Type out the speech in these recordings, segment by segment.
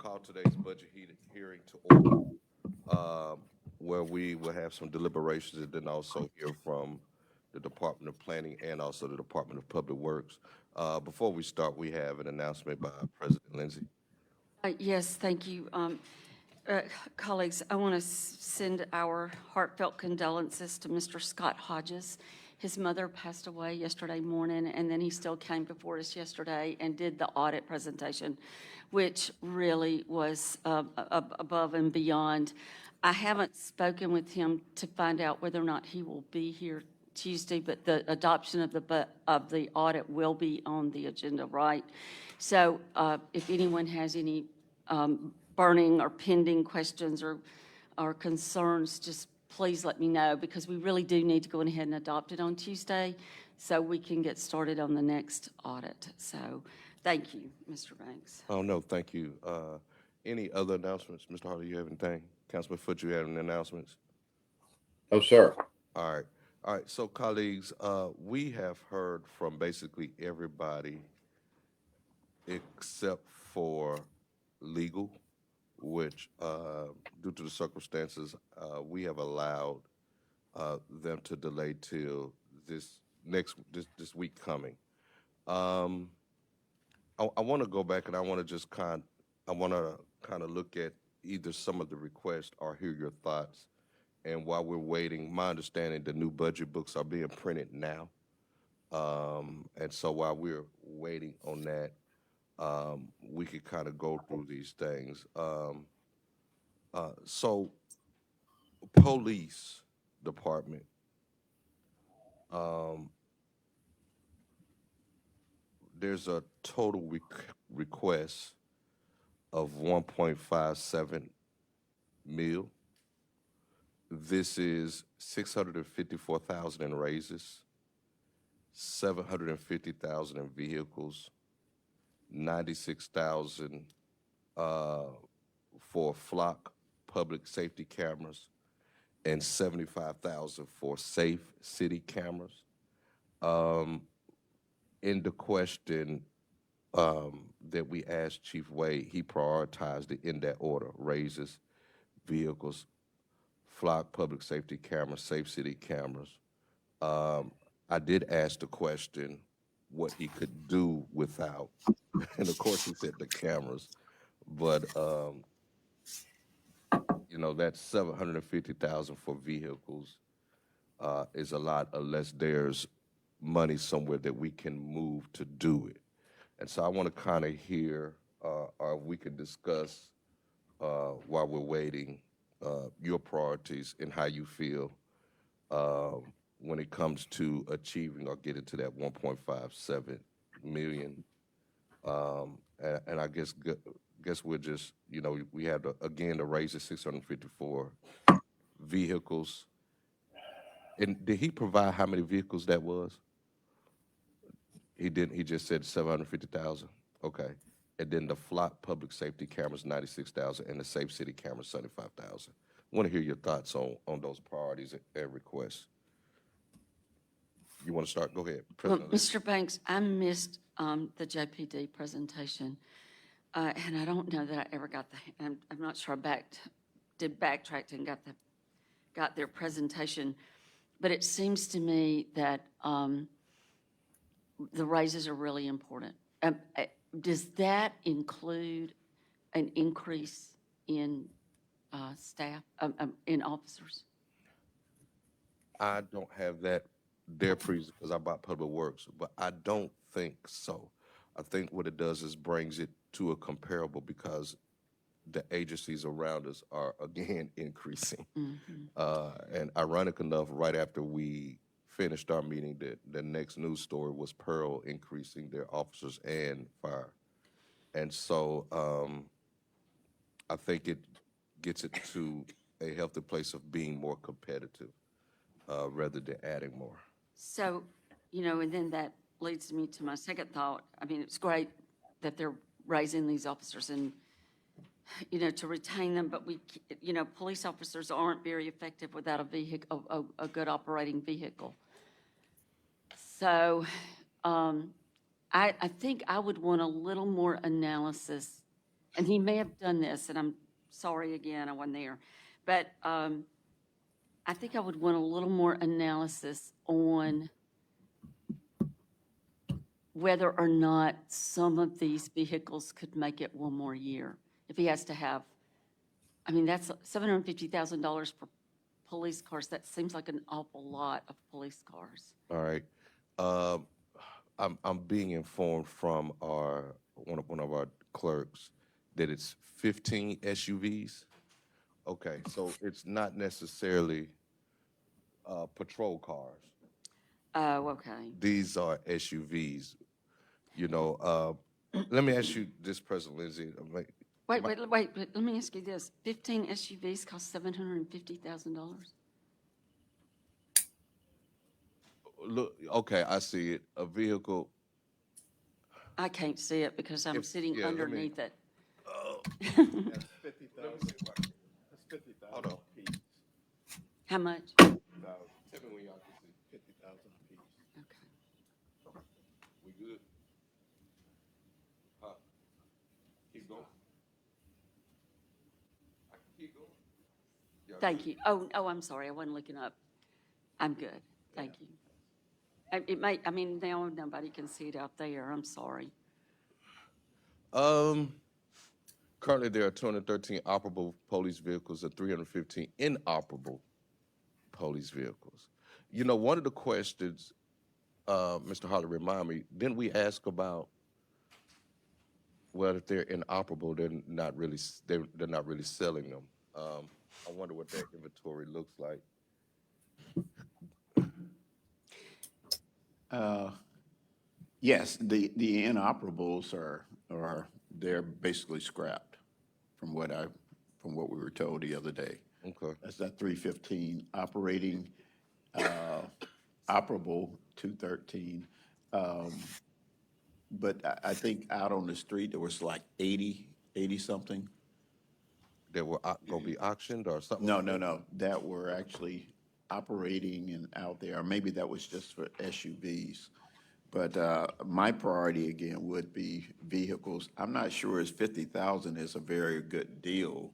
call today's budget hearing to order, where we will have some deliberations and then also hear from the Department of Planning and also the Department of Public Works. Before we start, we have an announcement by President Lindsay. Yes, thank you. Uh, Colleagues, I want to send our heartfelt condolences to Mr. Scott Hodges. His mother passed away yesterday morning, and then he still came before us yesterday and did the audit presentation, which really was above and beyond. I haven't spoken with him to find out whether or not he will be here Tuesday, but the adoption of the audit will be on the agenda, right? So if anyone has any burning or pending questions or concerns, just please let me know, because we really do need to go ahead and adopt it on Tuesday so we can get started on the next audit. So thank you, Mr. Banks. Oh, no, thank you. Any other announcements? Mr. Hardy, you have anything? Councilman Foote, you have any announcements? No, sir. All right. All right. So, colleagues, we have heard from basically everybody except for legal, which, due to the circumstances, we have allowed them to delay till this week coming. I want to go back and I want to kind of look at either some of the requests or hear your thoughts. And while we're waiting, my understanding the new budget books are being printed now. And so while we're waiting on that, we could kind of go through these things. So, police department, there's a total request of 1.57 mil. This is 654,000 in raises, 750,000 in vehicles, 96,000 for flock public safety cameras, and 75,000 for safe city cameras. In the question that we asked Chief Wade, he prioritized it in that order: raises, vehicles, flock public safety cameras, safe city cameras. I did ask the question what he could do without, and of course he said the cameras, but that's 750,000 for vehicles is a lot unless there's money somewhere that we can move to do it. And so I want to kind of hear, or we can discuss while we're waiting, your priorities and how you feel when it comes to achieving or getting to that 1.57 million. And I guess we're just, we had again the raise of 654 vehicles. And did he provide how many vehicles that was? He didn't. He just said 750,000. Okay. And then the flock public safety cameras, 96,000, and the safe city cameras, 75,000. I want to hear your thoughts on those priorities and requests. You want to start? Go ahead, Well, President. Mr. Banks, I missed the JPD presentation, and I don't know that I ever got I'm not sure I backtracked and got their presentation, but it seems to me that the raises are really important. Does that include an increase in staff, in officers? I don't have that there, please, because I bought Public Works, but I don't think so. I think what it does is brings it to a comparable because the agencies around us are again increasing. And ironic enough, right after we finished our meeting, the next news story was Pearl increasing their officers and fire. And so I think it gets it to a healthy place of being more competitive rather than adding more. So, and then that leads me to my second thought. I mean, it's great that they're raising these officers and, to retain them, but police officers aren't very effective without a vehicle, a good operating vehicle. So I think I would want a little more analysis and he may have done this, and I'm sorry again, I wasn't there. But I think I would want a little more analysis on whether or not some of these vehicles could make it one more year. If he has to have, I mean, that's $750,000 for police cars. That seems like an awful lot of police cars. All right. I'm being informed from one of our clerks that it's 15 SUVs. Okay, so it's not necessarily patrol cars. Oh, okay. These are SUVs. You know, let me ask you this, President Lindsay. Wait, let me ask you this. 15 SUVs cost $750,000? Look, okay, I see it. A vehicle. I can't see it because I'm sitting yeah, let me- underneath it. That's 50,000. That's 50,000 Hold on. apiece. How much? 50,000 Tell me when y'all can see. apiece. Okay. We good? Huh? Keep going. I can keep going. Y'all Thank you. Oh, I'm sorry. I wasn't looking up. I'm good. Thank you. It may, I mean, now nobody can see it out there. I'm sorry. Currently, there are 213 operable police vehicles and 315 inoperable police vehicles. You know, one of the questions, Mr. Holly, remind me, didn't we ask about, well, if they're inoperable, they're not really selling them. I wonder what that inventory looks like. Yes, the inoperables are they're basically scrapped from what we were told the other day. Okay. That's that 315 operating, operable 213. But I think out on the street, there was like 80 something. That were going to be auctioned or something? No, that were actually operating and out there. Or maybe that was just for SUVs. But my priority again would be vehicles. I'm not sure if 50,000 is a very good deal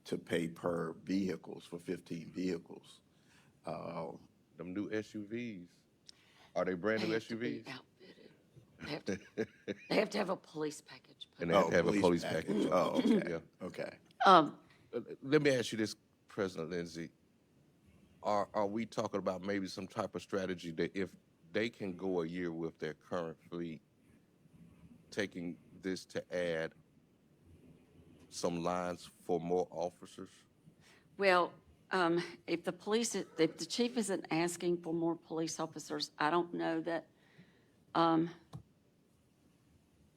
to pay per vehicles for 15 vehicles. Them new SUVs. Are they brand They new have to be SUVs? outfitted. They have to have a police package. put And they on. have to have a police package. Oh, okay, Yeah. okay. Let me ask you this, President Lindsay. Are we talking about maybe some type of strategy that if they can go a year with their current fleet, taking this to add some lines for more officers? Well, if the chief isn't asking for more police officers, I don't know that,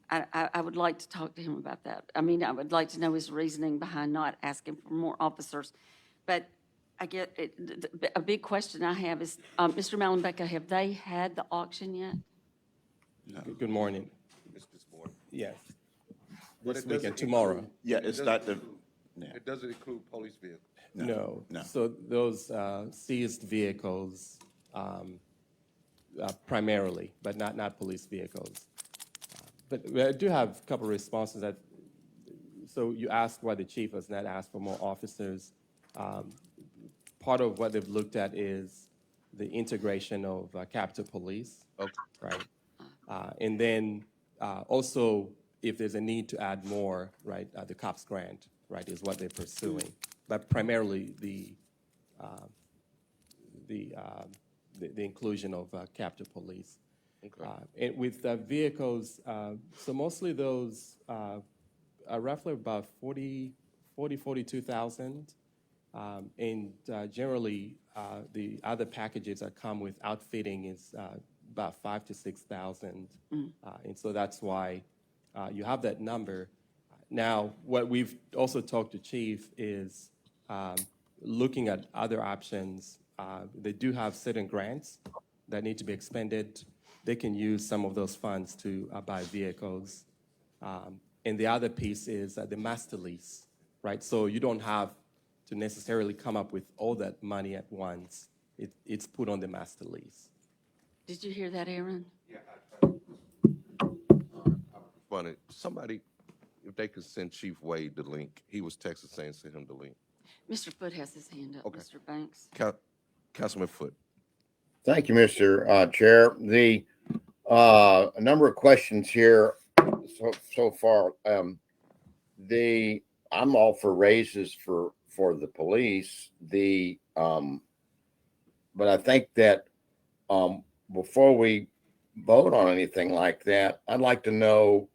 I would like to talk to him about that. I mean, I would like to know his reasoning behind not asking for more officers. But I get it, a big question I have is, Mr. Malenbecker, have they had the auction yet? Good morning. Mr. Sport. Yes. But This it weekend, doesn't tomorrow. Yeah, it's not the, It doesn't include police vehicles. No. no. So those seized vehicles primarily, but not police vehicles. But I do have a couple of responses. So you asked why the chief has not asked for more officers. Part of what they've looked at is the integration of Capitol Police. Okay. Right. And then also, if there's a need to add more, right, the COPS grant, right, is what they're pursuing. But primarily the inclusion of Capitol Police. Okay. And with vehicles, so mostly those are roughly about 42,000. And generally, the other packages that come with outfitting is about 5,000 to 6,000. And so that's why you have that number. Now, what we've also talked to Chief is looking at other options. They do have certain grants that need to be expended. They can use some of those funds to buy vehicles. And the other piece is the master lease, right? So you don't have to necessarily come up with all that money at once. It's put on the master lease. Did you hear that, Aaron? Funny. Somebody, if they can send Chief Wade the link. He was texting saying send him the link. Mr. Foot has his hand up, Okay. Mr. Banks. Councilman Foot. Thank you, Mr. Chair. A number of questions here so far. I'm all for raises for the police. But I think that before we vote on anything like that, I'd like to know.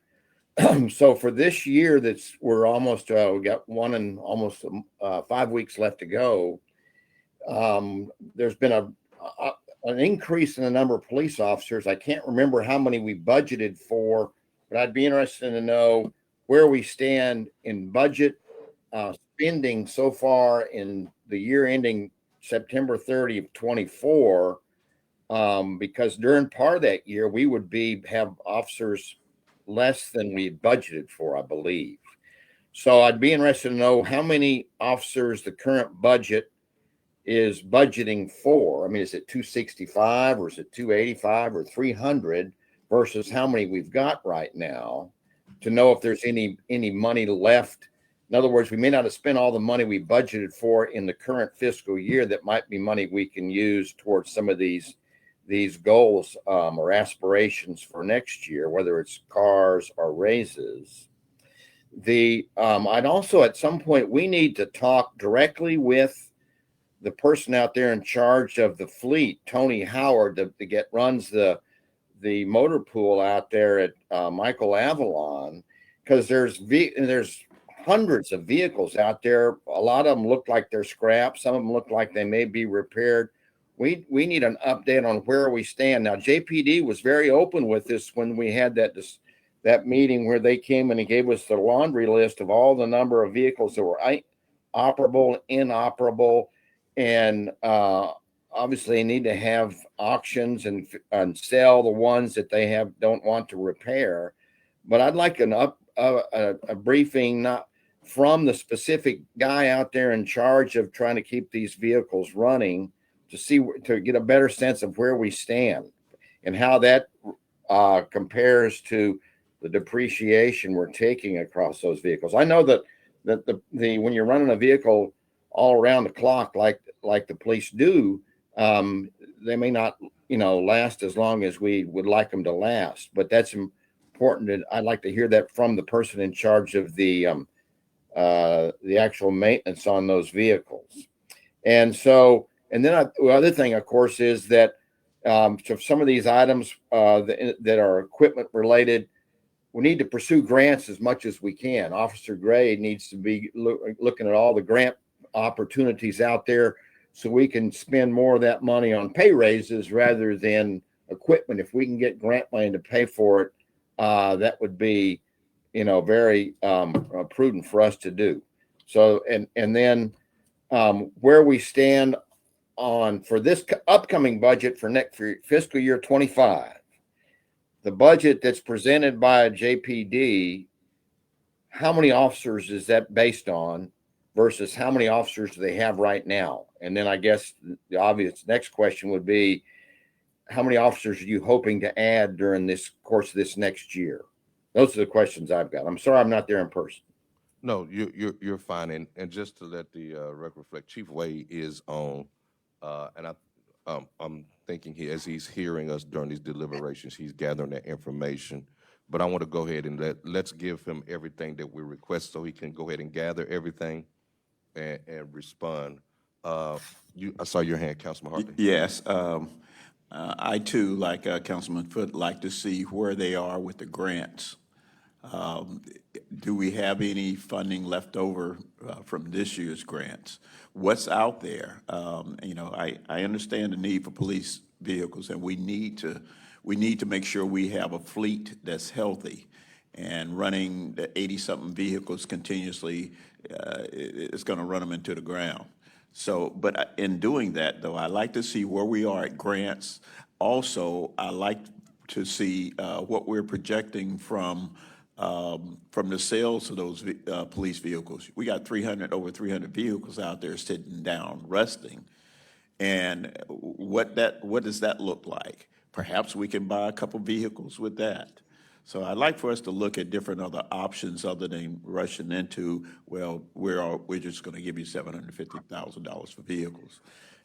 So for this year, we're almost we got almost 5 weeks left to go. There's been an increase in the number of police officers. I can't remember how many we budgeted for, but I'd be interested to know where we stand in budget spending so far in the year ending September 30 of 24, because during part of that year, we would have officers less than we had budgeted for, I believe. So I'd be interested to know how many officers the current budget is budgeting for. I mean, is it 265 or is it 285 or 300 versus how many we've got right now, to know if there's any money left. In other words, we may not have spent all the money we budgeted for in the current fiscal year. That might be money we can use towards some of these goals or aspirations for next year, whether it's cars or raises. I'd also, at some point, we need to talk directly with the person out there in charge of the fleet, Tony Howard, that runs the motor pool out there at Michael Avalon, because there's hundreds of vehicles out there. A lot of them look like they're scrap. Some of them look like they may be repaired. We need an update on where we stand. Now, JPD was very open with this when we had that meeting where they came in and gave us the laundry list of all the number of vehicles that were operable, inoperable, and obviously they need to have auctions and sell the ones that they don't want to repair. But I'd like a briefing, not from the specific guy out there in charge of trying to keep these vehicles running, to get a better sense of where we stand and how that compares to the depreciation we're taking across those vehicles. I know that when you're running a vehicle all around the clock like the police do, they may not last as long as we would like them to last. But that's important. I'd like to hear that from the person in charge of the actual maintenance on those vehicles. And then the other thing, of course, is that so some of these items that are equipment related, we need to pursue grants as much as we can. Officer Gray needs to be looking at all the grant opportunities out there so we can spend more of that money on pay raises rather than equipment. If we can get grant money to pay for it, that would be, very prudent for us to do. So, and then where we stand for this upcoming budget for fiscal year 25, the budget that's presented by JPD, how many officers is that based on versus how many officers do they have right now? And then I guess the obvious next question would be, how many officers are you hoping to add during this course of this next year? Those are the questions I've got. I'm sorry I'm not there in person. No, you're fine. And just to let the record reflect, Chief Wade is on, and I'm thinking as he's hearing us during these deliberations, he's gathering that information. But I want to go ahead and let's give him everything that we request so he can go ahead and gather everything and respond. I saw your hand, Councilman Hartley. Yes. I too, like Councilman Foote, like to see where they are with the grants. Do we have any funding left over from this year's grants? What's out there? I understand the need for police vehicles, and we need to make sure we have a fleet that's healthy. And running the 80-something vehicles continuously is going to run them into the ground. So, but in doing that, though, I like to see where we are at grants. Also, I like to see what we're projecting from the sales of those police vehicles. We got over 300 vehicles out there sitting down, rusting. And what does that look like? Perhaps we can buy a couple vehicles with that. So I'd like for us to look at different other options other than rushing into, well, we're just going to give you $750,000 for vehicles.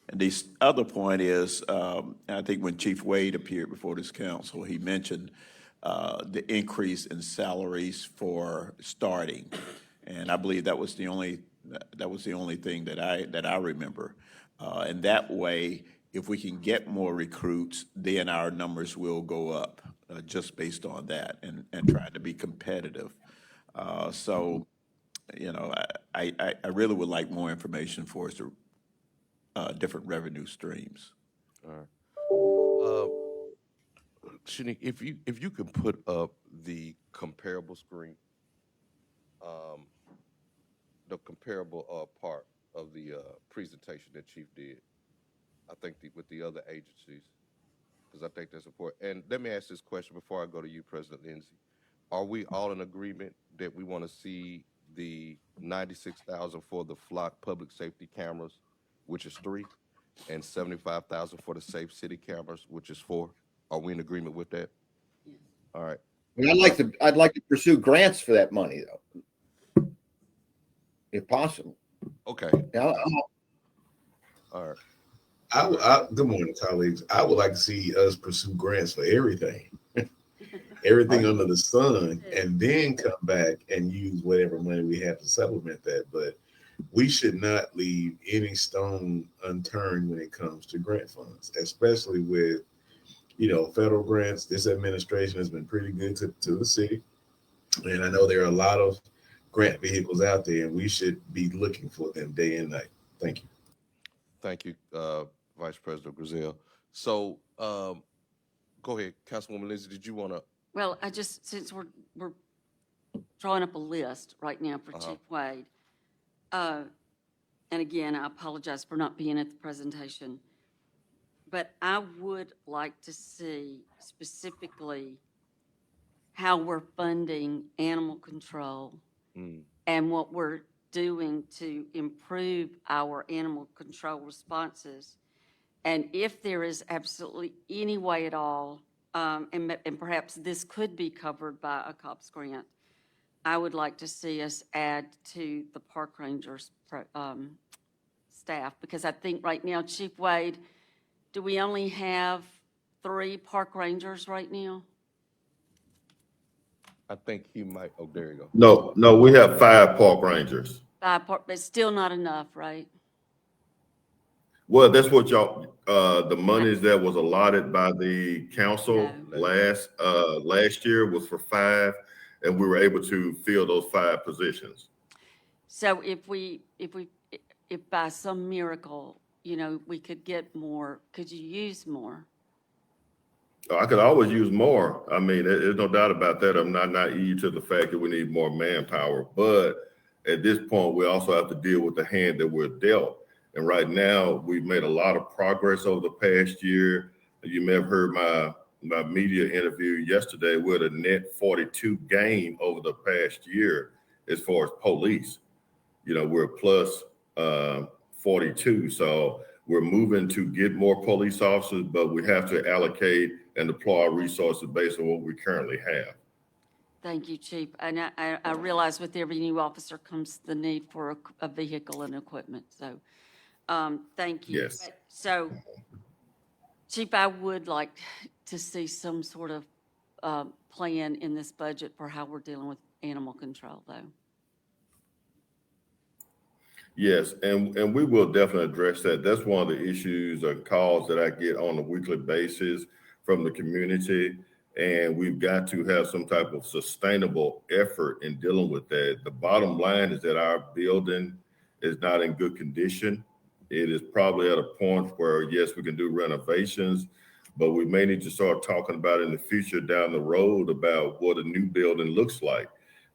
And the other point is, I think when Chief Wade appeared before this council, he mentioned the increase in salaries for starting, and I believe that was the only thing that I remember. And that way, if we can get more recruits, then our numbers will go up just based on that and trying to be competitive. So, you know, I really would like more information for us to different revenue streams. Shanique, if you can put up the comparable screen, the comparable part of the presentation that Chief did, I think with the other agencies, because I think that's important. And let me ask this question before I go to you, President Lindsay. Are we all in agreement that we want to see the 96,000 for the flock public safety cameras, which is 3, and 75,000 for the safe city cameras, which is 4? Are we in agreement with that? Yes. All right. And I'd like to pursue grants for that money though, if possible. Okay. Yeah, All right. Good morning, colleagues. I would like to see us pursue grants for everything, everything under the sun, and then come back and use whatever money we have to supplement that. But we should not leave any stone unturned when it comes to grant funds, especially with, federal grants. This administration has been pretty good to the city. And I know there are a lot of grant vehicles out there, and we should be looking for them day and night. Thank you. Thank you, Vice President Griselle. So, go ahead, Councilwoman Lindsay. Did you want to? Well, since we're drawing up a list right now for Chief Wade, and again, I apologize for not being at the presentation, but I would like to see specifically how we're funding animal control and what we're doing to improve our animal control responses. And if there is absolutely any way at all, and perhaps this could be covered by a COPS grant, I would like to see us add to the park rangers staff, because I think right now, Chief Wade, do we only have 3 park rangers right now? I think he might. Oh, there you go. No, we have 5 park rangers. 5 park, but still not enough, right? Well, that's what y'all, the monies that was allotted by the council last year was for 5, and we were able to fill those 5 positions. So if by some miracle, we could get more, could you use more? I could always use more. I mean, there's no doubt about that. I'm not naive to the fact that we need more manpower, but at this point, we also have to deal with the hand that we're dealt. And right now, we've made a lot of progress over the past year. You may have heard my media interview yesterday with a net 42 gain over the past year as far as police. We're plus 42. So we're moving to get more police officers, but we have to allocate and deploy our resources based on what we currently have. Thank you, Chief. And I realize with every new officer comes the need for a vehicle and equipment. So thank you. Yes. So, Chief, I would like to see some sort of plan in this budget for how we're dealing with animal control, though. Yes, and we will definitely address that. That's one of the issues or calls that I get on a weekly basis from the community. And we've got to have some type of sustainable effort in dealing with that. The bottom line is that our building is not in good condition. It is probably at a point where, yes, we can do renovations, but we may need to start talking about in the future down the road about what a new building looks like,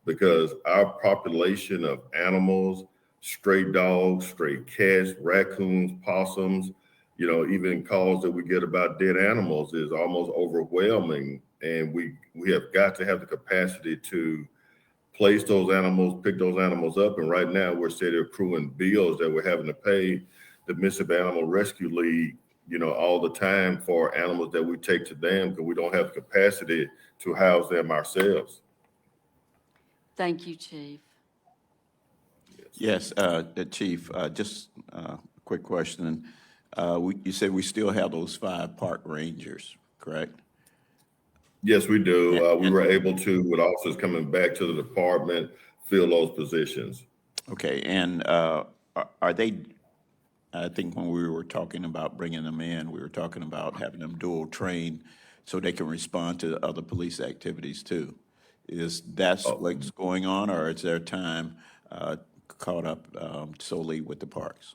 because our population of animals, stray dogs, stray cats, raccoons, possums, even calls that we get about dead animals is almost overwhelming. And we have got to have the capacity to place those animals, pick those animals up. And right now we're steady accruing bills that we're having to pay the Mississippi Animal Rescue League, all the time for animals that we take to them, because we don't have the capacity to house them ourselves. Thank you, Chief. Yes, Chief, just a quick question. You said we still have those 5 park rangers, correct? Yes, we do. We were able to, with officers coming back to the department, fill those positions. Okay, and are they, I think when we were talking about bringing them in, we were talking about having them dual train so they can respond to other police activities too. Is that what's going on, or is their time caught up solely with the parks?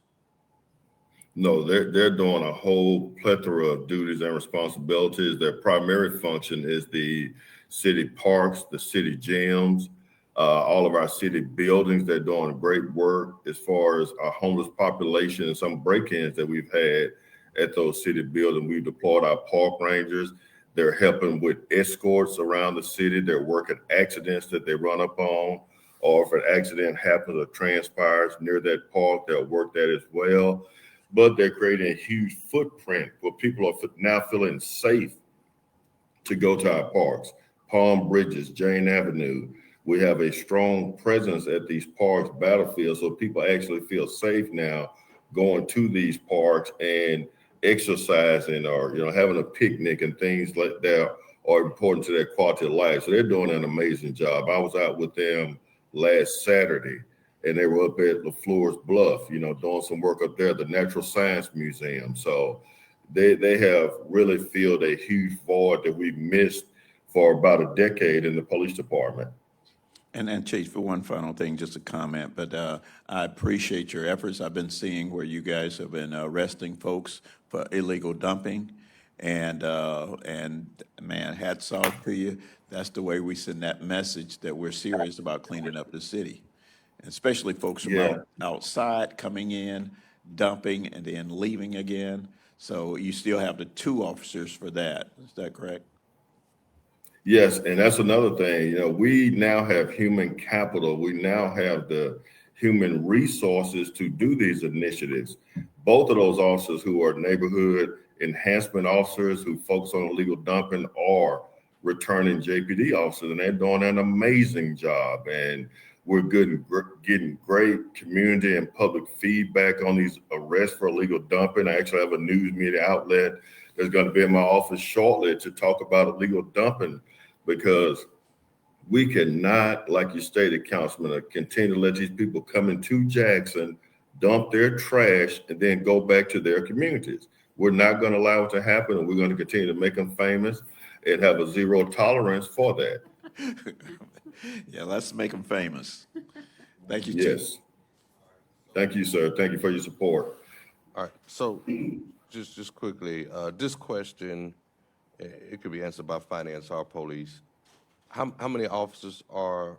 No, they're doing a whole plethora of duties and responsibilities. Their primary function is the city parks, the city gyms, all of our city buildings. They're doing great work as far as our homeless population and some break-ins that we've had at those city buildings. We've deployed our park rangers. They're helping with escorts around the city. They're working accidents that they run up on, or if an accident happens or transpires near that park, they'll work that as well. But they're creating a huge footprint where people are now feeling safe to go to our parks. Palm Bridges, Jane Avenue. We have a strong presence at these parks, battlefields, so people actually feel safe now going to these parks and exercising, or having a picnic and things like that are important to their quality of life. So they're doing an amazing job. I was out with them last Saturday, and they were up at LaFleur's Bluff, doing some work up there at the Natural Science Museum. So they have really filled a huge void that we missed for about a decade in the police department. And Chief, for one final thing, just a comment, but I appreciate your efforts. I've been seeing where you guys have been arresting folks for illegal dumping, and man, hats off to you. That's the way we send that message that we're serious about cleaning up the city, and especially folks from outside coming in, dumping, and then leaving again. So you still have the 2 officers for that. Is that correct? Yes, and that's another thing. We now have human capital. We now have the human resources to do these initiatives. Both of those officers who are neighborhood enhancement officers who focus on illegal dumping are returning JPD officers, and they're doing an amazing job. And we're getting great community and public feedback on these arrests for illegal dumping. I actually have a news media outlet that's going to be in my office shortly to talk about illegal dumping, because we cannot, like you stated, Councilman, continue to let these people come into Jackson, dump their trash, and then go back to their communities. We're not going to allow it to happen, and we're going to continue to make them famous and have a zero tolerance for that. Yeah, let's make them famous. Thank you, Chief. Yes. Thank you, sir. Thank you for your support. All right, so just quickly, this question, it could be answered by finance or police. How many officers are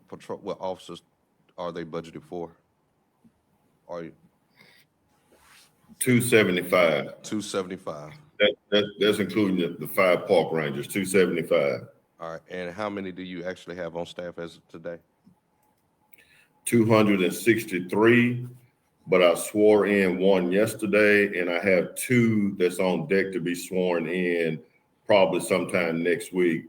what officers are they budgeted for? Are you 275. 275? That's including the 5 park rangers, 275. All right, and how many do you actually have on staff as of today? 263, but I swore in 1 yesterday, and I have 2 that's on deck to be sworn in probably sometime next week.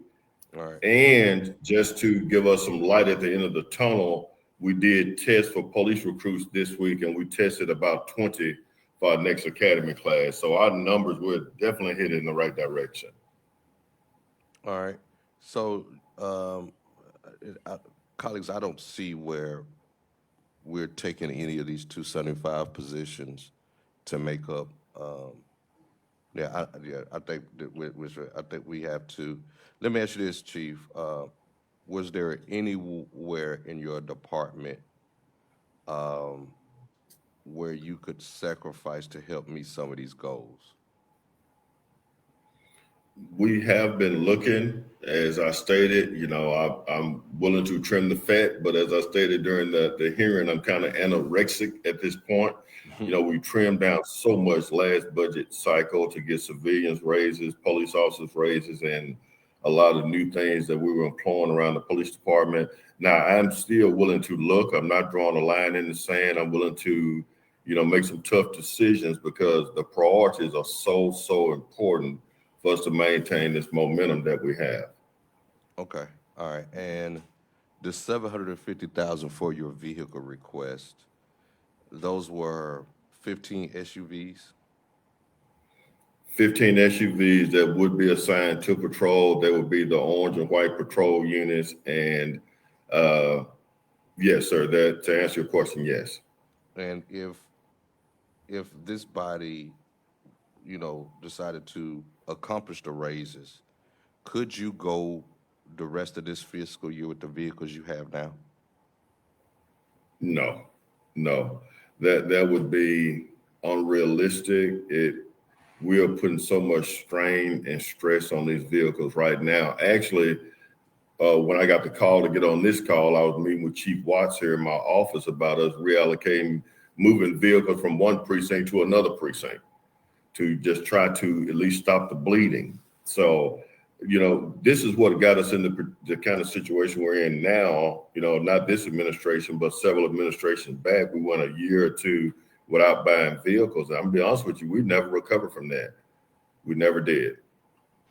All right. And just to give us some light at the end of the tunnel, we did tests for police recruits this week, and we tested about 20 for our next academy class. So our numbers, we're definitely headed in the right direction. All right. So, colleagues, I don't see where we're taking any of these 275 positions to make up. I think we have to. Let me ask you this, Chief. Was there anywhere in your department where you could sacrifice to help meet some of these goals? We have been looking, as I stated, I'm willing to trim the fat, but as I stated during the hearing, I'm kind of anorexic at this point. We trimmed down so much last budget cycle to get civilians raises, police officers raises, and a lot of new things that we were employing around the police department. Now, I'm still willing to look. I'm not drawing a line in the sand. I'm willing to, make some tough decisions, because the priorities are so important for us to maintain this momentum that we have. Okay, all right. And the 750,000 for your vehicle request, those were 15 SUVs? 15 SUVs that would be assigned to patrol. They would be the orange and white patrol units. And yes, sir, that to answer your question, yes. And if this body, you know, decided to accomplish the raises, could you go the rest of this fiscal year with the vehicles you have now? No, no, that would be unrealistic. We are putting so much strain and stress on these vehicles right now. Actually, when I got the call to get on this call, I was meeting with Chief Watts here in my office about us reallocating, moving vehicles from one precinct to another precinct to just try to at least stop the bleeding. So, you know, this is what got us in the kind of situation we're in now. You know, not this administration, but several administrations back, we went a year or two without buying vehicles. And I'm gonna be honest with you, we never recovered from that. We never did.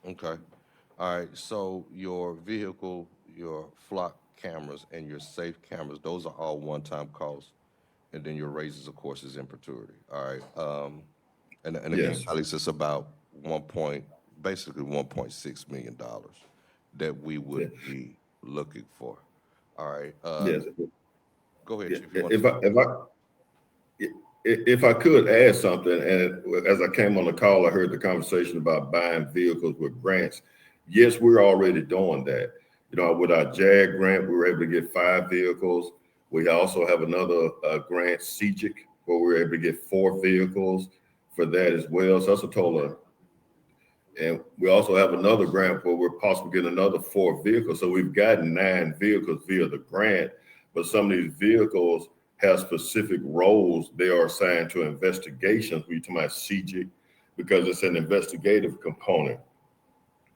Okay. All right. So your vehicle, your flock cameras, and your safe cameras, those are all one-time costs. And then your raises, of course, is in perpetuity. All right. And again, Yes. at least it's about basically $1.6 million that we would be looking for. All right. Yes. Go ahead, Yeah, Chief. You want if I could add something, and as I came on the call, I heard the conversation about buying vehicles with grants. Yes, we're already doing that. You know, with our JAG grant, we were able to get 5 vehicles. We also have another grant, CEGIC, where we're able to get 4 vehicles for that as well. So that's a total of, and we also have another grant where we're possibly getting another 4 vehicles. So we've gotten 9 vehicles via the grant, but some of these vehicles have specific roles. They are assigned to investigations. We're talking about CEGIC because it's an investigative component.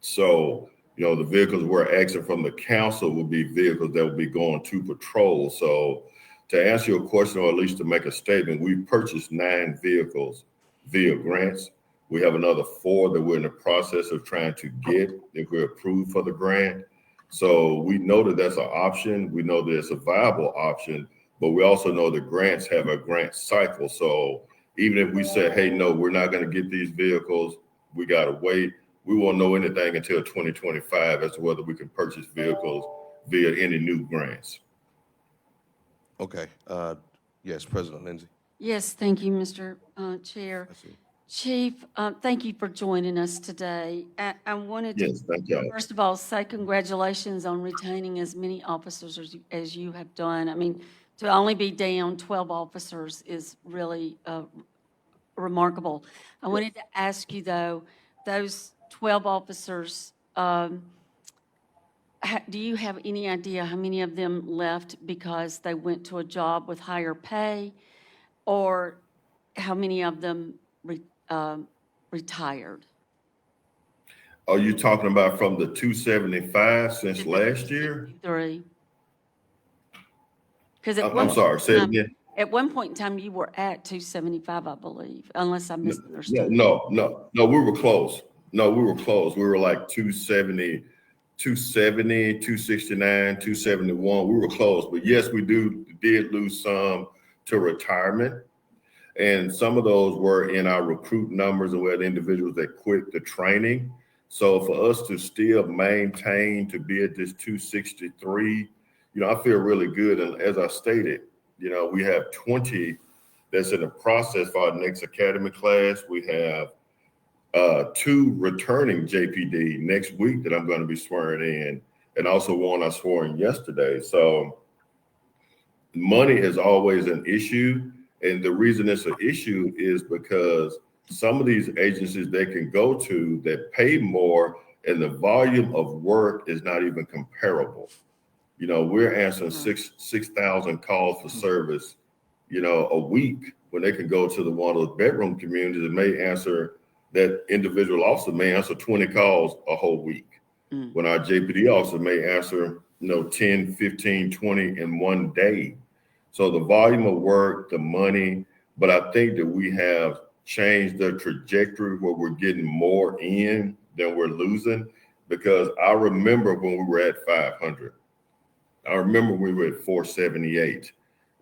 So, you know, the vehicles we're asking from the council will be vehicles that will be going to patrol. So to answer your question, or at least to make a statement, we purchased 9 vehicles via grants. We have another 4 that we're in the process of trying to get if we're approved for the grant. So we know that that's an option. We know that it's a viable option, but we also know that grants have a grant cycle. So even if we say, hey, no, we're not going to get these vehicles, we got to wait. We won't know anything until 2025 as to whether we can purchase vehicles via any new grants. Okay. Yes, President Lindsay. Yes, thank you, Mr. Chair. I see. Chief, thank you for joining us today. I wanted to, Yes, thank you. first of all, say congratulations on retaining as many officers as you have done. I mean, to only be down 12 officers is really remarkable. I wanted to ask you, though, those 12 officers, do you have any idea how many of them left because they went to a job with higher pay, or how many of them retired? Are you talking about from the 275 since last year? 3. Because I'm sorry, say it again. At one point in time, you were at 275, I believe, unless I misunderstood. No, we were close. No, we were close. We were like 270, 269, 271. We were close. But yes, we did lose some to retirement. And some of those were in our recruit numbers, and we had individuals that quit the training. So for us to still maintain to be at this 263, you know, I feel really good. And as I stated, you know, we have 20 that's in the process for our next academy class. We have 2 returning JPD next week that I'm going to be swearing in, and also one I swore in yesterday. So money is always an issue. And the reason it's an issue is because some of these agencies they can go to that pay more, and the volume of work is not even comparable. You know, we're answering 6,000 calls for service, you know, a week, when they can go to one of those bedroom communities and may answer, that individual officer may answer 20 calls a whole week. When our JPD officer may answer, you know, 10, 15, 20 in one day. So the volume of work, the money, but I think that we have changed the trajectory where we're getting more in than we're losing, because I remember when we were at 500. I remember we were at 478.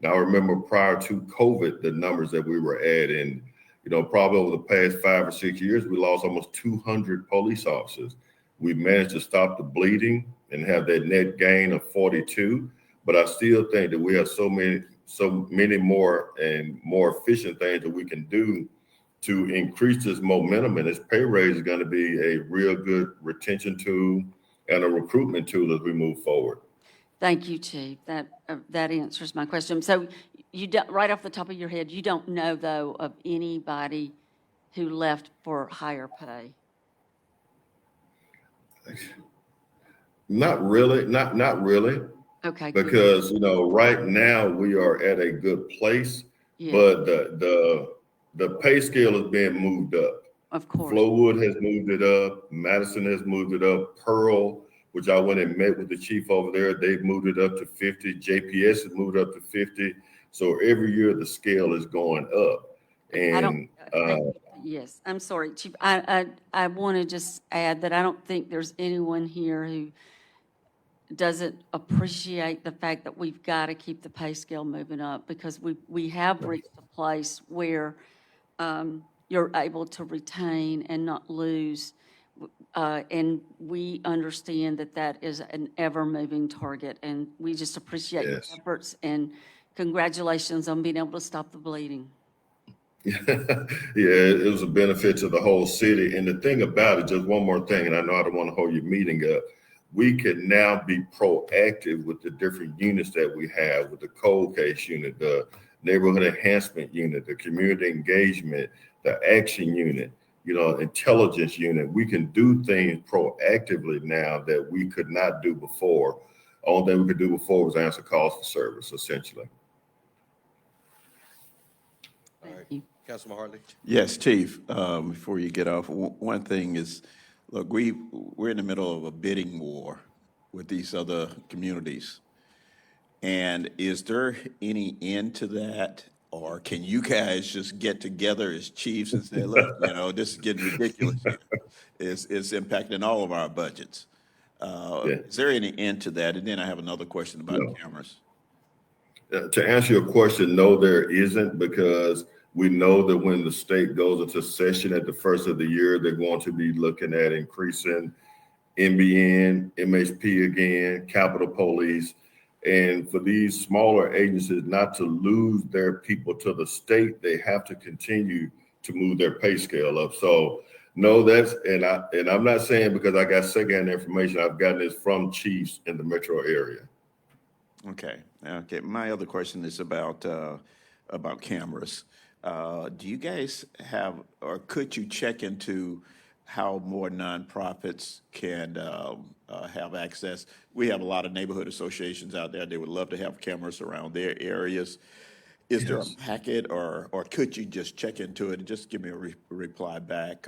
Now I remember prior to COVID, the numbers that we were at, and probably over the past 5 or 6 years, we lost almost 200 police officers. We managed to stop the bleeding and have that net gain of 42, but I still think that we have so many more and more efficient things that we can do to increase this momentum. And this pay raise is going to be a real good retention tool and a recruitment tool as we move forward. Thank you, Chief. That answers my question. So you don't, right off the top of your head, you don't know, though, of anybody who left for higher pay? Not really, not really, Okay. good. because right now we are at a good place, Yeah, but the pay scale is being moved up. of course. Flowood has moved it up. Madison has moved it up. Pearl, which I went and met with the chief over there, they've moved it up to 50. JPS has moved up to 50. So every year the scale is going up. I And don't, yes, I'm sorry, Chief. I want to just add that I don't think there's anyone here who doesn't appreciate the fact that we've got to keep the pay scale moving up, because we have reached a place where you're able to retain and not lose. And we understand that that is an ever-moving target, and we just appreciate your Yes. efforts, and congratulations on being able to stop the bleeding. yeah, it was a benefit to the whole city. And the thing about it, just one more thing, and I know I don't want to hold your meeting up, we can now be proactive with the different units that we have, with the cold case unit, the neighborhood enhancement unit, the community engagement, the action unit, intelligence unit. We can do things proactively now that we could not do before. Only thing we could do before was answer calls for service, essentially. Thank you. Councilman Hartley? Yes, Chief, before you get off, one thing is, look, we're in the middle of a bidding war with these other communities. And is there any end to that? Or can you guys just get together as chiefs and say, look, this is getting ridiculous here. It's impacting all of our budgets. Yeah. Is there any end to that? And then I have another question about No. cameras. To answer your question, no, there isn't, because we know that when the state goes into session at the first of the year, they're going to be looking at increasing NBN, MHP again, Capitol Police. And for these smaller agencies not to lose their people to the state, they have to continue to move their pay scale up. So no, and I'm not saying because I got secondhand information. I've gotten this from chiefs in the metro area. Okay. My other question is about cameras. Do you guys have, or could you check into how more nonprofits can have access? We have a lot of neighborhood associations out there. They would love to have cameras around their areas. Is there a packet, or could you just check into it and just give me a reply back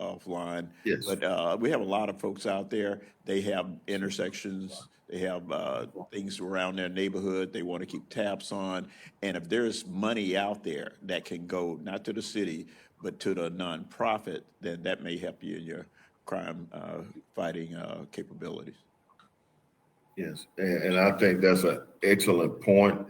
offline? Yes. But we have a lot of folks out there. They have intersections. They have things around their neighborhood they want to keep tabs on. And if there's money out there that can go not to the city, but to the nonprofit, then that may help you in your crime fighting capabilities. Yes, and I think that's an excellent point.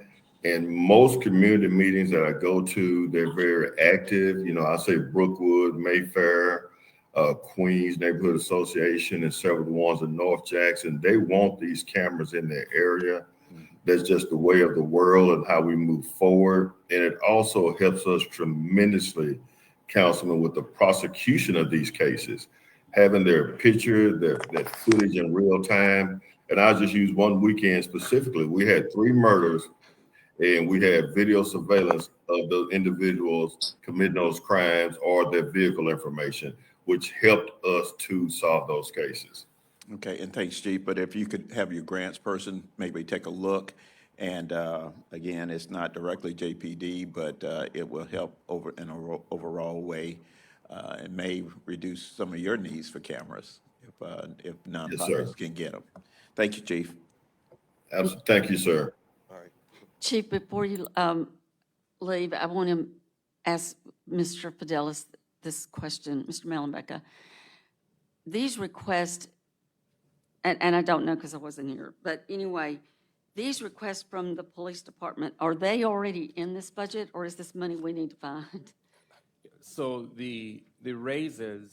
And most community meetings that I go to, they're very active. I say Brookwood, Mayfair, Queens Neighborhood Association, and several of the ones in North Jackson. They want these cameras in their area. That's just the way of the world and how we move forward. And it also helps us tremendously, Councilman, with the prosecution of these cases, having their picture, that footage in real time. And I'll just use one weekend specifically. We had 3 murders, and we had video surveillance of the individuals committing those crimes or their vehicle information, which helped us to solve those cases. Okay, and thanks, Chief. But if you could have your grants person maybe take a look, and again, it's not directly JPD, but it will help in an overall way. It may reduce some of your needs for cameras if nonprofits can get them. Thank you, Chief. Absolutely. Thank you, sir. Chief, before you leave, I want to ask Mr. Fidelis this question, Mr. Malamecca. these requests, and I don't know because I wasn't here, but anyway, these requests from the police department, are they already in this budget, or is this money we need to find? So the raises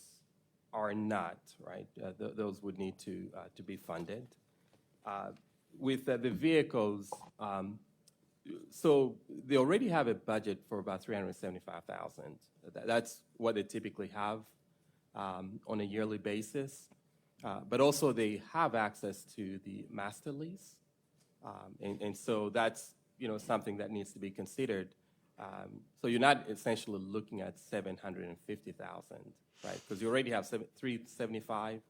are not, right? Those would need to be funded. With the vehicles, so they already have a budget for about 375,000. That's what they typically have on a yearly basis. But also they have access to the master lease. And so that's, something that needs to be considered. So you're not essentially looking at 750,000, right? Because you already have 375,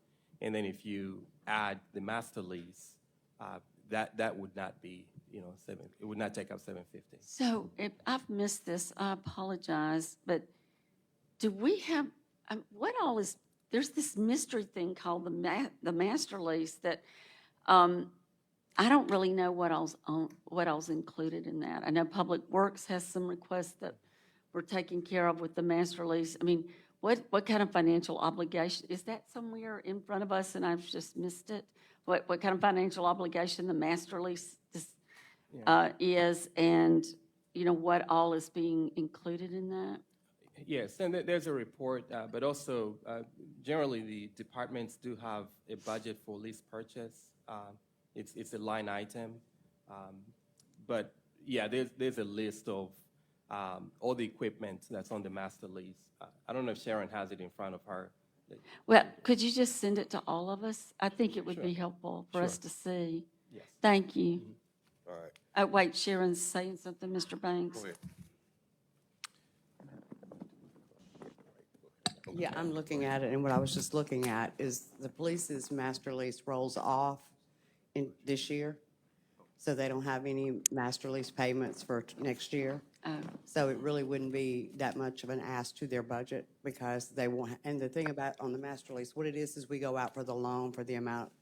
and then if you add the master lease, that would not be, it would not take up 750. So if I've missed this, I apologize, but do we have, what all is, there's this mystery thing called the master lease that, I don't really know what else included in that. I know Public Works has some requests that were taken care of with the master lease. I mean, what kind of financial obligation, is that somewhere in front of us and I've just missed it? What kind of financial obligation the master lease is, and, what all is being included in that? Yes, and there's a report, but also generally the departments do have a budget for lease purchase. It's a line item, but yeah, there's a list of all the equipment that's on the master lease. I don't know if Sharon has it in front of her. Well, could you just send it to all of us? I think it would be helpful for us to see. Yes. Thank you. All right. Oh, wait, Sharon's saying something, Mr. Banks. Go ahead. Yeah, I'm looking at it, and what I was just looking at is the police's master lease rolls off in this year, so they don't have any master lease payments for next year. Oh, So it really wouldn't be that much of an ask to their budget because they won't, and the thing about on the master lease, what it is we go out for the loan for the amount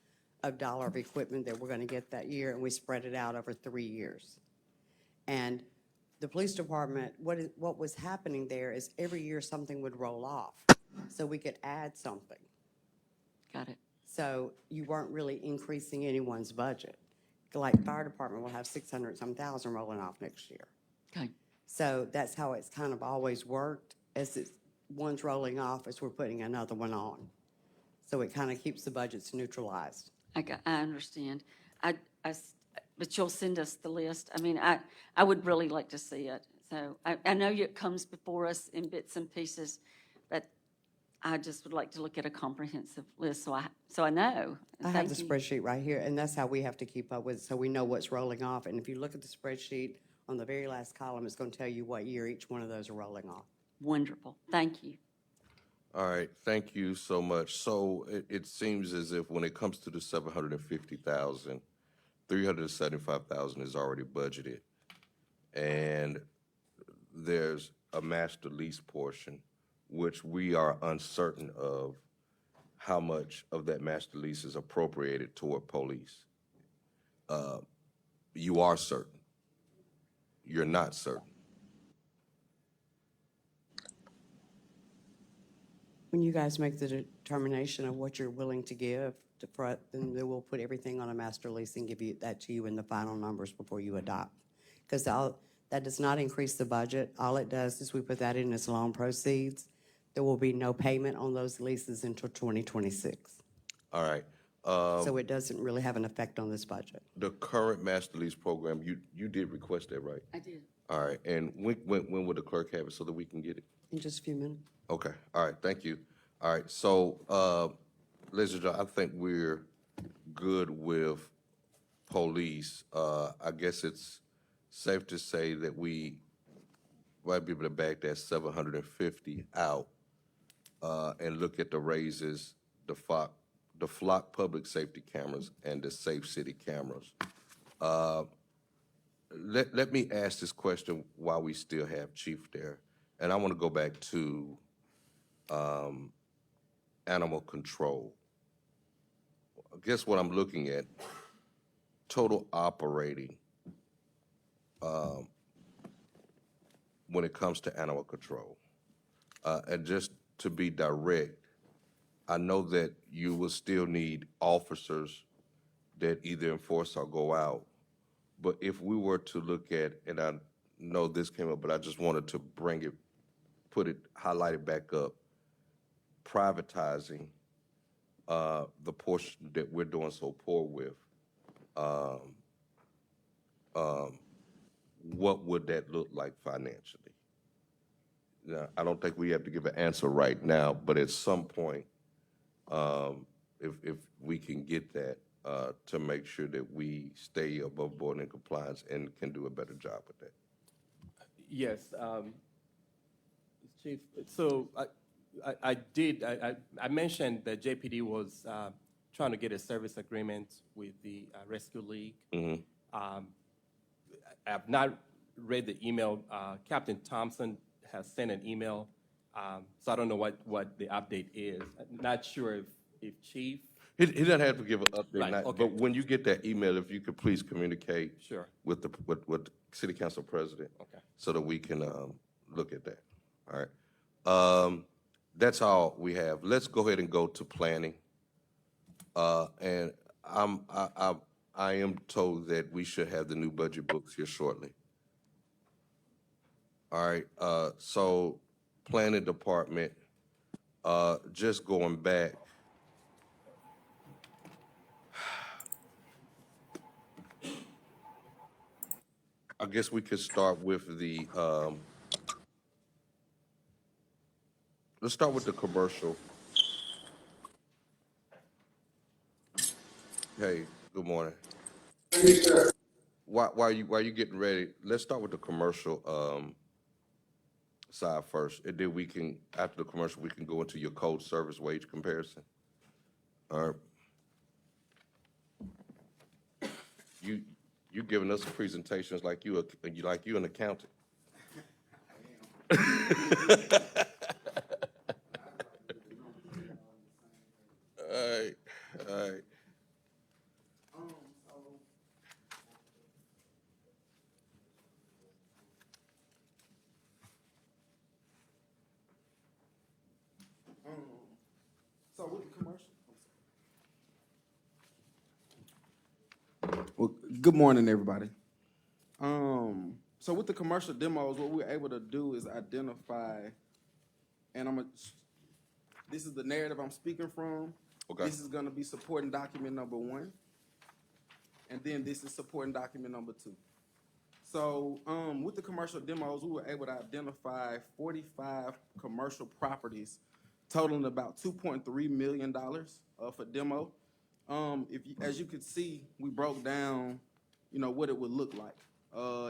of dollar of equipment that we're going to get that year, and we spread it out over 3 years. And the police department, what was happening there is every year something would roll off, so we could add something. got it. So you weren't really increasing anyone's budget. Like fire department will have 600-some thousand rolling off next year. Okay, So that's how it's kind of always worked, as it's, one's rolling off as we're putting another one on. So it kind of keeps the budgets neutralized. I understand. But you'll send us the list. I mean, I would really like to see it. So I know it comes before us in bits and pieces, but I just would like to look at a comprehensive list so I know. I have the Thank you. spreadsheet right here, and that's how we have to keep up with it, so we know what's rolling off. And if you look at the spreadsheet, on the very last column, it's going to tell you what year each one of those are rolling off. Wonderful. Thank you. All right, thank you so much. So it seems as if when it comes to the 750,000, 375,000 is already budgeted. And there's a master lease portion, which we are uncertain of how much of that master lease is appropriated toward police. You are certain. You're not certain. When you guys make the determination of what you're willing to give, then they will put everything on a master lease and give that to you in the final numbers before you adopt. Because that does not increase the budget. All it does is we put that in as loan proceeds. There will be no payment on those leases until 2026. All right. So it doesn't really have an effect on this budget. The current master lease program, you did request that, right? I did. All right, and when would the clerk have it so that we can get it? In just a few minutes. Okay, all right, thank you. All right, so, ladies and gentlemen, I think we're good with police. I guess it's safe to say that we might be able to back that 750 out, and look at the raises, the flock public safety cameras and the safe city cameras. Let me ask this question while we still have Chief there, and I want to go back to animal control. I guess what I'm looking at, total operating when it comes to animal control. And just to be direct, I know that you will still need officers that either enforce or go out. But if we were to look at, and I know this came up, but I just wanted to bring it, highlight it back up, privatizing the portion that we're doing so poor with, what would that look like financially? Now, I don't think we have to give an answer right now, but at some point, if we can get that, to make sure that we stay above board in compliance and can do a better job with that. Yes, Chief, so I mentioned that JPD was trying to get a service agreement with the Rescue League. I have not read the email. Captain Thompson has sent an email, so I don't know what the update is. I'm not sure if Chief. He doesn't have to give an update, Right, okay. but when you get that email, if you could please communicate Sure. with the City Council President, Okay. so that we can look at that. All right. That's all we have. Let's go ahead and go to planning. And I am told that we should have the new budget books here shortly. All right. So planning department, just going back. I guess we could start with the, let's start with the commercial. Hey, good morning. While you getting ready, let's start with the commercial side first, and then we can, after the commercial, we can go into your code service wage comparison. All right. You giving us presentations like you an accountant. All right, all right. So with the commercial. Well, good morning, everybody. So with the commercial demos, what we're able to do is identify, and this is the narrative I'm speaking from. Okay. This is gonna be supporting document number 1. And then this is supporting document number 2. So, with the commercial demos, we were able to identify 45 commercial properties totaling about $2.3 million for demo. As you could see, we broke down, what it would look like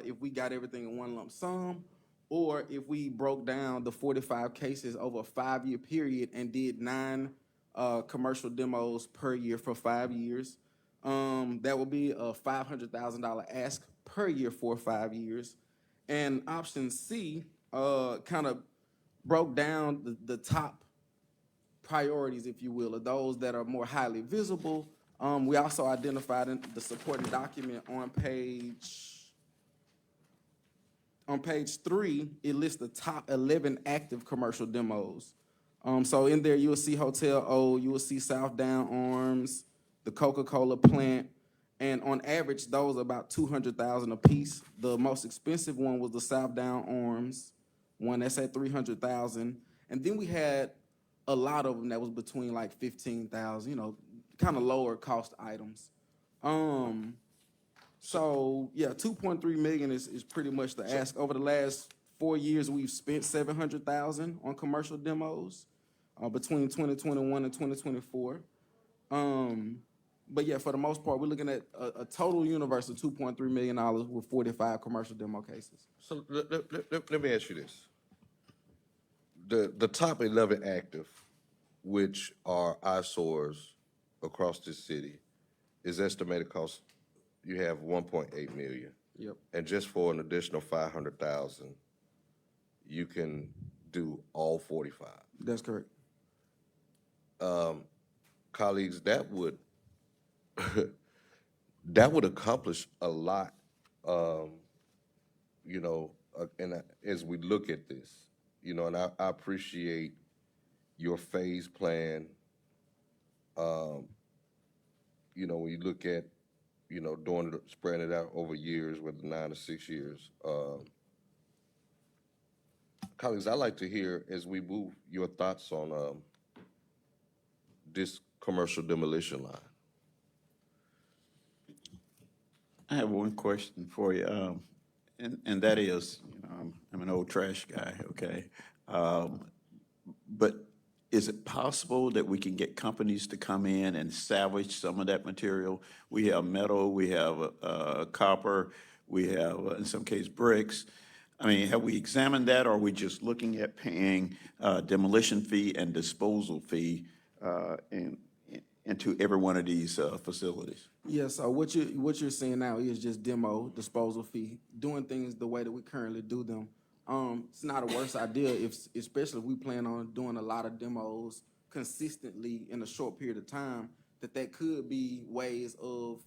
if we got everything in one lump sum, or if we broke down the 45 cases over a 5-year period and did 9 commercial demos per year for 5 years. That would be a $500,000 ask per year for 5 years. And option C kind of broke down the top priorities, if you will, of those that are more highly visible. We also identified in the supporting document on page 3, it lists the top 11 active commercial demos. So in there, you will see Hotel O, you will see South Down Arms, the Coca-Cola plant, and on average, those are about $200,000 a piece. The most expensive one was the South Down Arms one, that's at $300,000. And then we had a lot of them that was between like $15,000, kind of lower cost items. So yeah, 2.3 million is pretty much the ask. Over the last 4 years, we've spent $700,000 on commercial demos between 2021 and 2024. But yeah, for the most part, we're looking at a total universe of $2.3 million with 45 commercial demo cases. So let me ask you this. The top 11 active, which are eyesores across this city, is estimated cost, you have 1.8 million. Yep. And just for an additional 500,000, you can do all 45. That's correct. Colleagues, that would accomplish a lot, and as we look at this, and I appreciate your phase plan You know, when you look at, you know, spreading it out over years, whether 9 or 6 years. Colleagues, I'd like to hear, as we move, your thoughts on this commercial demolition line. I have one question for you, and that is, you know, I'm an old trash guy, okay? But is it possible that we can get companies to come in and salvage some of that material? We have metal, we have copper, we have, in some cases, bricks. I mean, have we examined that, or are we just looking at paying demolition fee and disposal fee into every one of these facilities? Yeah, so what you're seeing now is just demo, disposal fee, doing things the way that we currently do them. It's not a worse idea especially if we plan on doing a lot of demos consistently in a short period of time, that could be ways of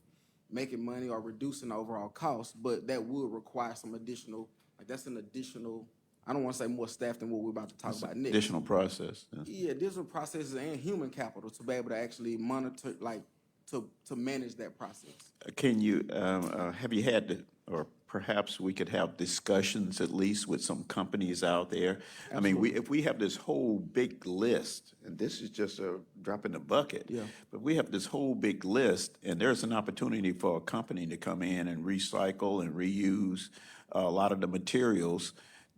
making money or reducing the overall cost, but that would require some additional, like that's an additional, I don't want to say more staff than what we're about to talk about next. Additional process. Yeah. Yeah, additional processes and human capital to be able to actually monitor, like, to manage that process. Can you, have you had, or perhaps we could have discussions at least with some companies out there? I mean, if we have this whole big list, and this is just a drop in the bucket. Yeah. But we have this whole big list, and there's an opportunity for a company to come in and recycle and reuse a lot of the materials,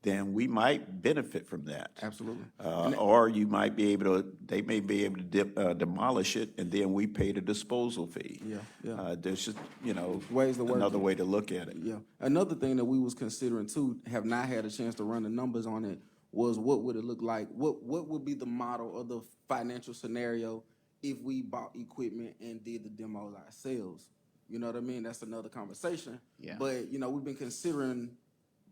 then we might benefit from that. Absolutely. Or you might be able to, they may be able to demolish it, and then we pay the disposal fee. Yeah. There's just, you know, Ways to work another it. way to look at it. Yeah. Another thing that we was considering too, have not had a chance to run the numbers on it, was what would it look like? What would be the model or the financial scenario if we bought equipment and did the demos ourselves? You know what I mean? That's another conversation. Yeah. But, you know, we've been considering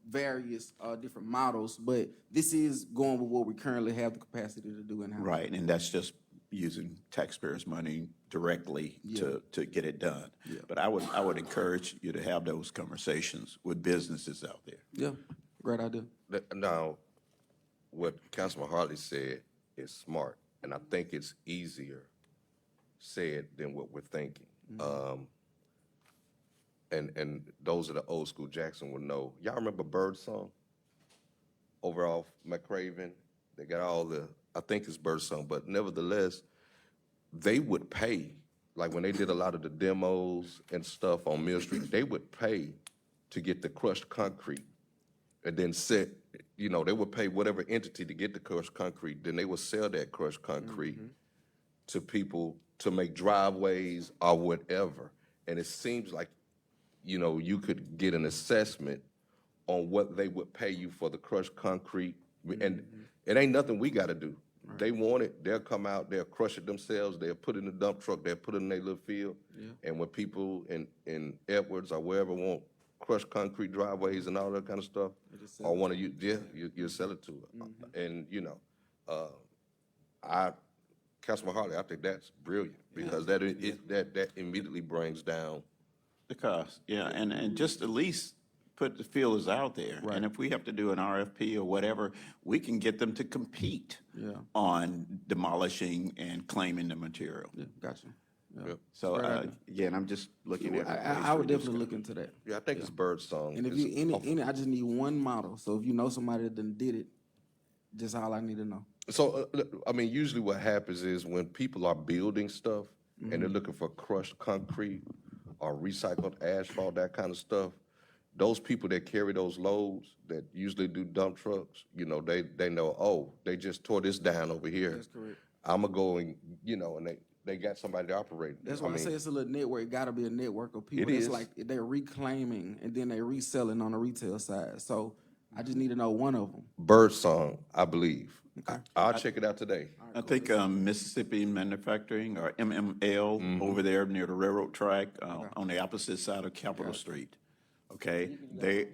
various different models, but this is going with what we currently have the capacity to do in-house. Right, and that's just using taxpayers' money directly to get it done. Yeah. But I would encourage you to have those conversations with businesses out there. Yeah, great idea. Now, what Councilman Hartley said is smart, and I think it's easier said than what we're thinking. And those of the old school Jackson will know. Y'all remember Birdsong? Over off McCraven? They got all the, I think it's Birdsong, but nevertheless, they would pay, like when they did a lot of the demos and stuff on Mill Street, they would pay to get the crushed concrete and then set, you know, they would pay whatever entity to get the crushed concrete, then they would sell that crushed concrete to people to make driveways or whatever. And it seems like, you know, you could get an assessment on what they would pay you for the crushed concrete. And it ain't nothing we got to do. They want it, they'll come out, they'll crush it themselves, they'll put it in the dump truck, they'll put it in their little field. And when people in Edwards or wherever want crushed concrete driveways and all that kind of stuff, or want to use, you sell it to it. And, you know, Councilman Hartley, I think that's brilliant because that immediately brings down. The cost, yeah, and just at least put the feelers out there. Right. And if we have to do an RFP or whatever, we can get them to compete on demolishing and claiming the material. Yeah, gotcha. Yeah. So, Great idea. again, I'm just looking at. I would definitely look into that. Yeah, I think it's Birdsong. And if you, any, I just need one model. So if you know somebody that done did it, just all I need to know. So, I mean, usually what happens is when people are building stuff and they're looking for crushed concrete or recycled asphalt, that kind of stuff, those people that carry those loads that usually do dump trucks, you know, they know, oh, they just tore this down over here. That's correct. I'm going to go and, you know, and they got somebody to operate. That's why I say it's a little network. It got to be a network of people. It It's is. like they're reclaiming and then they're reselling on the retail side. So I just need to know one of them. Birdsong, I believe. I'll check it out today. I think Mississippi Manufacturing, or MML, over there near the railroad track, on the opposite side of Capitol Street. Okay, they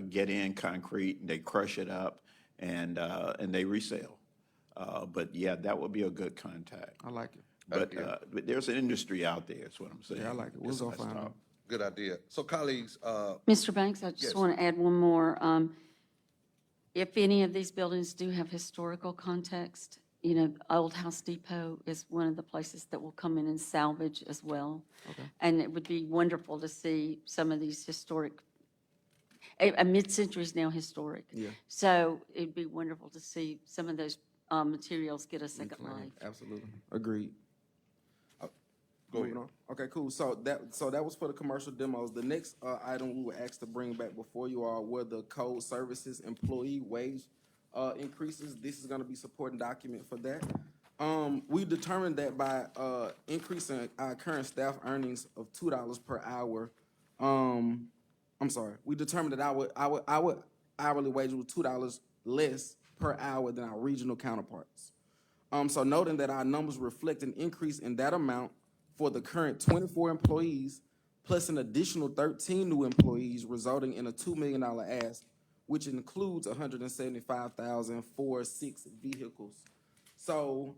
get in concrete, they crush it up, and they resell. But yeah, that would be a good contact. I like it. But there's an industry out there, is what I'm saying. Yeah, I like it. We'll go find out. Good idea. So colleagues, Mr. Banks, I just Yes. want to add one more. If any of these buildings do have historical context, you know, Old House Depot is one of the places that will come in and salvage as well. And it would be wonderful to see some of these historic, a mid-century is now historic. Yeah. So it'd be wonderful to see some of those materials get a second life. Absolutely. Agreed. Go Moving ahead. on. Okay, cool. So that was for the commercial demos. The next item we were asked to bring back before you all were the code services employee wage increases. This is going to be supporting document for that. We determined that by increasing our current staff earnings of $2 per hour. I'm sorry. We determined that our hourly wage was $2 less per hour than our regional counterparts. So noting that our numbers reflect an increase in that amount for the current 24 employees, plus an additional 13 new employees, resulting in a $2 million ask, which includes $175,000 for 6 vehicles. So,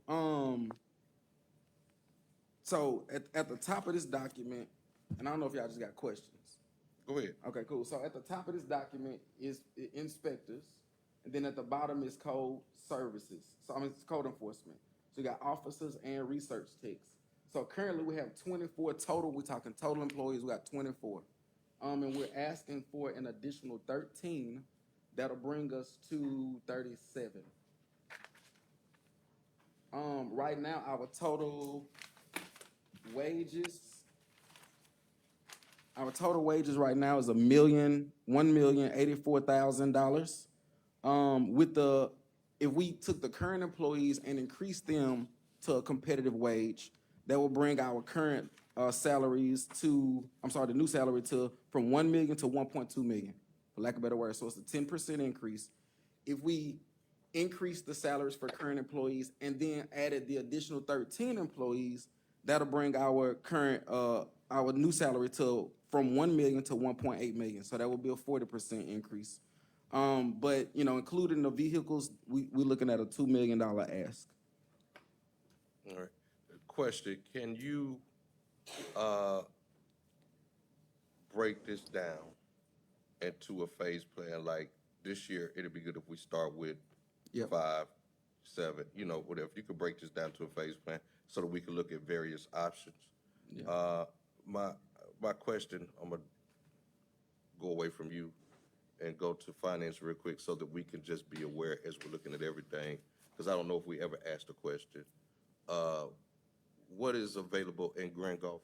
at the top of this document, and I don't know if y'all just got questions. Go ahead. Okay, cool. So at the top of this document is inspectors, and then at the bottom is code services. So I mean, it's code enforcement. So you got officers and research techs. So currently we have 24 total. We're talking total employees. We got 24. And we're asking for an additional 13. That'll bring us to 37. Right now, our total wages right now is $1,084,000. If we took the current employees and increased them to a competitive wage, that will bring our current salaries to, the new salary to from 1 million to 1.2 million, for lack of a better word. So it's a 10% increase. If we increase the salaries for current employees and then added the additional 13 employees, that'll bring our current, our new salary to from 1 million to 1.8 million. So that would be a 40% increase. But, you know, including the vehicles, we're looking at a $2 million ask. All right. Question, can you break this down into a phase plan? Like this year, it'd be good if we start with Yep. 5, 7, you know, whatever. You could break this down to a phase plan so that we can look at various options. Yeah. My question, I'm gonna go away from you and go to finance real quick so that we can just be aware as we're looking at everything, because I don't know if we ever asked a question. What is available in Grand Gulf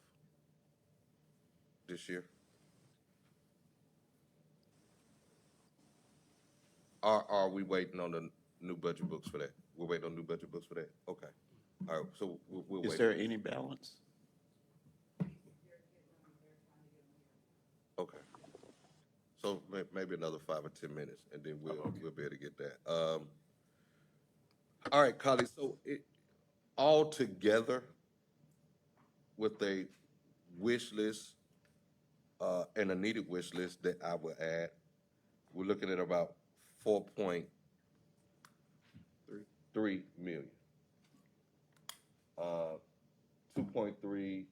this year? Are we waiting on the new budget books for that? We're waiting on new budget books for that? Okay. All right, so we'll wait. Is there any balance? Okay. So maybe another 5 or 10 minutes, and then we'll be able to get that. All right, colleagues, so all together with a wish list and a needed wish list that I will add, we're looking at about 4.3 million. 2.3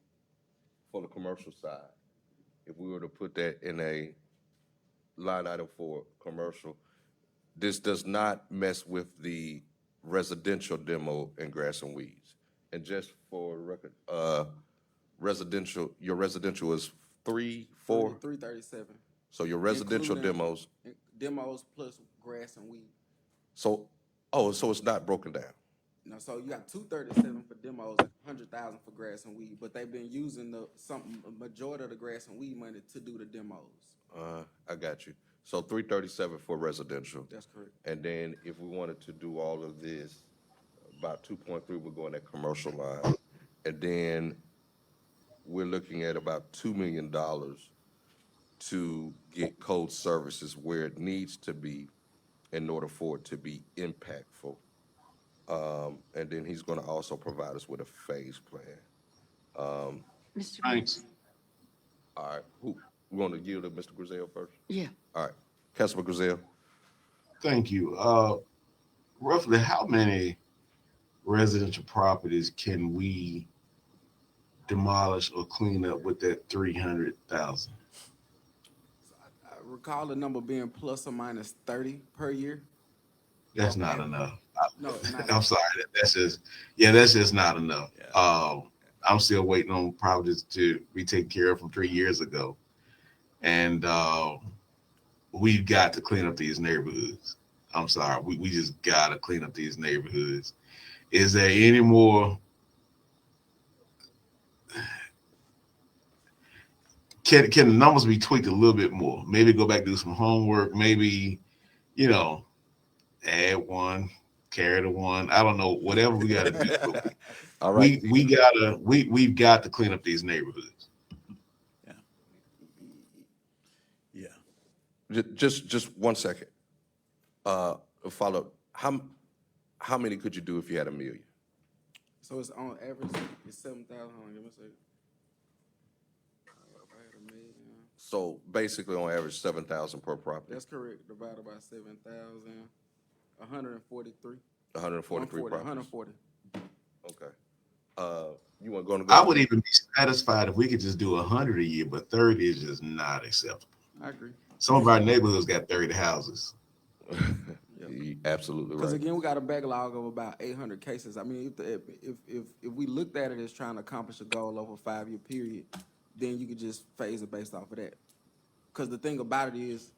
for the commercial side. If we were to put that in a line item for commercial, this does not mess with the residential demo in grass and weeds. And just for record, your residential is 3, 4? 337. So your residential Including demos, Demos plus grass and weed. so it's not broken down. No, so you got 237 for demos and 100,000 for grass and weed, but they've been using a majority of the grass and weed money to do the demos. I got you. So 337 for residential. That's correct. And then if we wanted to do all of this, about 2.3 would go in that commercial line. And then we're looking at about $2 million to get code services where it needs to be in order for it to be impactful. And then he's going to also provide us with a phase plan. Mr. Thanks. All right, we want to yield to Mr. Griselle first? Yeah. All right, Councilman Griselle. Thank you. Roughly how many residential properties can we demolish or clean up with that 300,000? I recall the number being plus or minus 30 per year. That's not enough. No, not. I'm sorry. That's just not enough. I'm still waiting on properties to be taken care of from 3 years ago. And we've got to clean up these neighborhoods. I'm sorry. We just got to clean up these neighborhoods. Is there any more? Can the numbers be tweaked a little bit more? Maybe go back, do some homework. Maybe, add one, carry the one. I don't know. Whatever we got to do. All right. We've got to clean up these neighborhoods. Yeah. Just 1 second. Follow. How many could you do if you had $1 million? So it's on average, it's 7,000. Hold on, give me a second. If I had $1 million, So basically, on average, 7,000 per property. that's correct. Divided by 7,000, 143. 143 properties. 140. Okay. You want to go? I would even be satisfied if we could just do 100 a year, but 30 is just not acceptable. I agree. Some of our neighborhoods got 30 houses. You're absolutely Because right. again, we got a backlog of about 800 cases. I mean, if we looked at it as trying to accomplish a goal over a 5-year period, then you could just phase it based off of that. Because the thing about it is,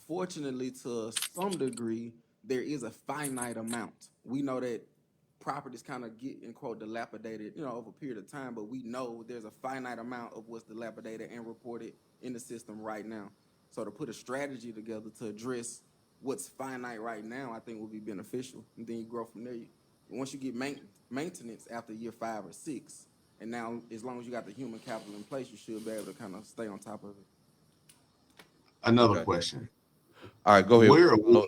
fortunately, to some degree, there is a finite amount. We know that properties kind of get, in quote, dilapidated, over a period of time, but we know there's a finite amount of what's dilapidated and reported in the system right now. So to put a strategy together to address what's finite right now, I think will be beneficial. And then you grow from there. Once you get maintenance after year 5 or 6, and now as long as you got the human capital in place, you should be able to kind of stay on top of it. Another Okay. question. All right, go ahead. Where are we?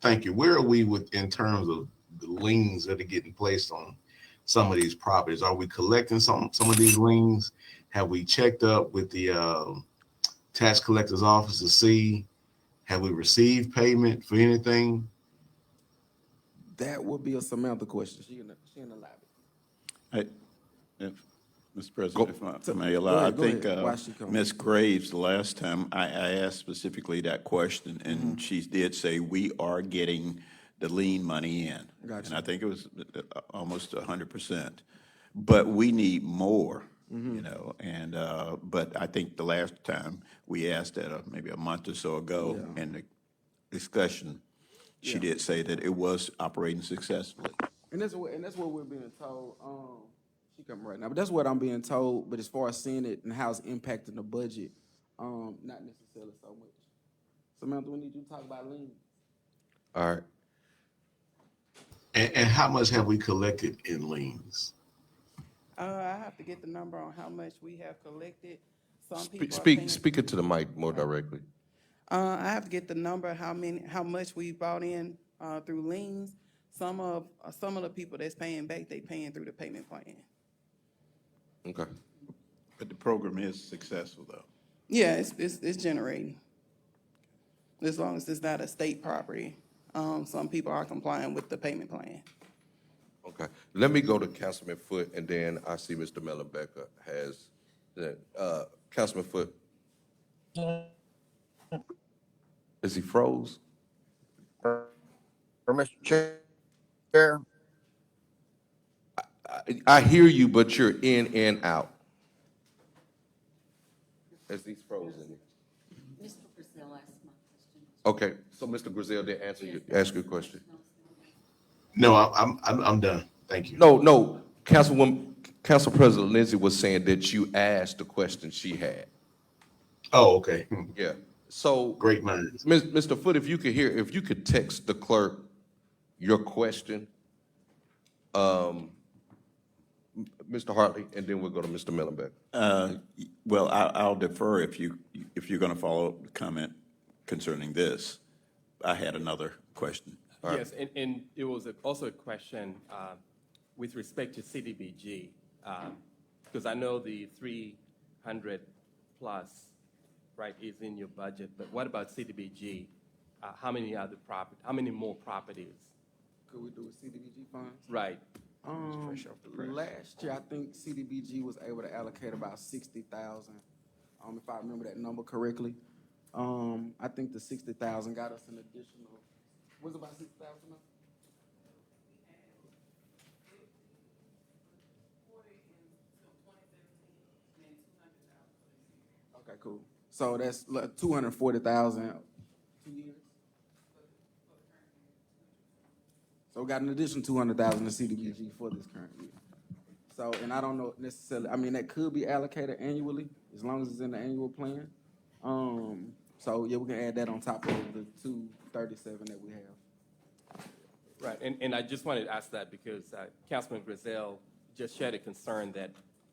Thank you. Where are we in terms of the liens that are getting placed on some of these properties? Are we collecting some of these liens? Have we checked up with the tax collector's office to see? Have we received payment for anything? That would be a Samantha question. She in the lobby. Mr. President, if I may Go allow, I ahead, go think ahead. Why she coming? Ms. Graves, the last time I asked specifically that question, and she did say we are getting the lien money in. Gotcha. And I think it was almost 100%. But we need more, and, but I think the last time we asked that maybe a month or so ago in the discussion, she did say that it was operating successfully. And that's what we're being told. She coming right now, but that's what I'm being told. But as far as seeing it and how it's impacting the budget, not necessarily so much. Samantha, we need you to talk about liens. All right. And how much have we collected in liens? I have to get the number on how much we have collected. Some people are paying- Speak it to the mic more directly. I have to get the number, how much we brought in, through liens. Some of the people that's paying back, they paying through the payment plan. Okay. But the program is successful, though. Yeah, it's generating. As long as it's not a state property. Some people are complying with the payment plan. Okay. Let me go to Councilman Foote, and then I see Mr. Mellenbecker has the, Councilman Foote. Is he froze? Mr. Chair, I hear you, but you're in and out. As he's frozen. Mr. Brazil asked my question. Okay, so Mr. Grizel did ask your question. No, I'm done. Thank you. No, Council President Lindsay was saying that you asked the question she had. Oh, okay. Yeah, so. Great minds. Mr. Foote, if you could text the clerk your question, Mr. Hartley, and then we'll go to Mr. Mellenbecker. Well, I'll defer if you're going to follow up with comment concerning this. I had another question. Yes, and it was also a question with respect to CDBG, because I know the 300 plus, right, is in your budget, but what about CDBG? How many more properties? Could we do a CDBG funds? Right. Last year, I think CDBG was able to allocate about 60,000. If I remember that number correctly. I think the 60,000 got us an additional Was it about 6,000? Okay, cool. So that's like 240,000, 2 years? So we got an additional 200,000 to CDBG for this current year. So, and I don't know necessarily, I mean, that could be allocated annually, as long as it's in the annual plan. So yeah, we can add that on top of the 237 that we have. Right, and I just wanted to ask that because Councilman Griselle just shared a concern that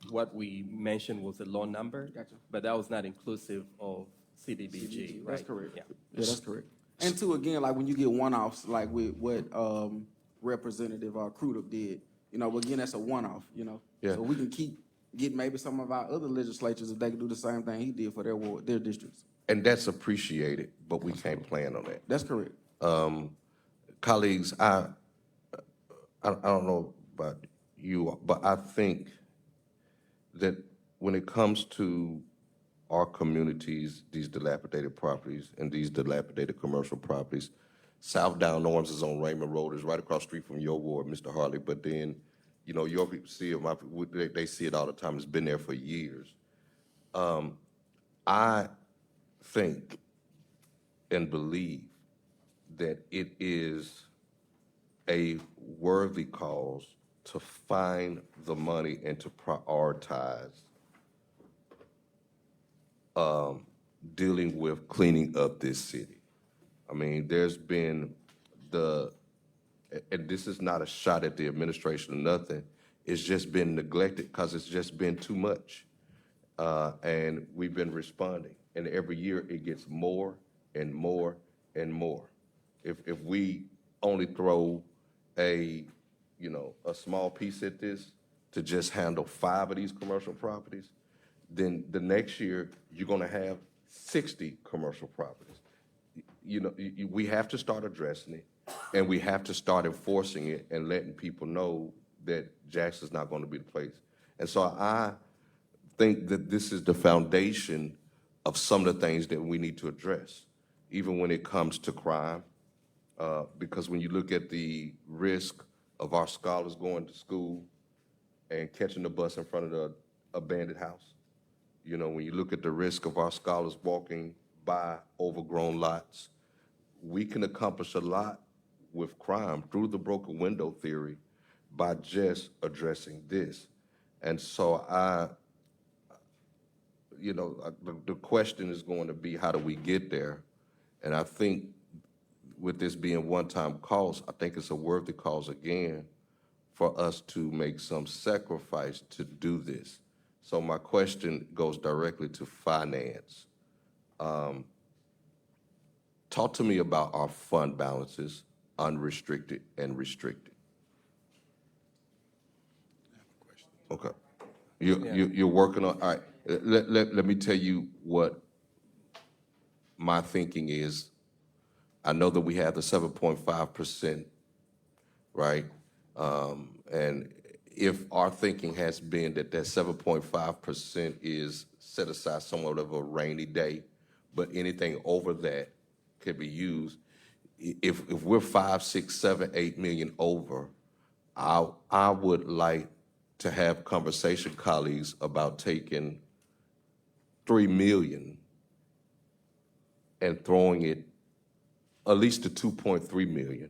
what we mentioned was a low number. Gotcha. But that was not inclusive of CDBG, right? That's correct. Yeah. Yeah, that's correct. And two, again, like when you get one-offs, like with what Representative Crudup did, you know, again, that's a one-off, you know? Yeah. So we can keep getting maybe some of our other legislatures if they can do the same thing he did for their ward, their districts. And that's appreciated, but we can't plan on that. That's correct. Colleagues, I don't know about you, but I think that when it comes to our communities, these dilapidated properties and these dilapidated commercial properties, South Down Arms is on Raymond Road, is right across the street from your ward, Mr. Hartley, but then, you know, your people see it, they see it all the time, it's been there for years. I think and believe that it is a worthy cause to find the money and to prioritize dealing with cleaning up this city. I mean, there's been and this is not a shot at the administration or nothing, it's just been neglected because it's just been too much. And we've been responding. And every year it gets more and more and more. If we only throw a small piece at this to just handle 5 of these commercial properties, then the next year you're gonna have 60 commercial properties. You know, we have to start addressing it, and we have to start enforcing it and letting people know that Jackson's not gonna be the place. And so I think that this is the foundation of some of the things that we need to address, even when it comes to crime. Because when you look at the risk of our scholars going to school and catching the bus in front of the abandoned house, you know, when you look at the risk of our scholars walking by overgrown lots, we can accomplish a lot with crime through the broken window theory by just addressing this. And so the question is going to be, how do we get there? And I think with this being one-time cost, I think it's a worthy cause again for us to make some sacrifice to do this. So my question goes directly to finance. Talk to me about our fund balances, unrestricted and restricted. Okay. You're working on, all right, let me tell you what my thinking is. I know that we have the 7.5%, right? And if our thinking has been that 7.5% is set aside somewhat of a rainy day, but anything over that could be used. If we're 5, 6, 7, 8 million over, I would like to have conversation, colleagues, about taking 3 million and throwing it at least to 2.3 million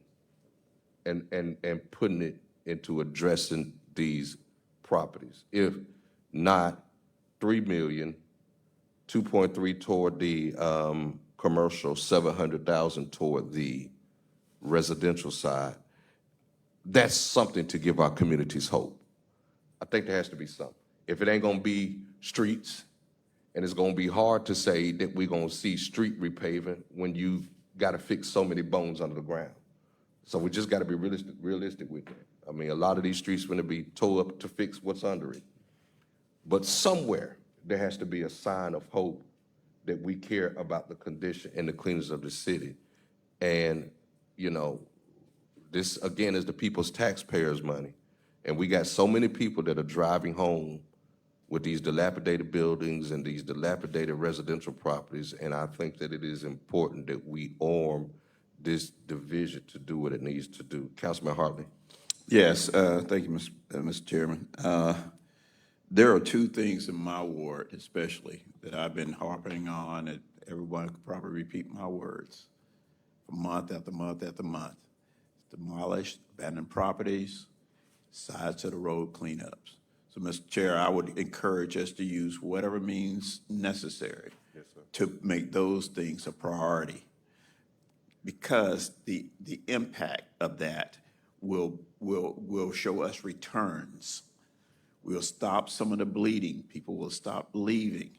and putting it into addressing these properties. If not 3 million, 2.3 toward the commercial, 700,000 toward the residential side, that's something to give our communities hope. I think there has to be something. If it ain't gonna be streets, and it's gonna be hard to say that we're gonna see street repaving when you gotta fix so many bones under the ground. So we just gotta be realistic with that. I mean, a lot of these streets are gonna be tore up to fix what's under it. But somewhere, there has to be a sign of hope that we care about the condition and the cleanness of the city. And, you know, this, again, is the people's taxpayers' money. And we got so many people that are driving home with these dilapidated buildings and these dilapidated residential properties. And I think that it is important that we arm this division to do what it needs to do. Councilman Hartley? Yes, thank you, Mr. Chairman. There are two things in my ward especially that I've been harping on, and everyone could probably repeat my words for month after month after month. Demolished, abandoned properties, sides of the road cleanups. So, Mr. Chair, I would encourage us to use whatever means necessary to make those things a priority, because the impact of that will show us returns. We'll stop some of the bleeding. People will stop leaving.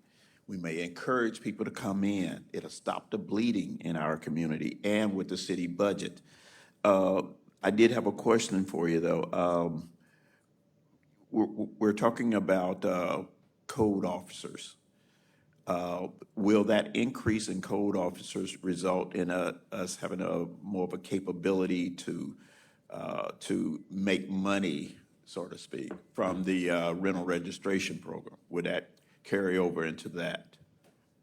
We may encourage people to come in. It'll stop the bleeding in our community and with the city budget. I did have a question for you, though. We're talking about code officers. Will that increase in code officers result in us having more of a capability to make money, so to speak, from the rental registration program? Would that carry over into that?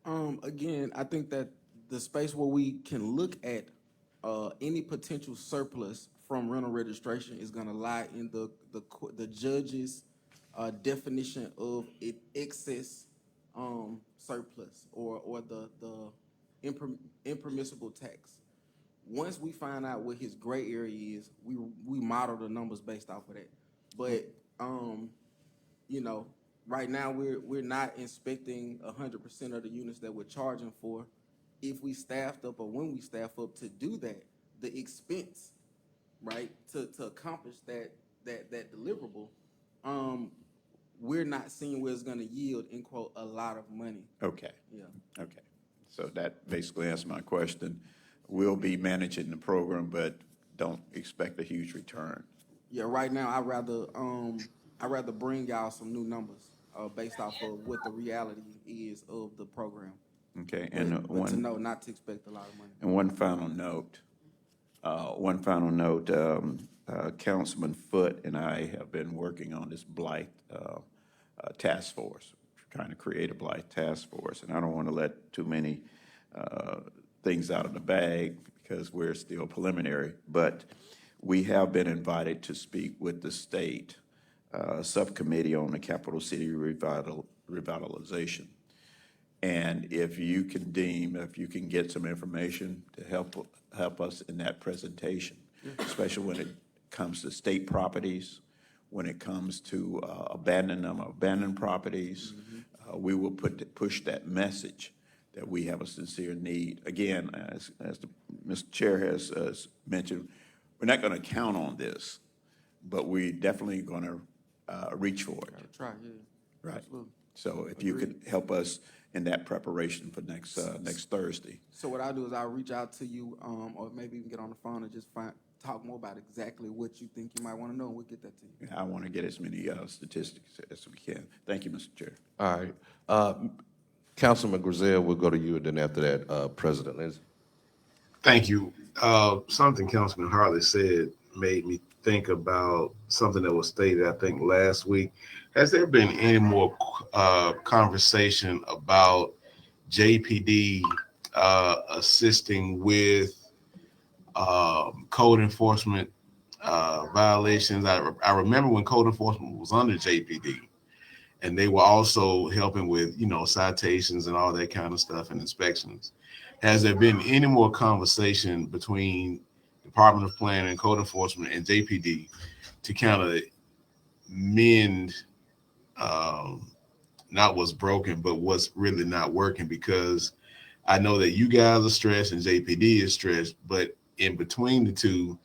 Again, I think that the space where we can look at any potential surplus from rental registration is gonna lie in the judge's definition of excess surplus or the impermissible tax. Once we find out what his gray area is, we model the numbers based off of that. But you know, right now we're not inspecting 100% of the units that we're charging for. If we staffed up, or when we staff up to do that, the expense, right, to accomplish that deliverable, we're not seeing where it's going to yield, in quote, a lot of money. Okay. Yeah. Okay. So that basically answers my question. We'll be managing the program, but don't expect a huge return. Yeah. Right now, I'd rather bring y'all some new numbers based off of what the reality is of the program. Okay. But, And but to know, not to expect a lot of money. And one final note, Councilman Foote and I have been working on this blight task force, trying to create a blight task force. And I don't want to let too many things out of the bag because we're still preliminary. But we have been invited to speak with the state subcommittee on the capital city revitalization. And if you can get some information to help us in that presentation, especially when it comes to state properties, when it comes to abandoned properties, we will push that message that we have a sincere need. Again, as Mr. Chair has mentioned, we're not going to count on this, but we're definitely going to reach for it. Gotta try, yeah. Right. Absolutely. So if you could help us in that preparation for next Thursday. So what I'll do is I'll reach out to you, or maybe even get on the phone and just talk more about exactly what you think you might want to know, and we'll get that to you. I want to get as many statistics as we can. Thank you, Mr. Chair. All right. Councilman Griselle, we'll go to you, and then after that, President Lindsey. Thank you. Something Councilman Hartley said made me think about something that was stated, I think, last week. Has there been any more conversation about JPD assisting with code enforcement violations? I remember when code enforcement was under JPD, and they were also helping with, citations and all that kind of stuff and inspections. Has there been any more conversation between Department of Planning, Code Enforcement, and JPD to kind of mend not what's broken, but what's really not working? Because I know that you guys are stressed and JPD is stressed, but in between the two,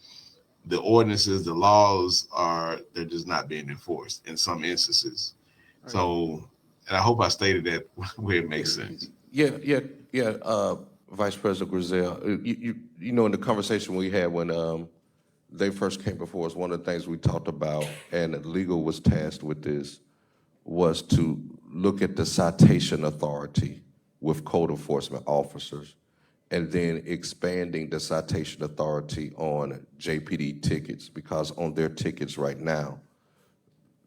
the ordinances, the laws they're just not being enforced in some instances. Right. So, and I hope I stated that where it makes sense. Yeah. Vice President Griselle, you know, in the conversation we had when they first came before us, one of the things we talked about, and legal was tasked with this, was to look at the citation authority with code enforcement officers, and then expanding the citation authority on JPD tickets, because on their tickets right now,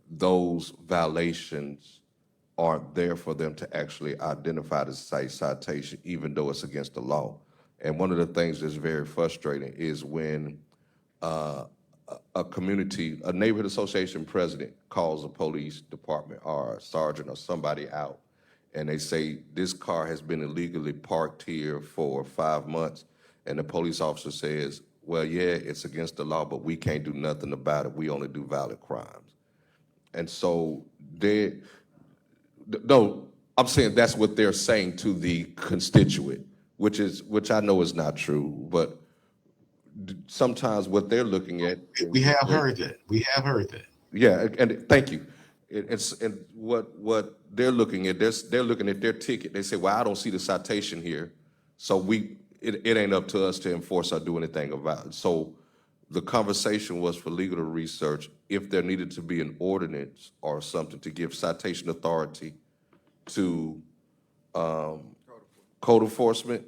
those violations aren't there for them to actually identify the citation, even though it's against the law. And one of the things that's very frustrating is when a community, a neighborhood association president calls a police department or a sergeant or somebody out, and they say, this car has been illegally parked here for 5 months, and the police officer says, well, yeah, it's against the law, but we can't do nothing about it. We only do violent crimes. And so no, I'm saying that's what they're saying to the constituent, which I know is not true, but sometimes what they're looking at. We have heard that. We have heard that. Yeah, and thank you. And what they're looking at, they're looking at their ticket. They say, well, I don't see the citation here, so it ain't up to us to enforce or do anything about it. So the conversation was for legal to research if there needed to be an ordinance or something to give citation authority to code enforcement,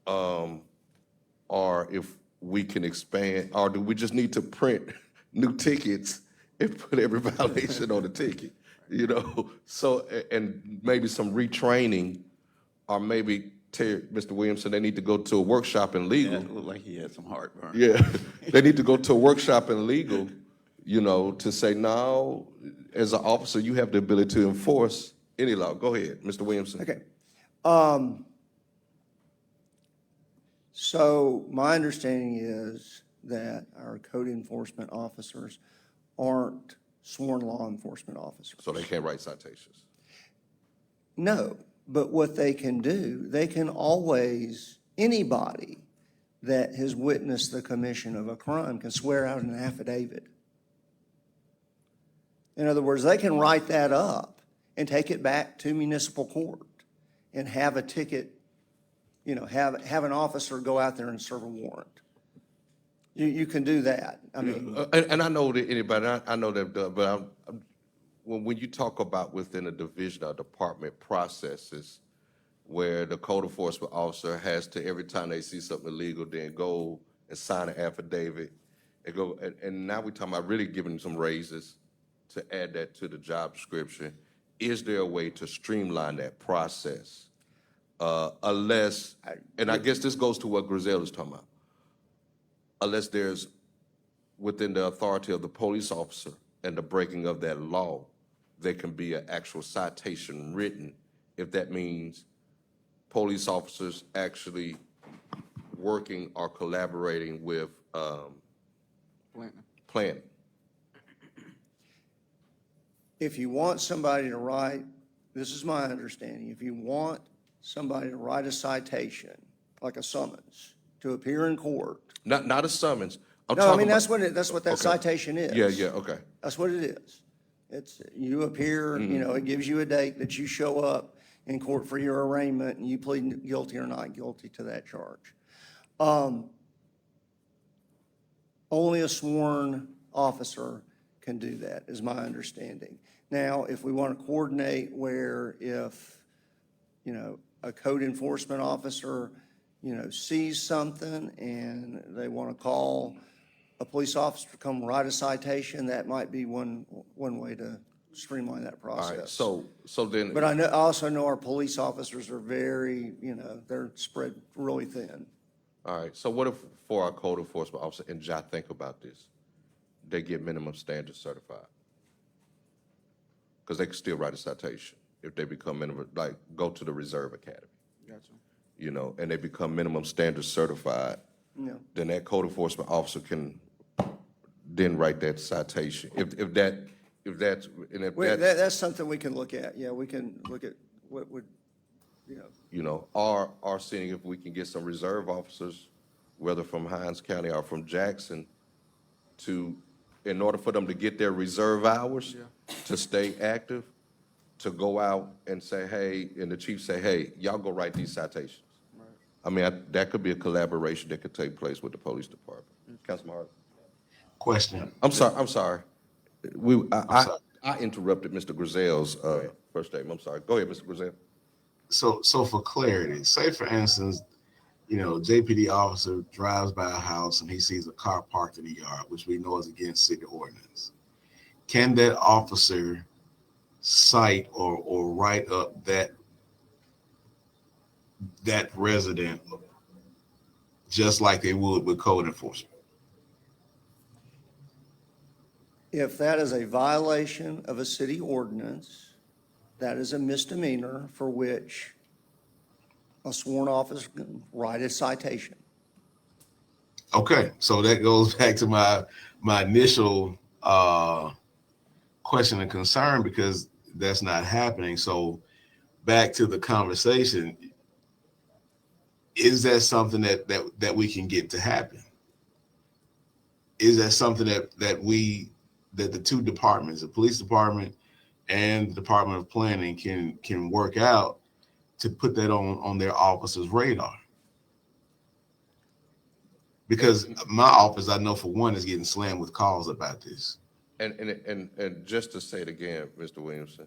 or if we can expand, or do we just need to print new tickets and put every violation on the ticket, you know? So, and maybe some retraining, or maybe Mr. Williamson, they need to go to a workshop in Yeah, legal. it looked like he had some heartburn. Yeah, they need to go to a workshop in legal, you know, to say, no, as an officer, you have the ability to enforce any law. Go ahead, Mr. Williamson. Okay. So my understanding is that our code enforcement officers aren't sworn law enforcement officers. So they can't write citations. No, but what they can do, they can always, anybody that has witnessed the commission of a crime can swear out an affidavit. In other words, they can write that up and take it back to municipal court and have a ticket, you know, have an officer go out there and serve a warrant. You can do that. I mean, And I know that anybody, I know that, but when you talk about within a division or department processes where the code enforcement officer has to, every time they see something illegal, then go and sign an affidavit and go, and now we're talking about really giving them some raises to add that to the job description. Is there a way to streamline that process? Unless, and I guess this goes to what Grizel is talking about, unless there's within the authority of the police officer and the breaking of that law, there can be an actual citation written, if that means police officers actually working or collaborating with planning. if you want somebody to write, this is my understanding, if you want somebody to write a citation, like a summons, to appear in court. Not a summons. I'm No, I talking mean, about- that's what that Okay. citation is. Yeah, okay. That's what it is. It's, you appear, you know, it gives you a date that you show up in court for your arraignment and you plead guilty or not guilty to that charge. Only a sworn officer can do that, is my understanding. Now, if we want to coordinate where if, you know, a code enforcement officer, you know, sees something and they want to call a police officer to come write a citation, that might be one way to streamline that All process. right, so then. But I also know our police officers are very, you know, they're spread really thin. All right, so what if for our code enforcement officer, and Jai, think about this, they get minimum standard certified? Because they can still write a citation if they become minimum, like, go to the Reserve Academy, Gotcha. you know, and they become minimum standard certified, Yeah. then that code enforcement officer can then write that citation. If that's, and if Well, that's, that's something we can look at. Yeah, we can look at what would, you know, you know, or seeing if we can get some reserve officers, whether from Hines County or from Jackson, to, in order for them to get their reserve hours, to stay active, to go out and say, hey, and the chief say, hey, y'all go write these citations. I mean, that could be a collaboration that could take place with the police department. Councilman Hart? Question. I'm sorry. I interrupted Mr. Grizel's first statement. I'm sorry. Go ahead, Mr. Grizel. So for clarity, say for instance, you know, JPD officer drives by a house and he sees a car parked in the yard, which we know is against city ordinance. Can that officer cite or write up that resident just like they would with code enforcement? If that is a violation of a city ordinance, that is a misdemeanor for which a sworn officer can write a citation. Okay, so that goes back to my initial question and concern, because that's not happening. So back to the conversation, is that something that we can get to happen? Is that something that the two departments, the police department and the Department of Planning, can work out to put that on their officers' radar? Because my office, I know for one, is getting slammed with calls about this. And just to say it again, Mr. Williamson,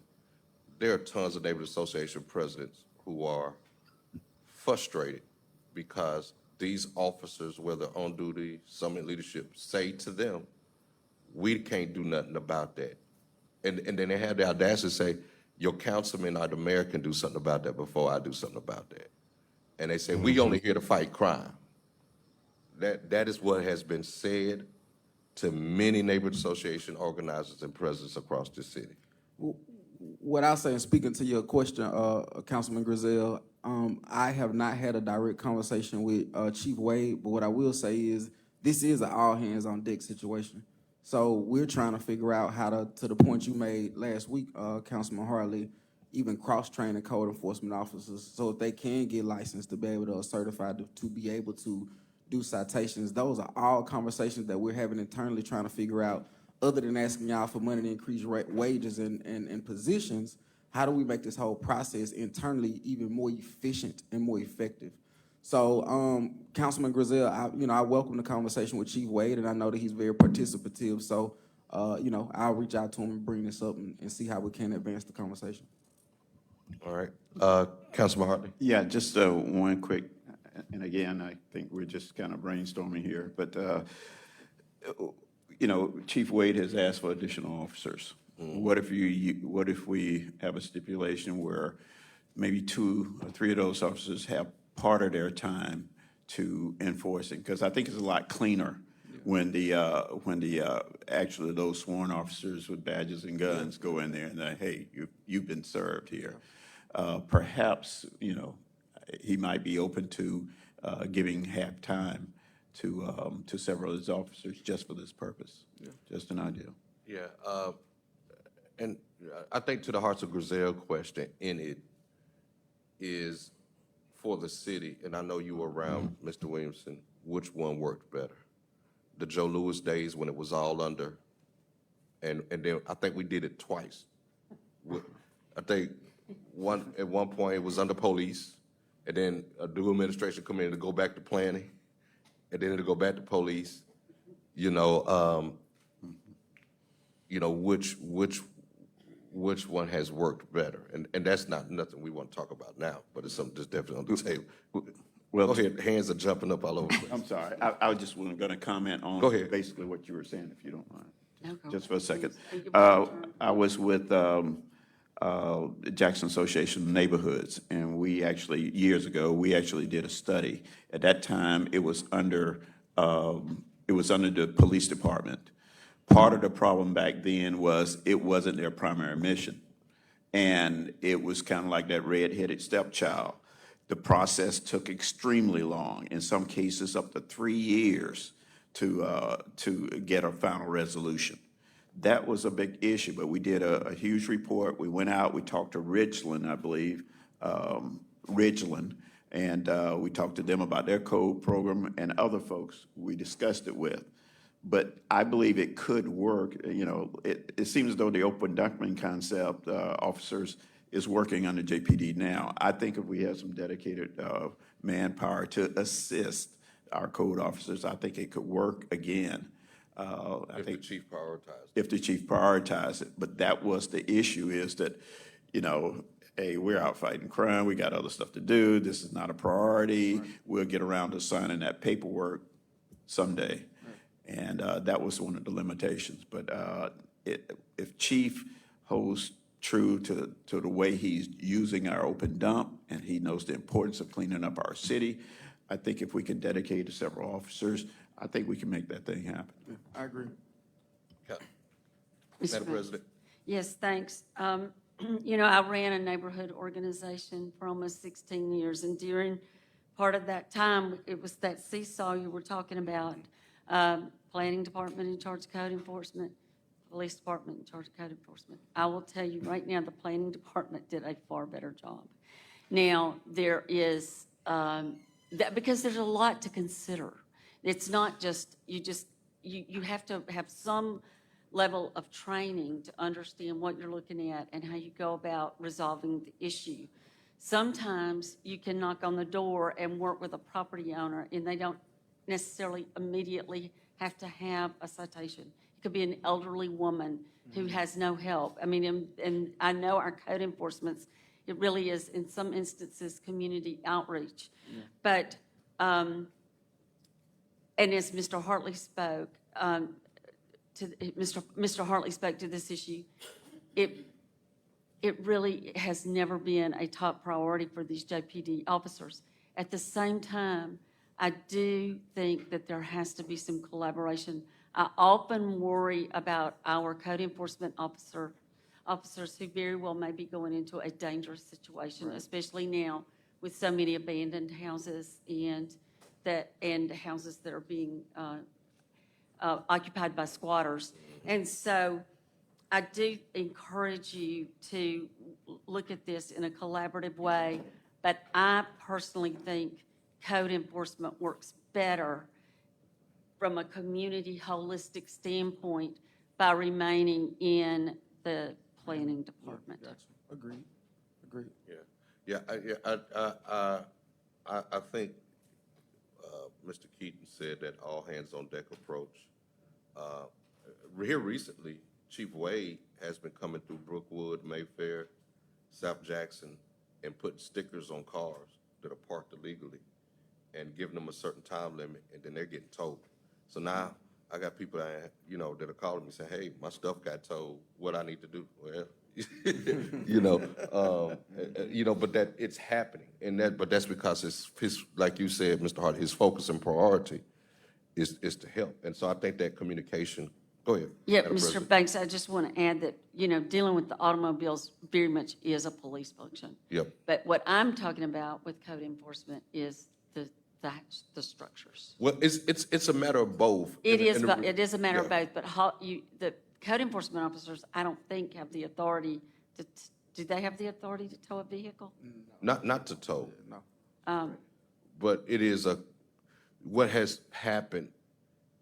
there are tons of neighborhood association presidents who are frustrated because these officers, whether on duty, some in leadership, say to them, we can't do nothing about that. And then they have the audacity to say, your councilman or the mayor can do something about that before I do something about that. And they say, we only here to fight crime. That is what has been said to many neighborhood association organizers and presidents across the city. What I'll say, and speaking to your question, Councilman Griselle, I have not had a direct conversation with Chief Wade, but what I will say is this is an all hands on deck situation. So we're trying to figure out how to the point you made last week, Councilman Harley, even cross-train the code enforcement officers so if they can get licensed to be able to certify to be able to do citations. Those are all conversations that we're having internally, trying to figure out, other than asking y'all for money to increase wages and positions, how do we make this whole process internally even more efficient and more effective? So, Councilman Griselle, I welcome the conversation with Chief Wade, and I know that he's very participative. So, I'll reach out to him and bring this up and see how we can advance the conversation. All right, Councilman Hartley. Yeah, just one quick, and again, I think we're just kind of brainstorming here, but, Chief Wade has asked for additional officers. What if we have a stipulation where maybe 2 or 3 of those officers have part of their time to enforce it? Because I think it's a lot cleaner when actually those sworn officers with badges and guns go in there and say, hey, you've been served here. Perhaps, he might be open to giving half time to several of his officers just for this purpose. Yeah. Just an idea. Yeah, and I think to the Hearts of Griselle question in it is for the city, and I know you were around, Mr. Williamson, which one worked better? The Joe Louis days when it was all under, and then I think we did it twice. I think at one point it was under police, and then a new administration come in to go back to planning, and then it'll go back to police. Which one has worked better? And that's not nothing we want to talk about now, but it's something that's definitely on the table. Well, go ahead, hands are jumping up all over the place. I'm sorry, I was just going to comment on Go ahead. basically what you were saying, if you don't mind. No, go Just for a second. Thank you for your turn. I was with Jackson Association of Neighborhoods, and years ago, we actually did a study. At that time, it was under the police department. Part of the problem back then was it wasn't their primary mission. And it was kind of like that red-headed stepchild. The process took extremely long, in some cases up to 3 years to get a final resolution. That was a big issue, but we did a huge report. We went out, we talked to Ridgeland, I believe, Ridgeland, and we talked to them about their code program and other folks we discussed it with. But I believe it could work. It seems as though the open document concept, officers, is working under JPD now. I think if we have some dedicated manpower to assist our code officers, I think it could work again. If the chief prioritized. If the chief prioritized it. But that was the issue, is that, hey, we're out fighting crime, we got other stuff to do, this is not a priority, we'll get around to signing that paperwork someday. And that was one of the limitations. But if Chief holds true to the way he's using our open dump, and he knows the importance of cleaning up our city, I think if we can dedicate several officers, I think we can make that thing happen. I agree. Mr. Madam Banks. President? Yes, thanks. You know, I ran a neighborhood organization for almost 16 years, and during part of that time, it was that seesaw you were talking about. Planning department in charge of code enforcement, police department in charge of code enforcement. I will tell you right now, the planning department did a far better job. Now, there is, because there's a lot to consider. It's not just, you have to have some level of training to understand what you're looking at and how you go about resolving the issue. Sometimes you can knock on the door and work with a property owner, and they don't necessarily immediately have to have a citation. It could be an elderly woman who has no help. I mean, and I know our code enforcements, it really is, in some instances, community outreach. But, and as Mr. Hartley spoke, Mr. Hartley spoke to this issue, it really has never been a top priority for these JPD officers. At the same time, I do think that there has to be some collaboration. I often worry about our code enforcement officers who very well may be going into a dangerous situation, especially now with so many abandoned houses and houses that are being occupied by squatters. And so I do encourage you to look at this in a collaborative way, but I personally think code enforcement works better from a community holistic standpoint by remaining in the planning department. Gotcha. Agreed. Agreed. I think Mr. Keaton said that all hands on deck approach. Here recently, Chief Wade has been coming through Brookwood, Mayfair, South Jackson, and putting stickers on cars that are parked illegally and giving them a certain time limit, and then they're getting towed. So now I got people that, that are calling me saying, hey, my stuff got towed, what I need to do? Well, but that it's happening, but that's because it's his, like you said, Mr. Hart, his focus and priority is to help, and so I think that communication. Go ahead. Yeah, Madam Mr. President. Banks, I just want to add that, dealing with the automobiles very much is a police function. Yep. But what I'm talking about with code enforcement is the structures. Well, it's a matter of both. It And- is, and but the- it is a matter of yeah. both, but the code enforcement officers, I don't think have the authority do they have the authority to tow a vehicle? Not to tow, No. but it is what has happened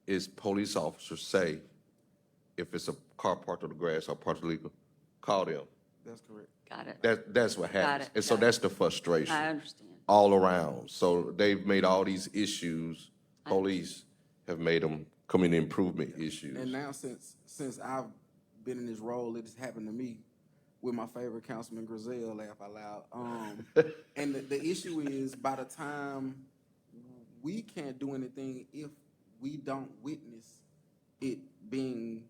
is police officers say, if it's a car parked on the grass or parked illegal, call them. That's correct. Got it. That's what happens. And so that's the frustration. I understand. All around. So they've made all these issues, police have made them community improvement issues. And now since I've been in this role, it has happened to me with my favorite councilman, Grizel, laugh out loud. And the issue is, by the time we can't do anything if we don't witness it being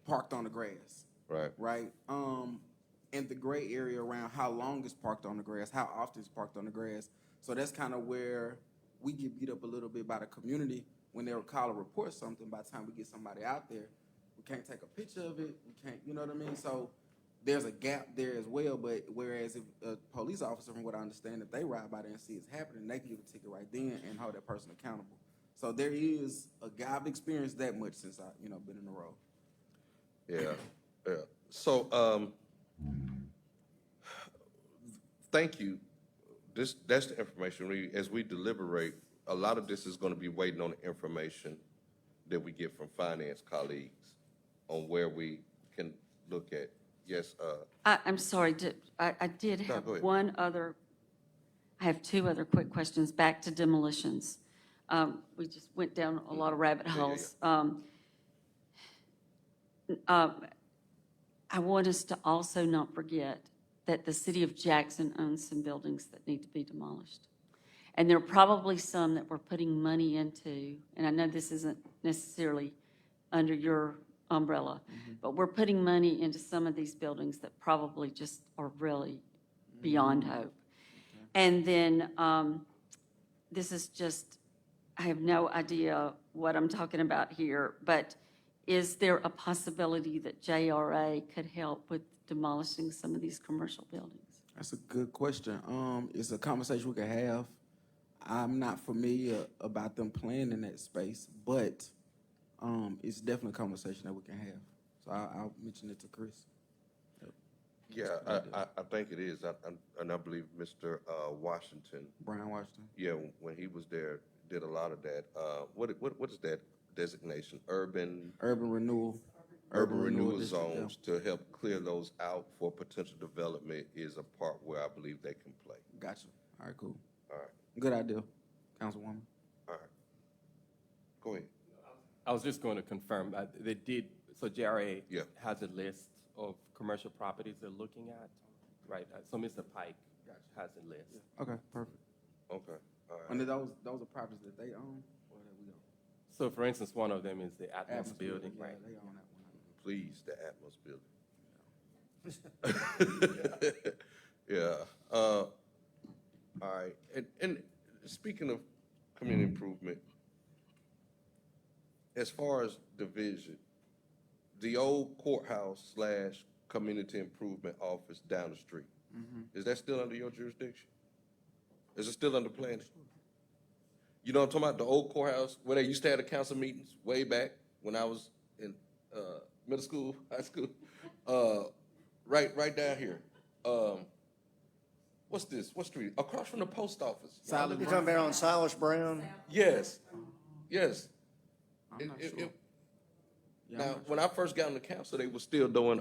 parked on the grass. Right. Right? And the gray area around how long it's parked on the grass, how often it's parked on the grass. So that's kind of where we get beat up a little bit by the community when they'll call or report something. By the time we get somebody out there, we can't take a picture of it. We can't, you know what I mean? So there's a gap there as well. But whereas if a police officer, from what I understand, if they ride by there and see it's happening, they can give a ticket right then and hold that person accountable. So there is a guy. I've experienced that much since I, been in the role. Yeah. So, thank you. That's the information. As we deliberate, a lot of this is going to be waiting on the information that we get from finance colleagues on where we can look at. Yes, I'm sorry, I did No, have go ahead. I have two other quick questions back to demolitions. We just went down a lot of rabbit holes. I want us to also not forget that the city of Jackson owns some buildings that need to be demolished. And there are probably some that we're putting money into, and I know this isn't necessarily under your umbrella, but we're putting money into some of these buildings that probably just are really beyond hope. And then this is just, I have no idea what I'm talking about here, but is there a possibility that JRA could help with demolishing some of these commercial buildings? That's a good question. It's a conversation we can have. I'm not familiar about them playing in that space, but it's definitely a conversation that we can have. So I'll mention it to Chris. Yeah, I think it is. And I believe Mr. Washington, Brian Washington. yeah, when he was there, did a lot of that. What is that designation? Urban Renewal. renewal District, yeah. zones to help clear those out for potential development is a part where I believe they can play. Gotcha. All right, cool. All right, Good idea, Councilwoman. all right. Go ahead. I was just going to confirm, they did, so JRA Yeah. has a list of commercial properties they're looking at, right? So Mr. Pike has a list. Okay, perfect. Okay, all right. And those are properties that they own or that we own? So for instance, one of them is the Atmos Atmos building, yeah, right? they own that one. Please, the Atmos building. Yeah, all right, and speaking of community improvement, as far as division, the old courthouse / community improvement office down the street, is that still under your jurisdiction? Is it still under planning? You know what I'm talking about, the old courthouse, where they used to have the council meetings way back when I was in, middle school, high school? Right down here. What's this? What street? Across from the post office. Silas You talking about on Silas Brown? Yes, yes. I'm not It- sure. it- Yeah, I'm Now, not sure. when I first got on the council, they were still doing,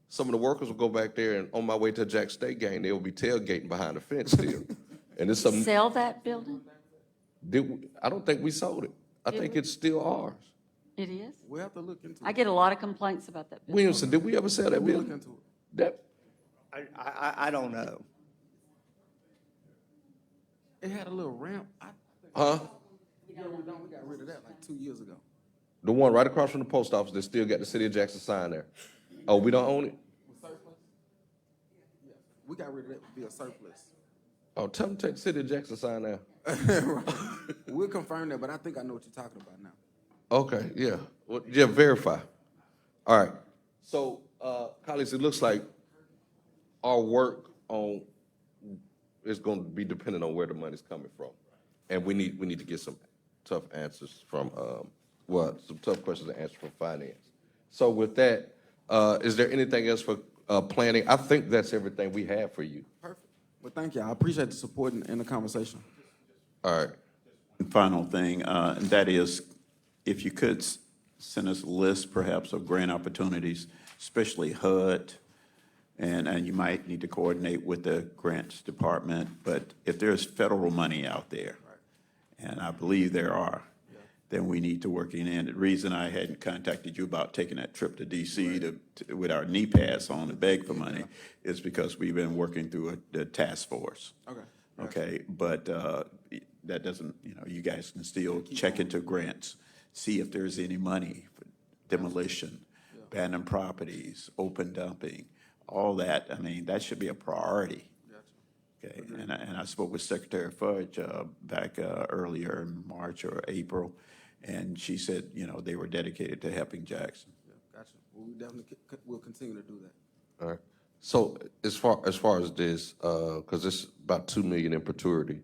some of the workers would go back there and on my way to a Jack State game, they would be tailgating behind the fence still. And it's something, Sell that building? I don't think we sold it. I think it's still ours. It is? We have to look into it. I get a lot of complaints about that building. Williamson, did we ever sell that We'll look building? into it. That, I don't know. It had a little ramp. huh? We got rid of that like 2 years ago. The one right across from the post office that still got the City of Jackson sign there. Oh, we don't own it? Surplus? Yeah, we got rid of that via surplus. Oh, tell them to take the City of Jackson sign there. We'll confirm that, but I think I know what you're talking about now. Okay, yeah. Well, yeah, verify. All right. So, colleagues, it looks like our work on is going to be dependent on where the money's coming from. And we need to get some tough answers from, some tough questions and answers from finance. So with that, is there anything else for planning? I think that's everything we have for you. Perfect. Well, thank you. I appreciate the support and the conversation. All right. Final thing, and that is, if you could send us a list perhaps of grant opportunities, especially HUD, and you might need to coordinate with the grants department, but if there's federal money out there, and I believe there are, then we need to work it in. The reason I hadn't contacted you about taking that trip to DC with our knee pads on to beg for money is because we've been working through the task force. Okay. Okay, but that doesn't, you guys can still check into grants, see if there's any money for demolition, abandoned properties, open dumping, all that. I mean, that should be a priority. Okay, and I spoke with Secretary Fudge back earlier in March or April, and she said, they were dedicated to helping Jackson. Yeah, gotcha. Well, we definitely will continue to do that. All right. So as far as this, because it's about 2 million in perpetuity.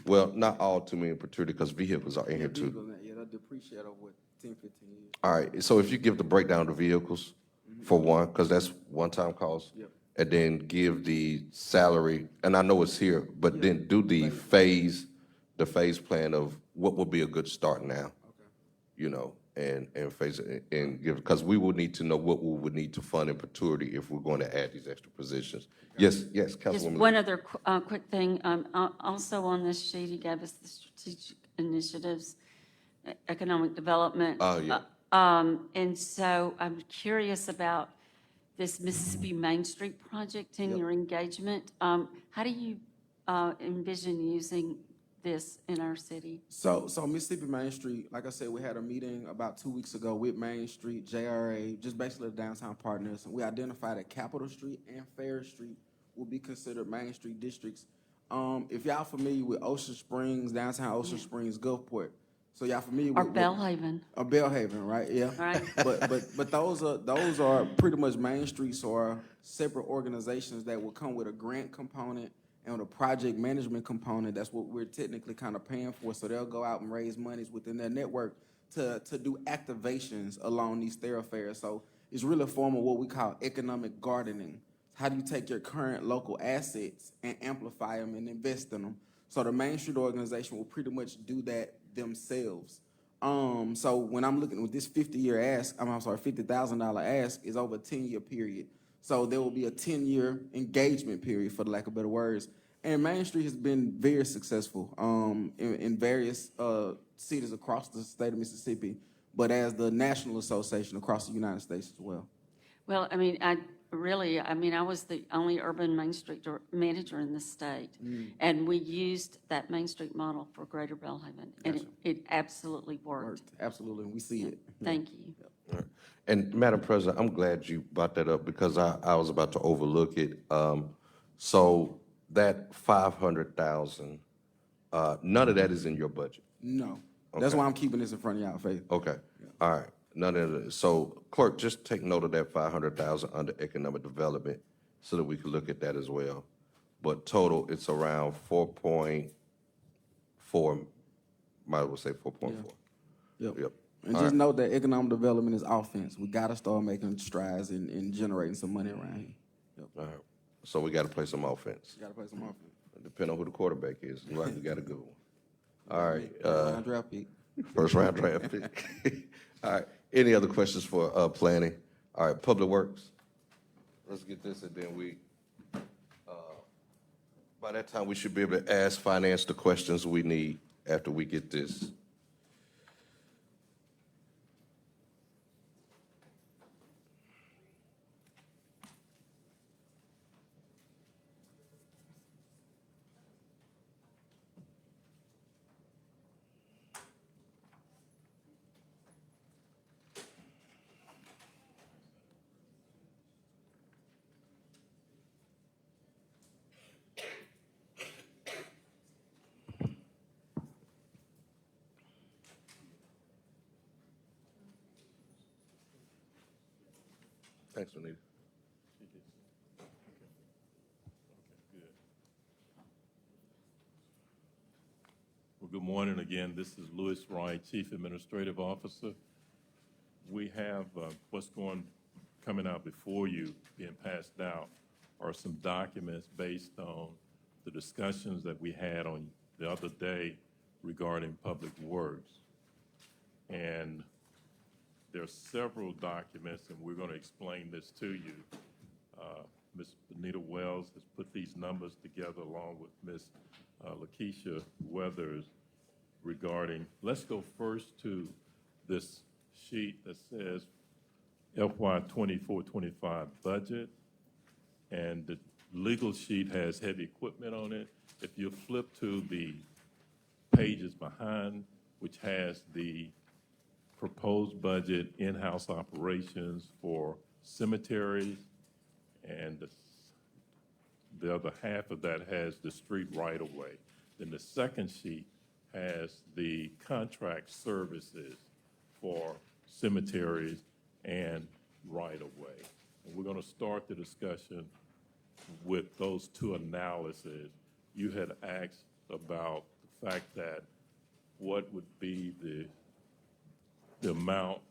Well, not all 2 million in perpetuity because vehicles are in here too. Yeah, they'll depreciate over 10, 15 years. All right. So if you give the breakdown of the vehicles for one, because that's one-time cost, Yep. and then give the salary, and I know it's here, but then do the phase plan of what would be a good start now. Okay. And phase it and give, because we will need to know what we would need to fund in perpetuity if we're going to add these extra positions. Yes, Just Councilwoman. one other quick thing. Also on this sheet, he gave us the strategic initiatives, economic development. Oh, yeah. And so I'm curious about this Mississippi Main Street project and your engagement. How do you envision using this in our city? So Mississippi Main Street, like I said, we had a meeting about 2 weeks ago with Main Street, JRA, just basically the downtown partners. We identified that Capitol Street and Fair Street will be considered Main Street districts If y'all familiar with Ocean Springs, downtown Ocean Springs, Gulfport, so y'all familiar Or with Bellhaven, or Bellhaven, right? Yeah. right? But those are pretty much Main Streets or separate organizations that will come with a grant component and with a project management component. That's what we're technically kind of paying for. So they'll go out and raise monies within their network to do activations along these thoroughfares. So it's really a form of what we call economic gardening. How do you take your current local assets and amplify them and invest in them? So the Main Street organization will pretty much do that themselves. So when I'm looking with this 50-year ask, $50,000 ask is over a 10-year period. So there will be a 10-year engagement period, for the lack of better words. And Main Street has been very successful in various cities across the state of Mississippi, but as the national association across the United States as well. Well, I was the only urban Main Street manager in the state, and we used that Main Street model for Greater Bellhaven, and it absolutely worked. Absolutely, we see it. Thank you. And Madam President, I'm glad you brought that up because I was about to overlook it. So that 500,000, none of that is in your budget? No, that's why I'm keeping this in front of y'all, Faith. Okay, all right. None of it. So clerk, just take note of that 500,000 under economic development so that we can look at that as well. But total, it's around 4.4, might as well say 4.4. Yep. And just note that economic development is offense. We gotta start making strides in generating some money around here. Yep. All right. So we got to play some offense. Gotta play some offense. Depending on who the quarterback is, like we got a good one. All right. Round draft pick. First round draft pick. All right. Any other questions for planning? All right. Public Works. Let's get this, and then we. By that time, we should be able to ask finance the questions we need after we get this. Thanks, Anita. Well, good morning again. This is Louis Wright, Chief Administrative Officer. We have coming out before you, being passed out, are some documents based on the discussions that we had on the other day regarding public works. And there are several documents, and we're going to explain this to you. Ms. Benita Wells has put these numbers together along with Ms. Lakeisha Weathers regarding, let's go first to this sheet that says FY 24-25 budget, and the legal sheet has heavy equipment on it. If you flip to the pages behind, which has the proposed budget, in-house operations for cemeteries, and the other half of that has the street right-of-way. Then the second sheet has the contract services for cemeteries and right-of-way. And we're going to start the discussion with those two analyses. You had asked about the fact that what would be the amount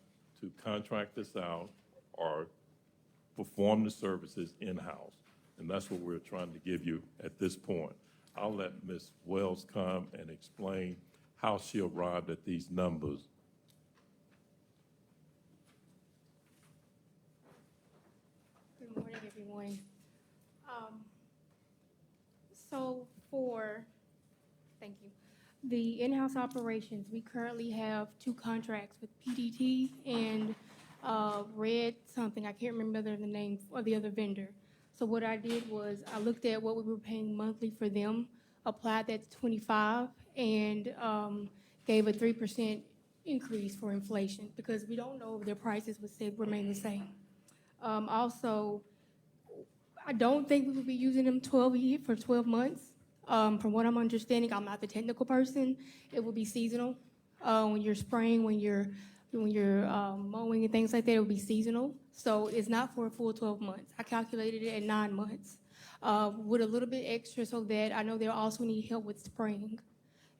to contract this out or perform the services in-house. And that's what we're trying to give you at this point. I'll let Ms. Wells come and explain how she arrived at these numbers. Good morning, everyone. Thank you. The in-house operations, we currently have 2 contracts with PDT and Red something, I can't remember the name of the other vendor. So what I did was I looked at what we were paying monthly for them, applied that to 25, and gave a 3% increase for inflation because we don't know if their prices would remain the same. Also, I don't think we would be using them for 12 months. From what I'm understanding, I'm not the technical person, it will be seasonal. When you're spraying, when you're mowing and things like that, it will be seasonal. So it's not for a full 12 months. I calculated it at 9 months, with a little bit extra so that I know they'll also need help with spraying.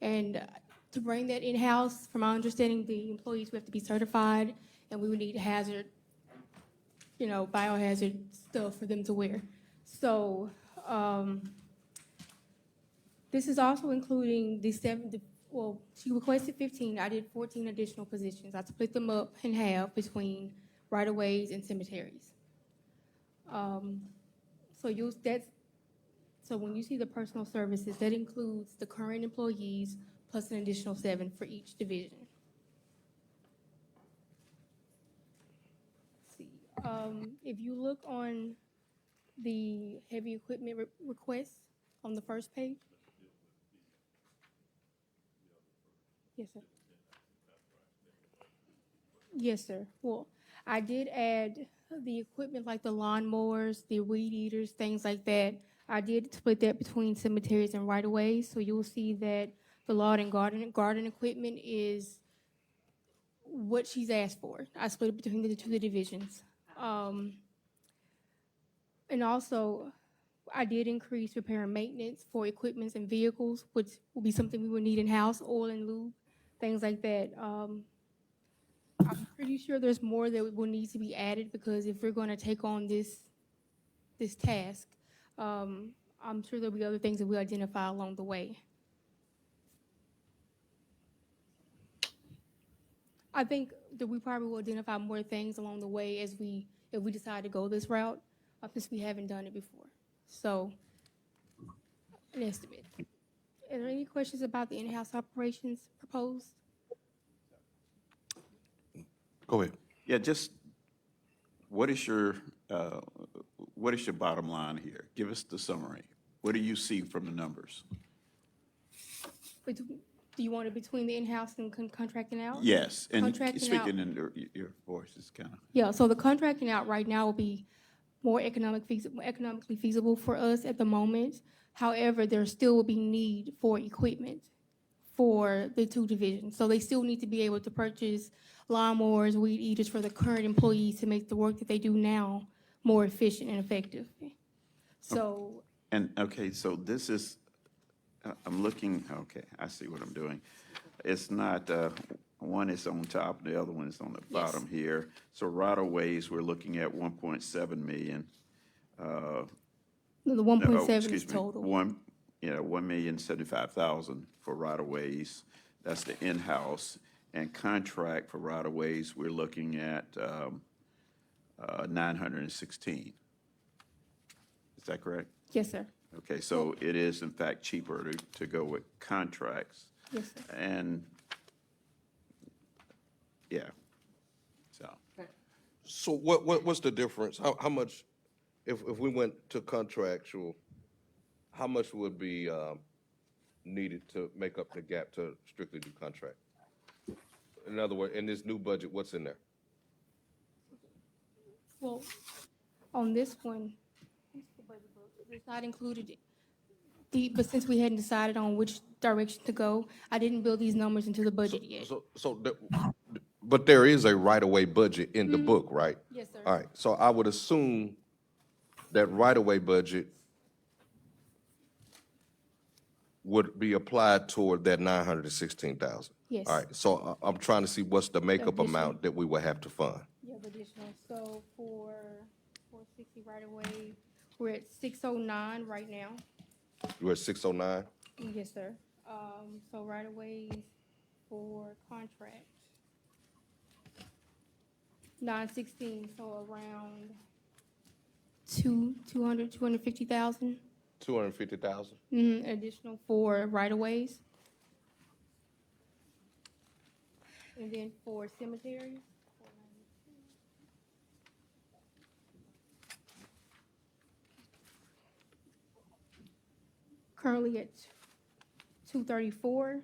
And to bring that in-house, from my understanding, the employees would have to be certified, and we would need hazard, biohazard stuff for them to wear. So, this is also including she requested 15, I did 14 additional positions. I split them up in half between right-of-ways and cemeteries. So when you see the personal services, that includes the current employees plus an additional 7 for each division. Let's see, if you look on the heavy equipment request on the first page. Yes, sir. Yes, sir. Well, I did add the equipment like the lawnmowers, the weed eaters, things like that. I did split that between cemeteries and right-of-ways, so you'll see that the lawn and garden equipment is what she's asked for. I split it between the two divisions. And also, I did increase repair and maintenance for equipments and vehicles, which will be something we would need in-house, oil and lube, things like that. I'm pretty sure there's more that will need to be added, because if we're going to take on this task, I'm sure there'll be other things that we identify along the way. I think that we probably will identify more things along the way if we decide to go this route, since we haven't done it before. So, an estimate. Are there any questions about the in-house operations proposed? Go ahead. Yeah, just, what is your bottom line here? Give us the summary. What do you see from the numbers? Do you want it between the in-house and contracting out? Yes, and Contracting out- speaking in your voice is kind of. Yeah, so the contracting out right now will be more economically feasible for us at the moment. However, there still will be need for equipment for the two divisions. So they still need to be able to purchase lawnmowers, weed eaters for the current employees to make the work that they do now more efficient and effective. So, And, okay, so this is, I'm looking, okay, I see what I'm doing. It's not, one is on top, the other one is on the bottom here. So right-of-ways, we're looking at 1.7 million. the No, 1.7 is excuse me, total. 1,075,000 for right-of-ways. That's the in-house. And contract for right-of-ways, we're looking at 916. Is that correct? Yes, sir. Okay, so it is in fact cheaper to go with contracts. Yes, sir. And, yeah, so. So what's the difference? How much, if we went to contractual, how much would be needed to make up the gap to strictly do contract? In other words, in this new budget, what's in there? Well, on this one, it's not included, but since we hadn't decided on which direction to go, I didn't build these numbers into the budget yet. But there is a right-of-way budget in the book, right? Yes, sir. All right, so I would assume that right-of-way budget would be applied toward that 916,000. Yes. All right, so I'm trying to see what's the makeup Additional. amount that we would have to fund. Yeah, the additional, so for 460 right away, we're at 609 right now. You're at 609? Yes, sir. So right away for contract, 916, so around 250,000. 250,000? Additional for right-of-ways. And then for cemeteries, currently at 234,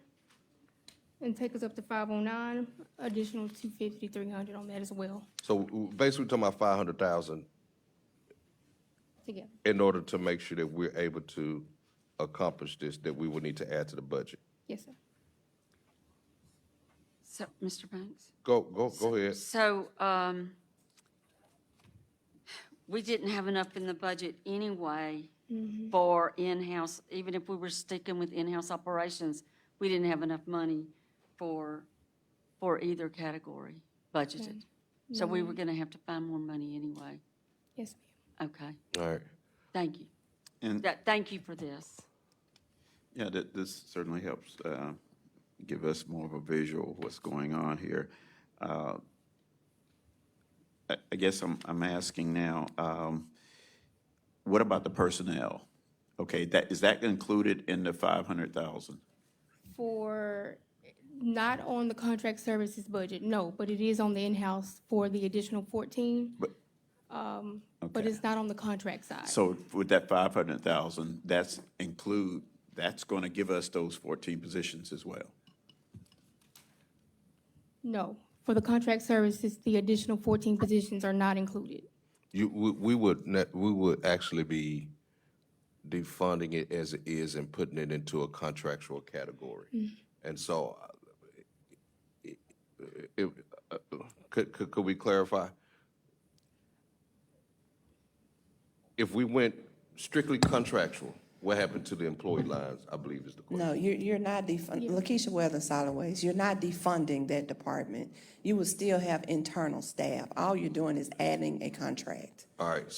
and take us up to 509, additional 250, 300 on that as well, So basically, we're talking about 500,000 together. in order to make sure that we're able to accomplish this that we would need to add to the budget? Yes, sir. So, Mr. Banks? Go ahead. So, we didn't have enough in the budget anyway for in-house, even if we were sticking with in-house operations, we didn't have enough money for either category budgeted. So we were gonna have to find more money anyway. Yes, ma'am. Okay, All right. thank you. And Thank you for this. yeah, this certainly helps give us more of a visual of what's going on here. I guess I'm asking now, what about the personnel? Okay, is that included in the 500,000? For, not on the contract services budget, no, but it is on the in-house for the additional 14. But- But it's not on the contract side. So with that 500,000, that's going to give us those 14 positions as well? No, for the contract services, the additional 14 positions are not included. We would actually be defunding it as it is and putting it into a contractual category. And so, could we clarify? If we went strictly contractual, what happened to the employee lines, I believe is the question. No, you're not defunding, Lakeisha Weather Solid Waste, you're not defunding that department. You will still have internal staff. All you're doing is adding a contract. All right,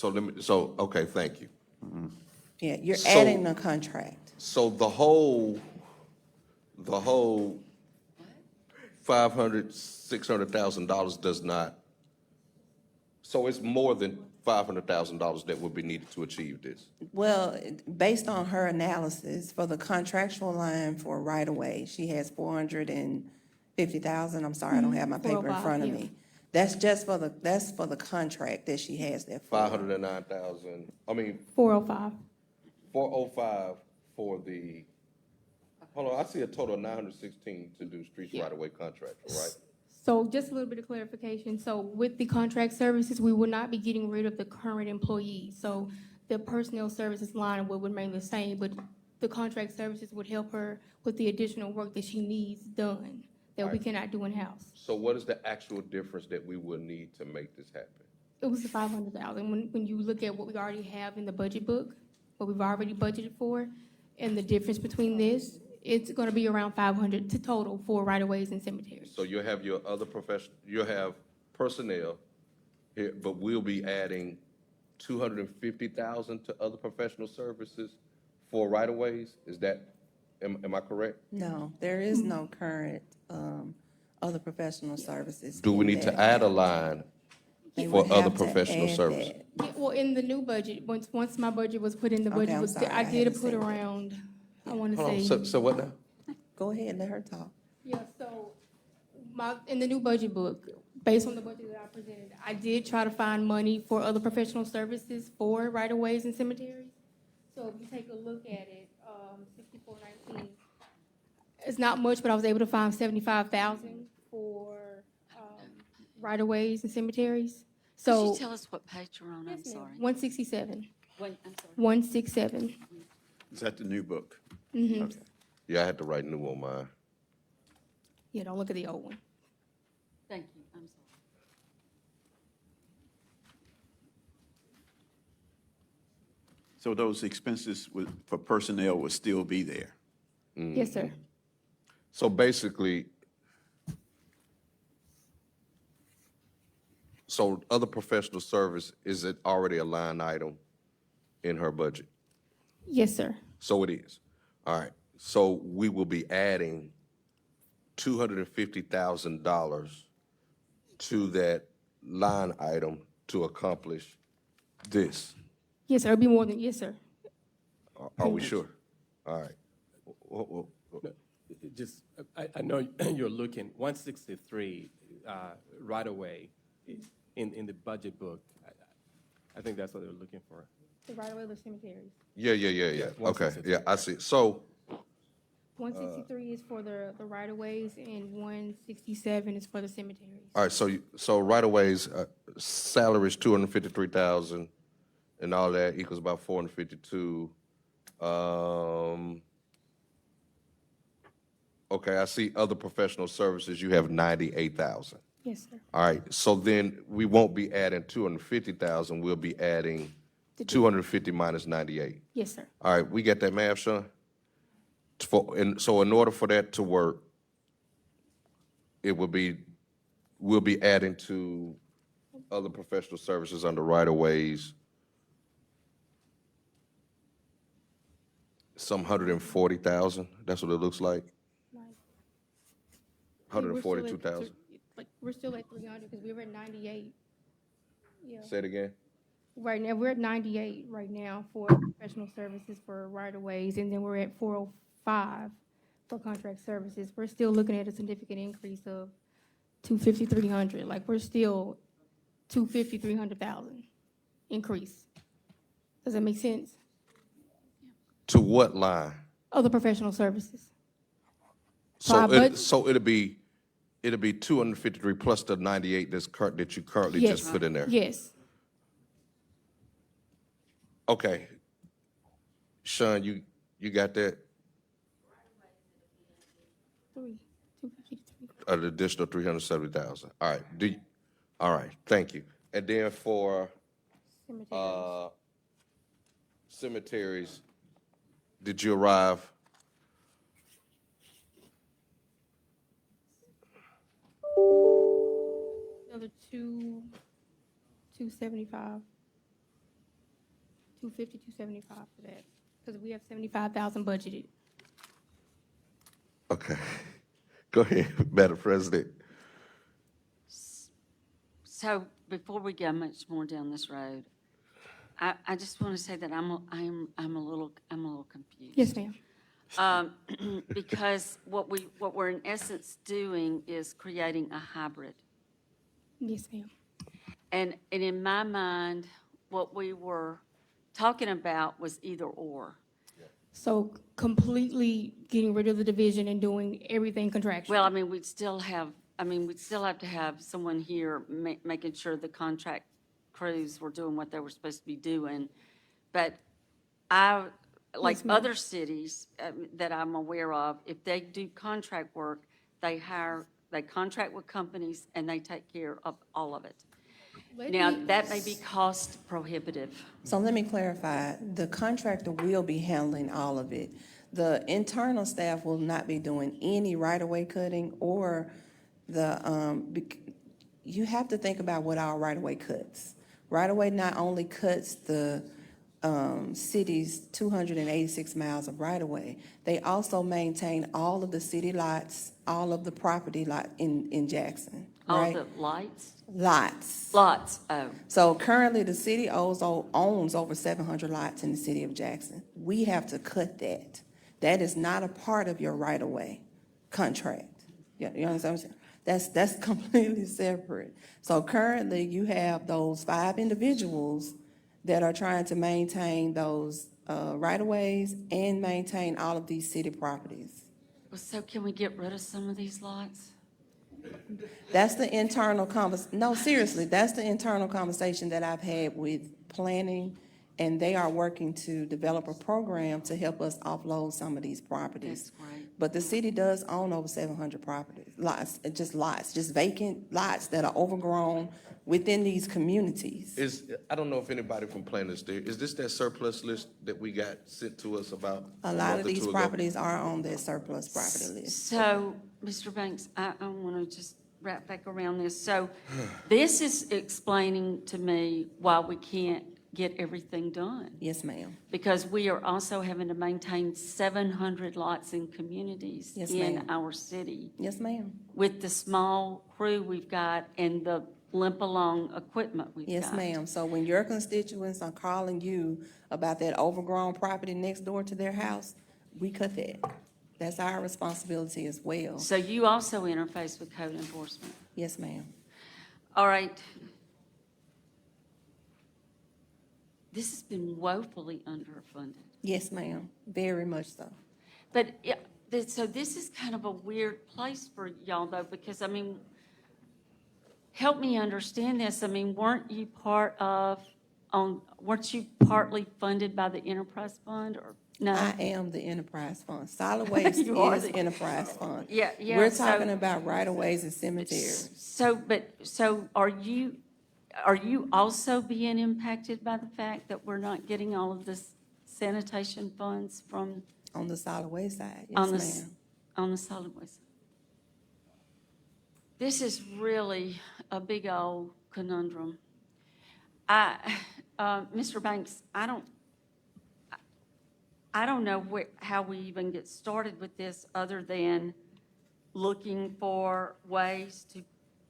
okay, thank you. Yeah, you're So- adding a contract. So the whole $600,000 does not, so it's more than $500,000 that would be needed to achieve this? Well, based on her analysis, for the contractual line for right-of-way, she has 450,000. I'm sorry, I don't have my paper in front of 405, me. That's just for the contract that she has there. 509,000, 405. 405 for the, hold on, I see a total of 916 to do streets right-of-way contractual, right? So just a little bit of clarification. So with the contract services, we will not be getting rid of the current employees. So the personnel services line will remain the same, but the contract services would help her with the additional work that she needs done that we cannot do in-house. So what is the actual difference that we would need to make this happen? It was the 500,000. When you look at what we already have in the budget book, what we've already budgeted for, and the difference between this, it's gonna be around 500 to total for right-of-ways and cemeteries. So you'll have your other you'll have personnel here, but we'll be adding 250,000 to other professional services for right-of-ways? Is that, am I correct? No, there is no current other professional services. Do we in need to that. add a line They for would other have to professional add services? that. Yeah, well, in the new budget, once my budget was put in, the budget I'm was, sorry, I I did haven't put seen it. around, I wanna Hold on, say. so what now? Go ahead, let her talk. Yeah, so in the new budget book, based on the budget that I presented, I did try to find money for other professional services for right-of-ways and cemeteries. So if you take a look at it, 6419, it's not much, but I was able to find 75,000 for right-of-ways and cemeteries. Could So you tell us what page you're on? I'm Yes, ma'am. sorry. 167, I'm sorry. 167. Is that the new book? Mhm. Okay. Yeah, I had to write new on mine. Yeah, don't look at the old one. Thank you, I'm sorry. So those expenses for personnel will still be there? Yes, sir. So basically, so other professional service, is it already a line item in her budget? Yes, sir. So it is. All right. So we will be adding $250,000 to that line item to accomplish this. Yes, sir. It'll be more than, yes, sir. Are we sure? All right. Well, Just, I know you're looking, 163 right away in the budget book. I think that's what they're looking for. The right-of-way of the cemeteries. Yeah. Okay, 163. yeah, I see. So, 163 is for the right-of-ways, and 167 is for the cemeteries. all right, so right-of-ways, salaries, 253,000, and all that equals about 452. Okay, I see other professional services, you have 98,000. Yes, sir. All right, so then we won't be adding 250,000, we'll be adding The 250 minus 98. Yes, sir. All right, we got that math, Sean? So in order for that to work, it would be, we'll be adding to other professional services under right-of-ways, some 140,000, that's what it looks like? We're still at 142,000. Like, we're still at 300 because we were at 98. Yeah. Say it again? Right now, we're at 98 right now for professional services for right-of-ways, and then we're at 405 for contract services. We're still looking at a significant increase of 250, 300. Like, we're still 250, 300,000 increase. Does that make sense? To what line? Other professional services. So our bud- so it'll be 253 plus the 98 that you currently Yes. just put in there? Yes. Okay. Sean, you got that? 250 to 300. An additional 370,000. All right. All right, thank you. And then for Cemeteries. cemeteries, did you arrive? Another 275. 250, 275 for that, because we have 75,000 budgeted. Okay. Go ahead, Madam President. So before we go much more down this road, I just want to say that I'm a little confused. Yes, ma'am. Because what we're in essence doing is creating a hybrid. Yes, ma'am. And in my mind, what we were talking about was either or. So completely getting rid of the division and doing everything contractual. Well, I mean, we'd still have to have someone here making sure the contract crews were doing what they were supposed to be doing. But like Yes, ma'am. other cities that I'm aware of, if they do contract work, they contract with companies and they take care of all of it. Now, that may be cost prohibitive. So let me clarify, the contractor will be handling all of it. The internal staff will not be doing any right-of-way cutting or you have to think about what our right-of-way cuts. Right-of-way not only cuts the city's 286 miles of right-of-way, they also maintain all of the city lots, all of the property lot in Jackson, All right? the lights? Lots. Lots, oh. So currently, the city owns over 700 lots in the city of Jackson. We have to cut that. That is not a part of your right-of-way contract. You understand what I'm saying? That's completely separate. So currently, you have those 5 individuals that are trying to maintain those right-of-ways and maintain all of these city properties. Well, so can we get rid of some of these lots? That's the internal no, seriously, that's the internal conversation that I've had with planning, and they are working to develop a program to help us offload some of these properties. That's great. But the city does own over 700 properties, lots, just vacant lots that are overgrown within these communities. I don't know if anybody from planning is there. Is this that surplus list that we got sent to us about A a lot month of or these two ago? properties are on that surplus property list. So, Mr. Banks, I want to just wrap back around this. So this is explaining to me why we can't get everything done. Yes, ma'am. Because we are also having to maintain 700 lots in communities Yes, in ma'am. our city Yes, ma'am. with the small crew we've got and the limp-along equipment we've got. Yes, ma'am. So when your constituents are calling you about that overgrown property next door to their house, we cut that. That's our responsibility as well. So you also interface with code enforcement. Yes, ma'am. All right. This has been woefully underfunded. Yes, ma'am. Very much so. But, so this is kind of a weird place for y'all, though, because, I mean, help me understand this. I mean, weren't you partly funded by the enterprise fund, or? No? I am the enterprise fund. Solid waste You are is the- enterprise fund. Yeah, yeah. We're so- talking about right-of-ways and cemeteries. So are you also being impacted by the fact that we're not getting all of this sanitation funds from, On the solid waste side, on yes, the, ma'am. on the solid waste? This is really a big old conundrum. Mr. Banks, I don't know how we even get started with this other than looking for ways to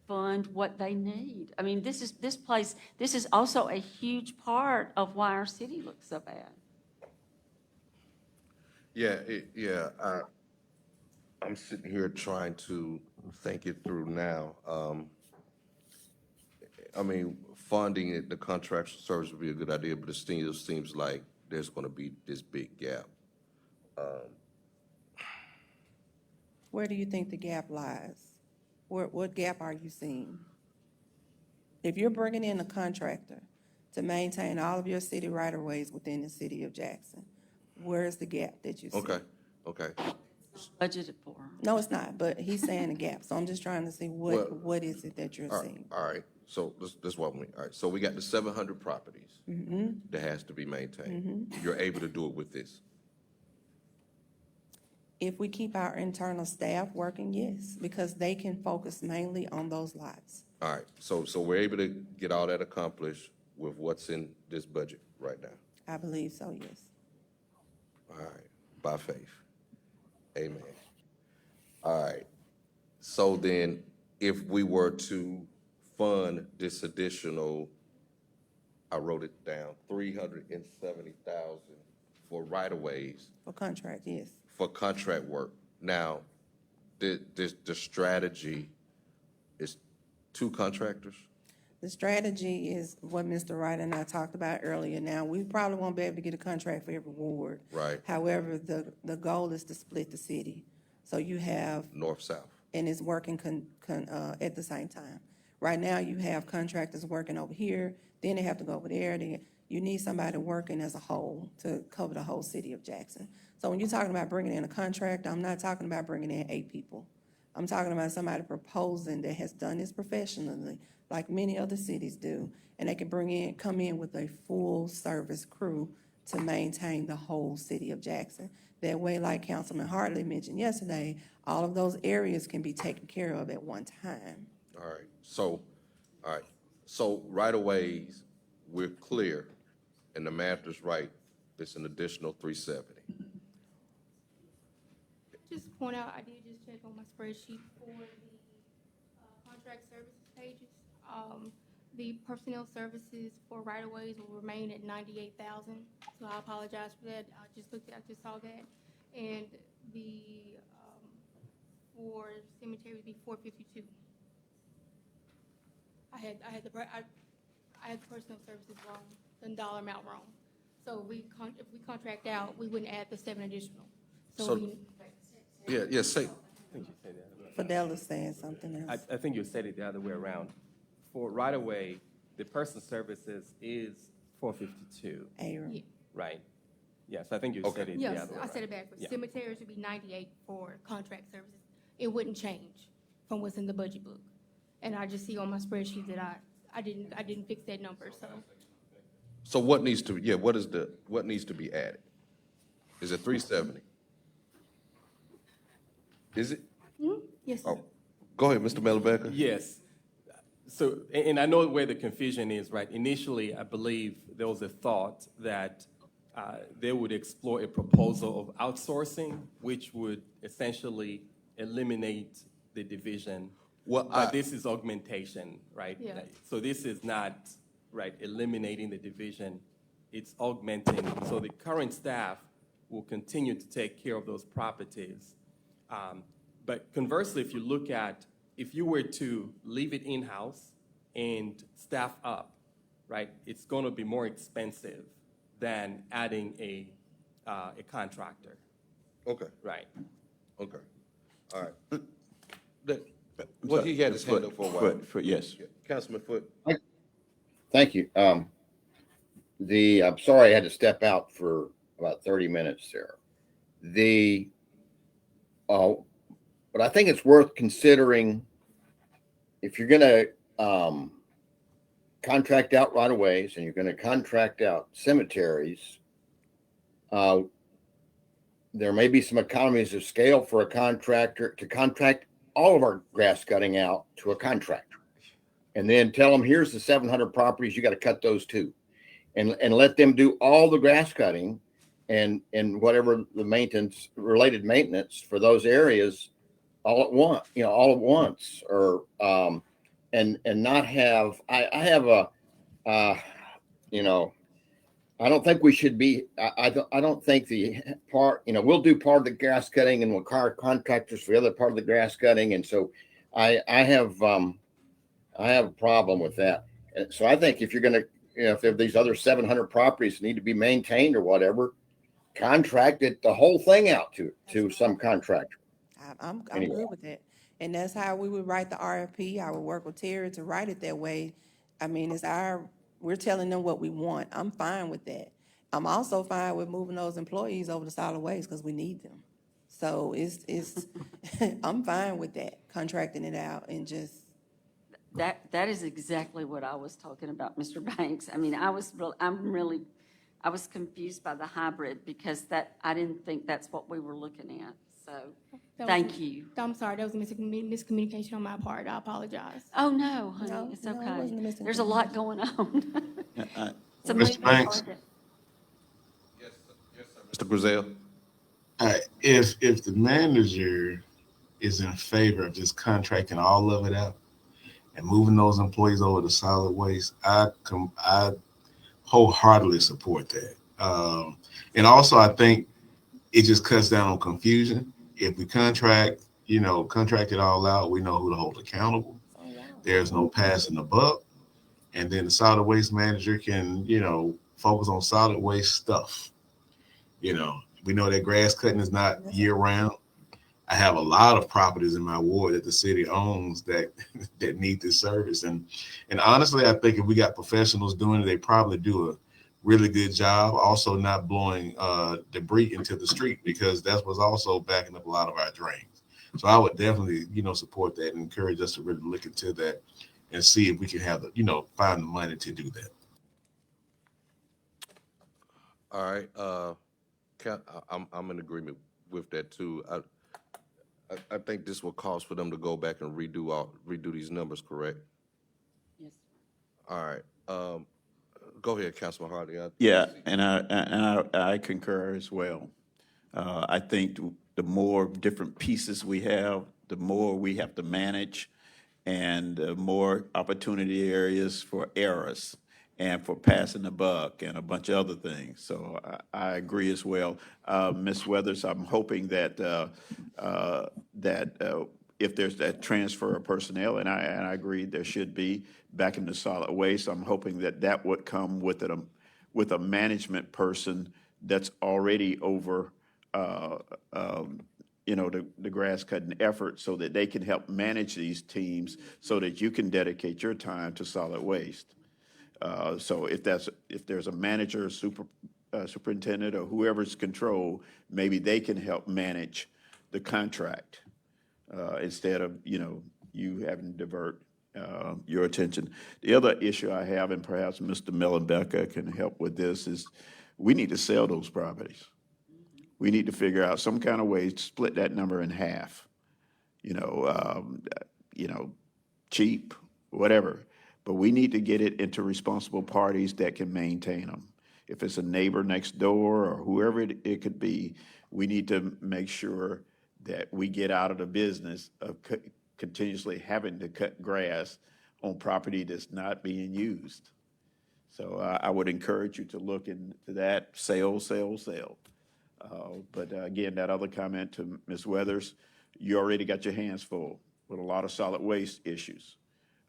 fund what they need. I mean, this is also a huge part of why our city looks so bad. I'm sitting here trying to think it through now. I mean, funding it, the contractual service would be a good idea, but it still seems like there's gonna be this big gap. Where do you think the gap lies? What gap are you seeing? If you're bringing in a contractor to maintain all of your city right-of-ways within the city of Jackson, where's the gap that you see? Okay. Budgeted for. No, it's not, but he's saying a gap, so I'm just trying to see what is it that you're seeing? All right, so this walk me, all right, so we got the 700 properties that has to be maintained. You're able to do it with this? If we keep our internal staff working, yes, because they can focus mainly on those lots. All right, so we're able to get all that accomplished with what's in this budget right now? I believe so, yes. All right, by faith. Amen. All right, so then if we were to fund this additional, I wrote it down, 370,000 for right-of-ways, For contract, yes. for contract work. Now, the strategy is 2 contractors? The strategy is what Mr. Wright and I talked about earlier. Now, we probably won't be able to get a contract for every ward. Right. However, the goal is to split the city. So you have, North-south? and it's working at the same time. Right now, you have contractors working over here, then they have to go over there. You need somebody working as a whole to cover the whole city of Jackson. So when you're talking about bringing in a contract, I'm not talking about bringing in 8 people. I'm talking about somebody proposing that has done this professionally, like many other cities do, and they can come in with a full-service crew to maintain the whole city of Jackson. That way, like Councilman Hartley mentioned yesterday, all of those areas can be taken care of at one time. All right, so right-of-ways, we're clear, and the math is right, it's an additional 370. Just point out, I did just check on my spreadsheet for the contract services pages. The personnel services for right-of-ways will remain at 98,000, so I apologize for that. I just saw that. And the, for cemetery would be 452. I had the personnel services wrong, the dollar amount wrong. So if we contract out, we wouldn't add the 7 additional. Yeah, say, I think you said that. Fidelis saying something else. I think you said it the other way around. For right-of-way, the personal services is 452, Aaron. Yeah. right? Yes, I think you said it the Yes, other way I said around. it backwards. Yeah. Cemeteries would be 98 for contract services. It wouldn't change from what's in the budget book. And I just see on my spreadsheet that I didn't fix that number, so. so what needs to be added? Is it 370? Is it? Yes, sir. Oh, go ahead, Mr. Mellebecker. Yes. So, and I know where the confusion is, right? Initially, I believe there was a thought that they would explore a proposal of outsourcing, which would essentially eliminate the division. But this is augmentation, right? Yeah. So this is not, right, eliminating the division. It's augmenting. So the current staff will continue to take care of those properties. But conversely, if you were to leave it in-house and staff up, right, it's going to be more expensive than adding a contractor. Okay, Right. okay, all right. Well, he had his hand up for a while. Yes. Councilman Foote? Thank you. I'm sorry I had to step out for about 30 minutes there. But I think it's worth considering if you're going to contract out right of ways and you're going to contract out cemeteries, there may be some economies of scale for a contractor to contract all of our grass cutting out to a contractor and then tell them, here's the 700 properties, you got to cut those too. And let them do all the grass cutting and whatever the related maintenance for those areas all at once, or and not have, I have I don't think we should be, I don't think the part, we'll do part of the grass cutting and we'll hire contractors for the other part of the grass cutting. And so I have a problem with that. And so I think if you're going to, if there are these other 700 properties that need to be maintained or whatever, contract it, the whole thing out to some contractor. I'm Anyway. good with that. And that's how we would write the RFP. I would work with Terry to write it that way. I mean, we're telling them what we want. I'm fine with that. I'm also fine with moving those employees over to solid waste because we need them. So it's I'm fine with that, contracting it out and just. That is exactly what I was talking about, Mr. Banks. I mean, I was confused by the hybrid because I didn't think that's what we were looking at. So, thank you. I'm sorry, that was a miscommunication on my part. I apologize. Oh, no, honey, No, it's no, it okay. wasn't a miscommunication. There's a lot going on. It's a Mr. moving Banks? target. Mr. Griselle? If the manager is in favor of just contracting all of it out and moving those employees over to solid waste, I wholeheartedly support that. And also, I think it just cuts down on confusion. If we contract it all out, we know who to hold accountable. There's no passing the buck. And then the solid waste manager can, focus on solid waste stuff. We know that grass cutting is not year round. I have a lot of properties in my ward that the city owns that need this service. And honestly, I think if we got professionals doing it, they probably do a really good job. Also not blowing debris into the street, because that was also backing up a lot of our drains. So I would definitely, support that and encourage us to really look into that and see if we can have find the money to do that. All right, I'm in agreement with that too. I think this will cause for them to go back and redo these numbers, correct? Yes. All right, go ahead, Councilman Hardy. Yeah, and I concur as well. I think the more different pieces we have, the more we have to manage, and the more opportunity areas for errors and for passing the buck and a bunch of other things. So I agree as well. Ms. Weathers, I'm hoping that if there's that transfer of personnel, and I agree there should be back into solid waste, I'm hoping that would come with a management person that's already over the grass cutting effort, so that they can help manage these teams, so that you can dedicate your time to solid waste. So if there's a manager, superintendent, or whoever's control, maybe they can help manage the contract instead of you having to divert your attention. The other issue I have, and perhaps Mr. Mellenbecker can help with this, is we need to sell those properties. We need to figure out some kind of way to split that number in half. Cheap, whatever. But we need to get it into responsible parties that can maintain them. If it's a neighbor next door or whoever it could be, we need to make sure that we get out of the business of continuously having to cut grass on property that's not being used. So I would encourage you to look into that, sale. But again, that other comment to Ms. Weathers, you already got your hands full with a lot of solid waste issues.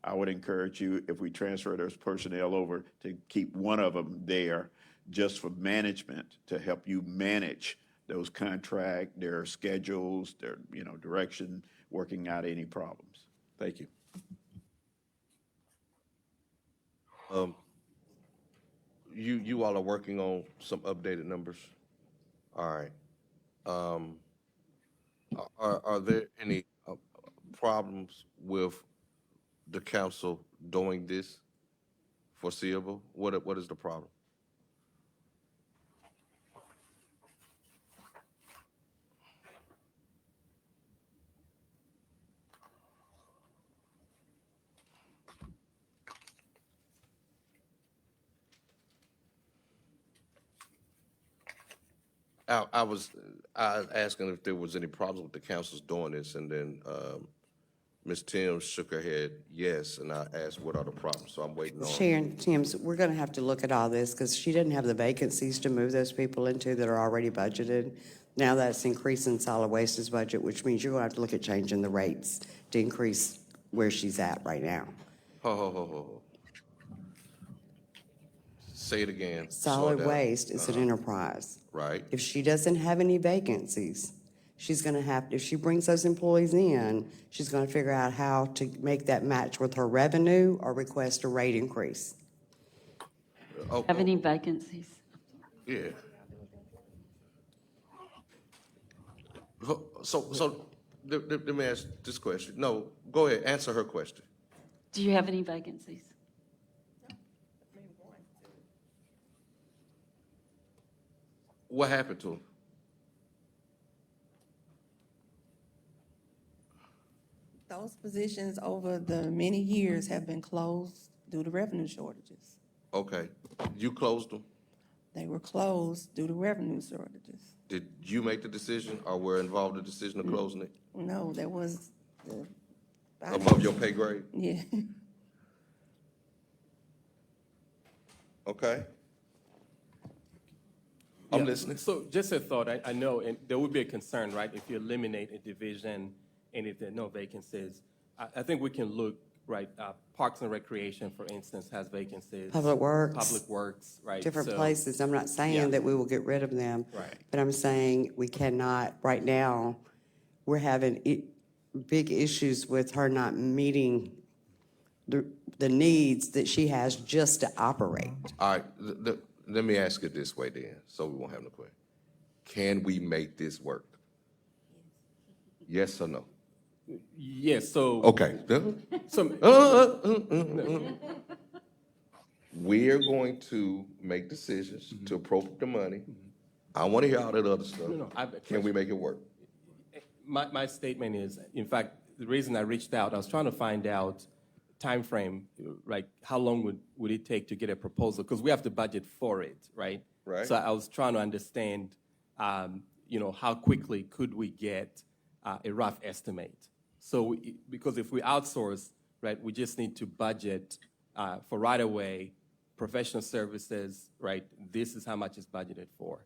I would encourage you, if we transfer those personnel over, to keep one of them there just for management, to help you manage those contracts, their schedules, their direction, working out any problems. Thank you. You all are working on some updated numbers? All right. Are there any problems with the council doing this foreseeable? What is the problem? I was asking if there was any problems with the councils doing this, and then Ms. Timms shook her head yes, and I asked what are the problems, so I'm waiting on. Sharon Timms, we're going to have to look at all this because she didn't have the vacancies to move those people into that are already budgeted. Now that's increasing solid waste's budget, which means you're going to have to look at changing the rates to increase where she's at right now. Ho. Say it again. Slow Solid down. waste is an enterprise. Right. If she doesn't have any vacancies, she's going to have, if she brings those employees in, she's going to figure out how to make that match with her revenue or request a rate increase. Oh, Have any vacancies? yeah. So let me ask this question. No, go ahead, answer her question. Do you have any vacancies? What happened to him? Those positions over the many years have been closed due to revenue shortages. Okay, you closed them. They were closed due to revenue shortages. Did you make the decision or were involved in the decision of closing it? No, that was the. Above your pay grade? Yeah. Okay. I'm Yeah, listening. So just a thought, I know, and there would be a concern, right, if you eliminate a division and if there are no vacancies. I think we can look, right, Parks and Recreation, for instance, has vacancies. Public Works. Public Works, right. Different so- places. I'm not Yeah. saying that we will get rid of them. Right. But I'm saying we cannot, right now, we're having big issues with her not meeting the needs that she has just to operate. All right, let me ask it this way then, so we won't have no question. Can we make this work? Yes or no? Yes, so. Okay. So, We are going to make decisions to appropriate the money. I want to hear all that other stuff. No, I have a Can we make it work? my statement is, in fact, the reason I reached out, I was trying to find out timeframe, right? How long would it take to get a proposal? Because we have to budget for it, right? Right. So I was trying to understand, how quickly could we get a rough estimate? So, because if we outsource, right, we just need to budget for right away, professional services, right? This is how much is budgeted for.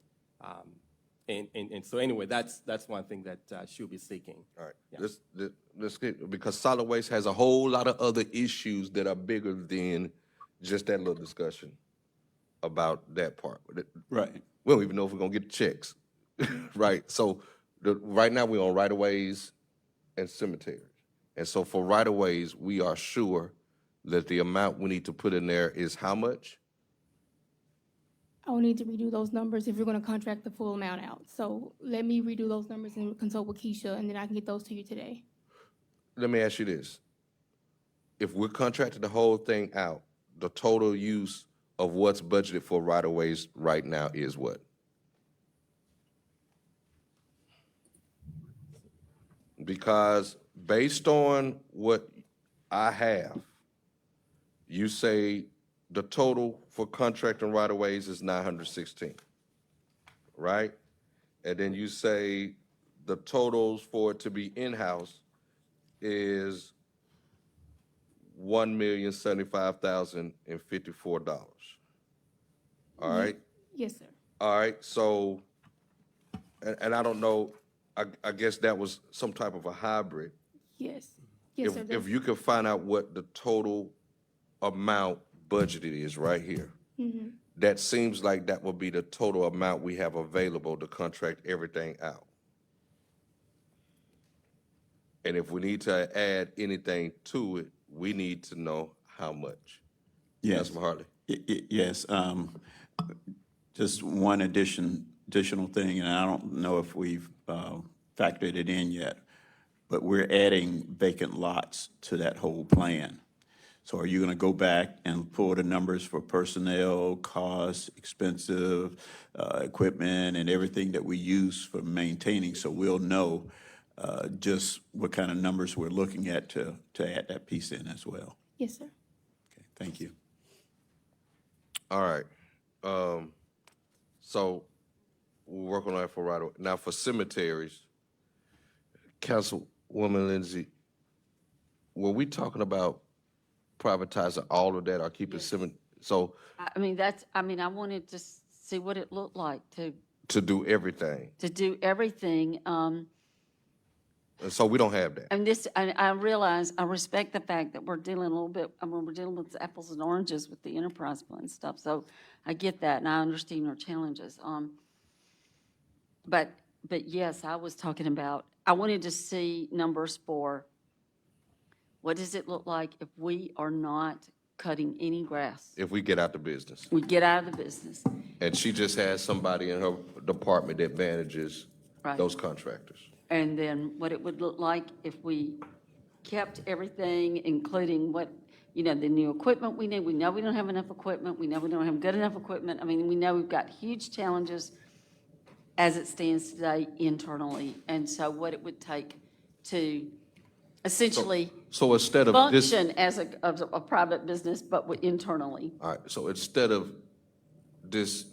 And so anyway, that's one thing that she'll be seeking. All right, Yeah. let's get, because solid waste has a whole lot of other issues that are bigger than just that little discussion about that part. Right. We don't even know if we're gonna get the checks, right? So, right now, we're on right-of-ways and cemeteries. And so for right-of-ways, we are sure that the amount we need to put in there is how much? I will need to redo those numbers if you're gonna contract the full amount out. So let me redo those numbers and consult with Keisha, and then I can get those to you today. Let me ask you this. If we're contracting the whole thing out, the total use of what's budgeted for right-of-ways right now is what? Because based on what I have, you say the total for contracting right-of-ways is 916, right? And then you say the totals for it to be in-house is $1,075,054. All right? Yes, sir. All right, so, and I don't know, I guess that was some type of a hybrid. Yes. Yes, sir. If you could find out what the total amount budgeted is right here, Mm-hmm. that seems like that would be the total amount we have available to contract everything out. And if we need to add anything to it, we need to know how much. Yes. Councilman Hartley. Yes, just one addition additional thing, and I don't know if we've factored it in yet, but we're adding vacant lots to that whole plan. So are you going to go back and pull the numbers for personnel, costs, expensive equipment, and everything that we use for maintaining, so we'll know just what kind of numbers we're looking at to add that piece in as well? Yes, sir. Okay, thank you. All right. So we're working on that for right away. Now for cemeteries, Councilwoman Lindsay, were we talking about privatizing all of that or keeping so I mean, I wanted to see what it looked like to do everything? to do everything. And so we don't have that. And this, I realize, I respect the fact that we're dealing a little bit, we're dealing with apples and oranges with the enterprise fund stuff, so I get that, and I understand your challenges. But yes, I was talking about, I wanted to see numbers for what does it look like if we are not cutting any grass? If we get out the business. We get out of the business. And she just has somebody in her department that manages Right. those contractors. And then what it would look like if we kept everything, including what, the new equipment we need. We know we don't have enough equipment. We know we don't have good enough equipment. I mean, we know we've got huge challenges as it stands today internally. And so what it would take to essentially So instead of this, function as a private business, but internally. all right, so instead of this,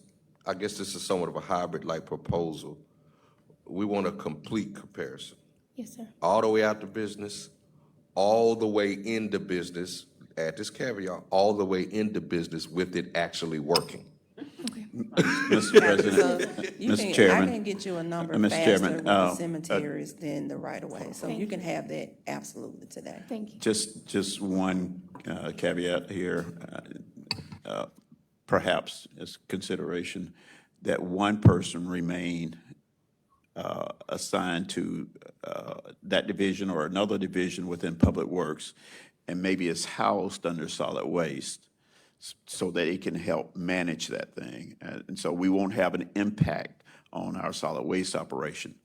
I guess this is somewhat of a hybrid-like proposal. We want a complete comparison. Yes, sir. All the way out to business, all the way into business, add this caveat, all the way into business with it actually working. Mr. President, You Mr. can, I Chairman. can get you a number Mr. faster Chairman, with the cemeteries than the right of way. So Thank you can have that absolutely today. Thank you. Just one caveat here, perhaps as consideration, that one person remain assigned to that division or another division within Public Works, and maybe is housed under solid waste, so that it can help manage that thing. And so we won't have an impact on our solid waste operation.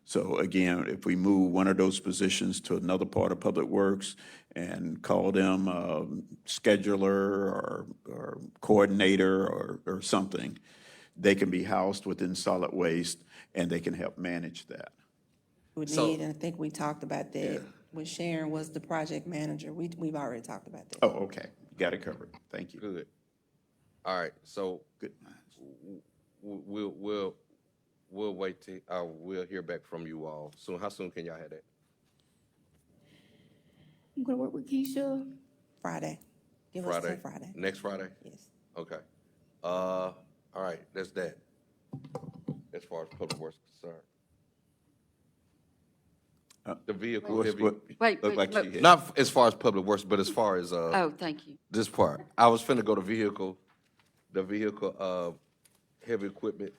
So again, if we move one of those positions to another part of Public Works and call them scheduler or coordinator or something, they can be housed within solid waste and they can help manage that. We need, and I think we talked about that when Sharon was the project manager. We've already talked about that. Oh, okay. Got it covered. Thank you. Good. All right, so Good. we'll wait till, we'll hear back from you all soon. How soon can y'all have that? I'm going to work with Keisha. Friday. Give us till Friday. Next Friday? Yes. Okay. All right, that's that. As far as Public Works is concerned. The vehicle, Wait, Look like wait, she had- not as far as Public Works, but as far as, Oh, thank you. this part. I was finna go to the vehicle, heavy equipment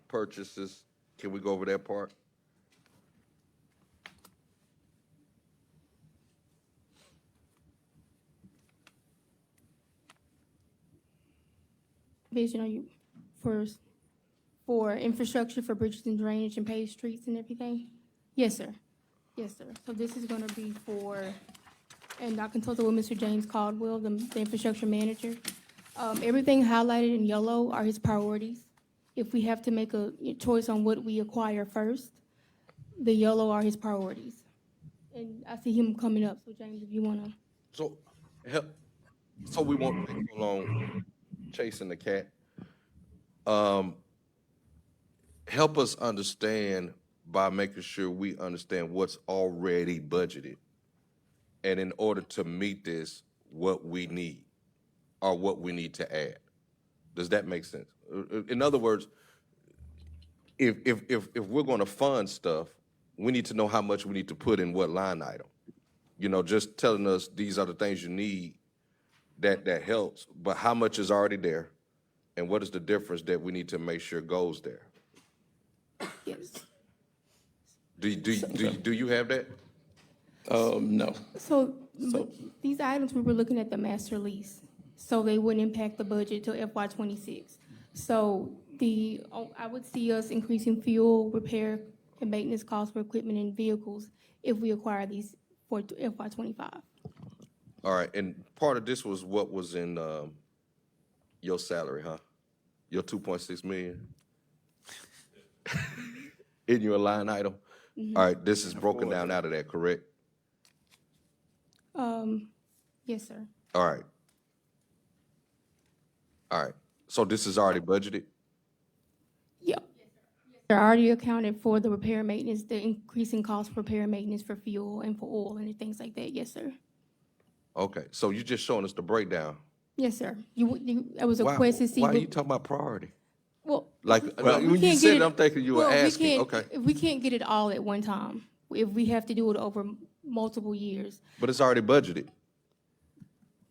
purchases. Can we go over that part? Vision, are you for infrastructure for bridges and drainage and paved streets and everything? Yes, sir. Yes, sir. So this is gonna be for, and I consulted with Mr. James Caldwell, the infrastructure manager. Everything highlighted in yellow are his priorities. If we have to make a choice on what we acquire first, the yellow are his priorities. And I see him coming up, so James, if you wanna. So, so we won't take so long chasing the cat. Help us understand by making sure we understand what's already budgeted. And in order to meet this, what we need or what we need to add. Does that make sense? In other words, if we're gonna fund stuff, we need to know how much we need to put in what line item. Just telling us these are the things you need, that helps, but how much is already there? And what is the difference that we need to make sure goes there? Yes. Do you have that? No. So these items, we were looking at the master lease, so they wouldn't impact the budget till FY '26. So I would see us increasing fuel, repair, and maintenance costs for equipment and vehicles if we acquire these for FY '25. All right, and part of this was what was in your salary, huh? Your 2.6 million? In your line item? All right, this is broken down out of that, correct? Yes, sir. All right. All right, so this is already budgeted? Yeah. They're already accounted for the repair and maintenance, the increasing cost for repair and maintenance for fuel and for oil and things like that. Yes, sir. Okay, so you're just showing us the breakdown. Yes, sir. It was a quest to see. Why are you talking about priority? Well, Like, well, we when you can't said get it, it- I'm thinking you were well, asking, okay. We can't get it all at one time. If we have to do it over multiple years, But it's already budgeted.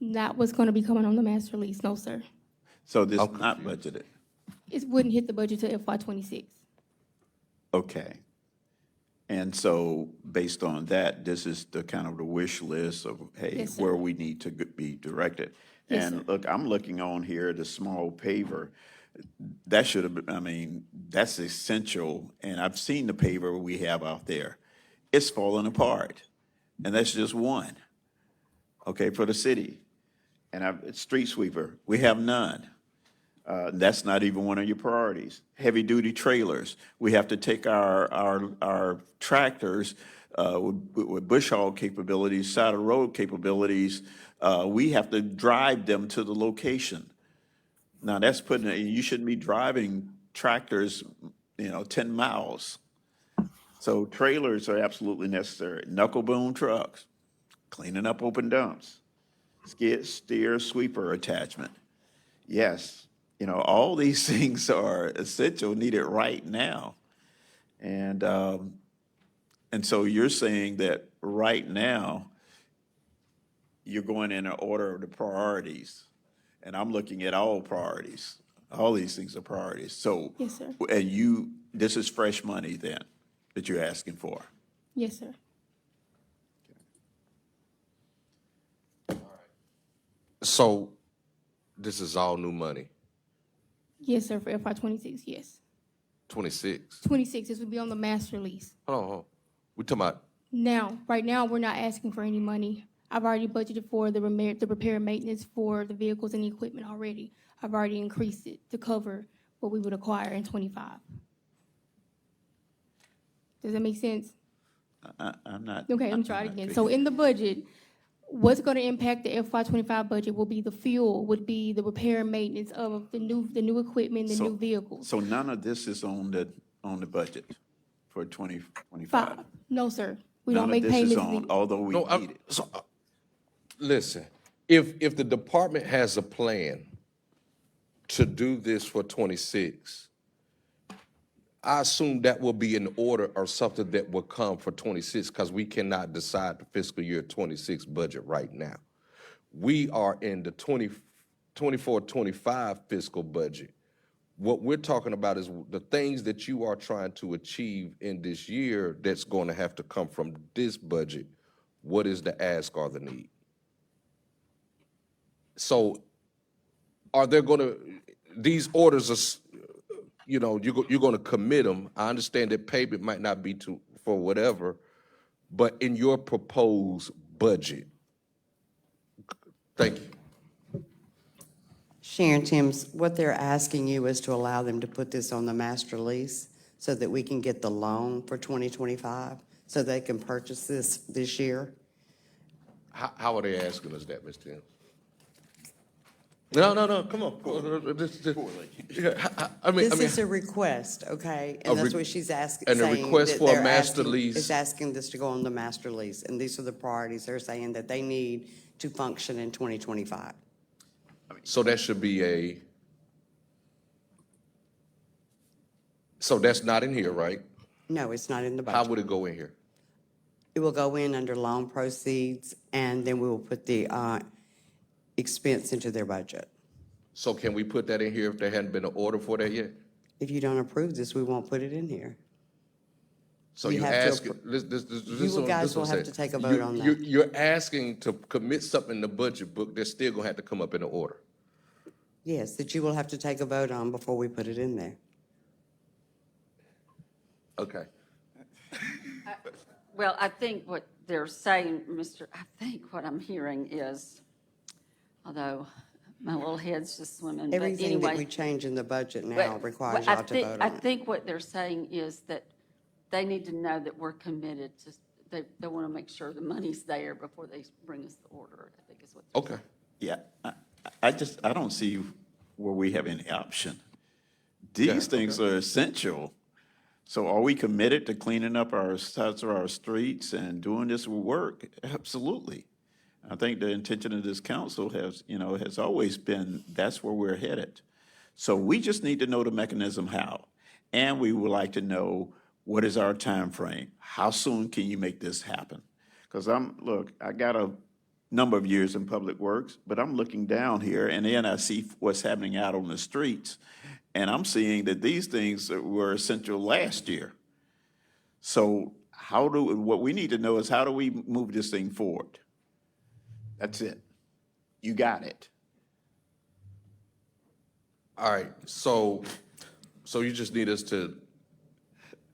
not what's going to be coming on the master lease. No, sir. So this is not budgeted. It wouldn't hit the budget till FY '26. Okay. And so based on that, this is the kind of the wish list of, hey, Yes, sir. where we need to be directed. Yes, And look, I'm looking on here, the small paver. That should have been, I mean, that's essential. And I've seen the paver we have out there. It's falling apart. And that's just one, okay, for the city. And street sweeper, we have none. That's not even one of your priorities. Heavy-duty trailers, we have to take our tractors with bush hog capabilities, side of road capabilities, we have to drive them to the location. Now, that's you shouldn't be driving tractors, 10 miles. So trailers are absolutely necessary. Knuckle boom trucks, cleaning up open dumps, skid steer sweeper attachment. Yes, all these things are essential, needed right now. And so you're saying that right now, you're going in an order of the priorities. And I'm looking at all priorities. All these things are priorities. So, Yes, sir. and this is fresh money then that you're asking for? Yes, sir. So this is all new money, Yes, sir, for FY '26, yes. 26. 26, this would be on the master lease. Hold on. We talking about, Now, right now, we're not asking for any money. I've already budgeted for the repair and maintenance for the vehicles and the equipment already. I've already increased it to cover what we would acquire in '25. Does that make sense? I'm not. Okay, let me try it again. So in the budget, what's going to impact the FY '25 budget will be the fuel, would be the repair and maintenance of the new equipment, the So- new vehicles. So none of this is on the budget for 2025? Five, no, sir. We don't make None of this is payments. on, although we no, need it. listen, if the department has a plan to do this for 26, I assume that will be an order or something that will come for 26, because we cannot decide the fiscal year 26 budget right now. We are in the 24-25 fiscal budget. What we're talking about is the things that you are trying to achieve in this year that's going to have to come from this budget. What is the ask or the need? So are there going to, these orders are, you're going to commit them. I understand that payment might not be for whatever, but in your proposed budget. Thank you. Sharon Timms, what they're asking you is to allow them to put this on the master lease so that we can get the loan for 2025, so they can purchase this year. How are they asking us that, Ms. Tim? No, come on. This is a request, okay? And that's what she's asking. and a saying request that for a they're master asking- lease. Is asking this to go on the master lease, and these are the priorities they're saying that they need to function in 2025. So that should be so that's not in here, right? No, it's not in the How budget. would it go in here? It will go in under loan proceeds, and then we will put the expense into their budget. So can we put that in here if there hadn't been an order for that yet? If you don't approve this, we won't put it in here. So You you have to ask, You guys will have to take a vote on that. You're asking to commit something in the budget book that's still gonna have to come up in the order. Yes, that you will have to take a vote on before we put it in there. Okay. Well, I think what they're saying, I think what I'm hearing is, although my little head's just swimming, but Everything that we anyway. change in the budget now But- requires but I y'all to think- vote I on it. think what they're saying is that they need to know that we're committed to, they want to make sure the money's there before they bring us the order, I think is what they're Okay. Yeah, I don't see where we have any option. These things are essential. So are we committed to cleaning up our sides of our streets and doing this work? Absolutely. I think the intention of this council has always been, that's where we're headed. So we just need to know the mechanism how. And we would like to know, what is our time frame? How soon can you make this happen? Because I got a number of years in public works, but I'm looking down here and then I see what's happening out on the streets. And I'm seeing that these things were essential last year. So what we need to know is, how do we move this thing forward? That's it. You got it. All right, so you just need us to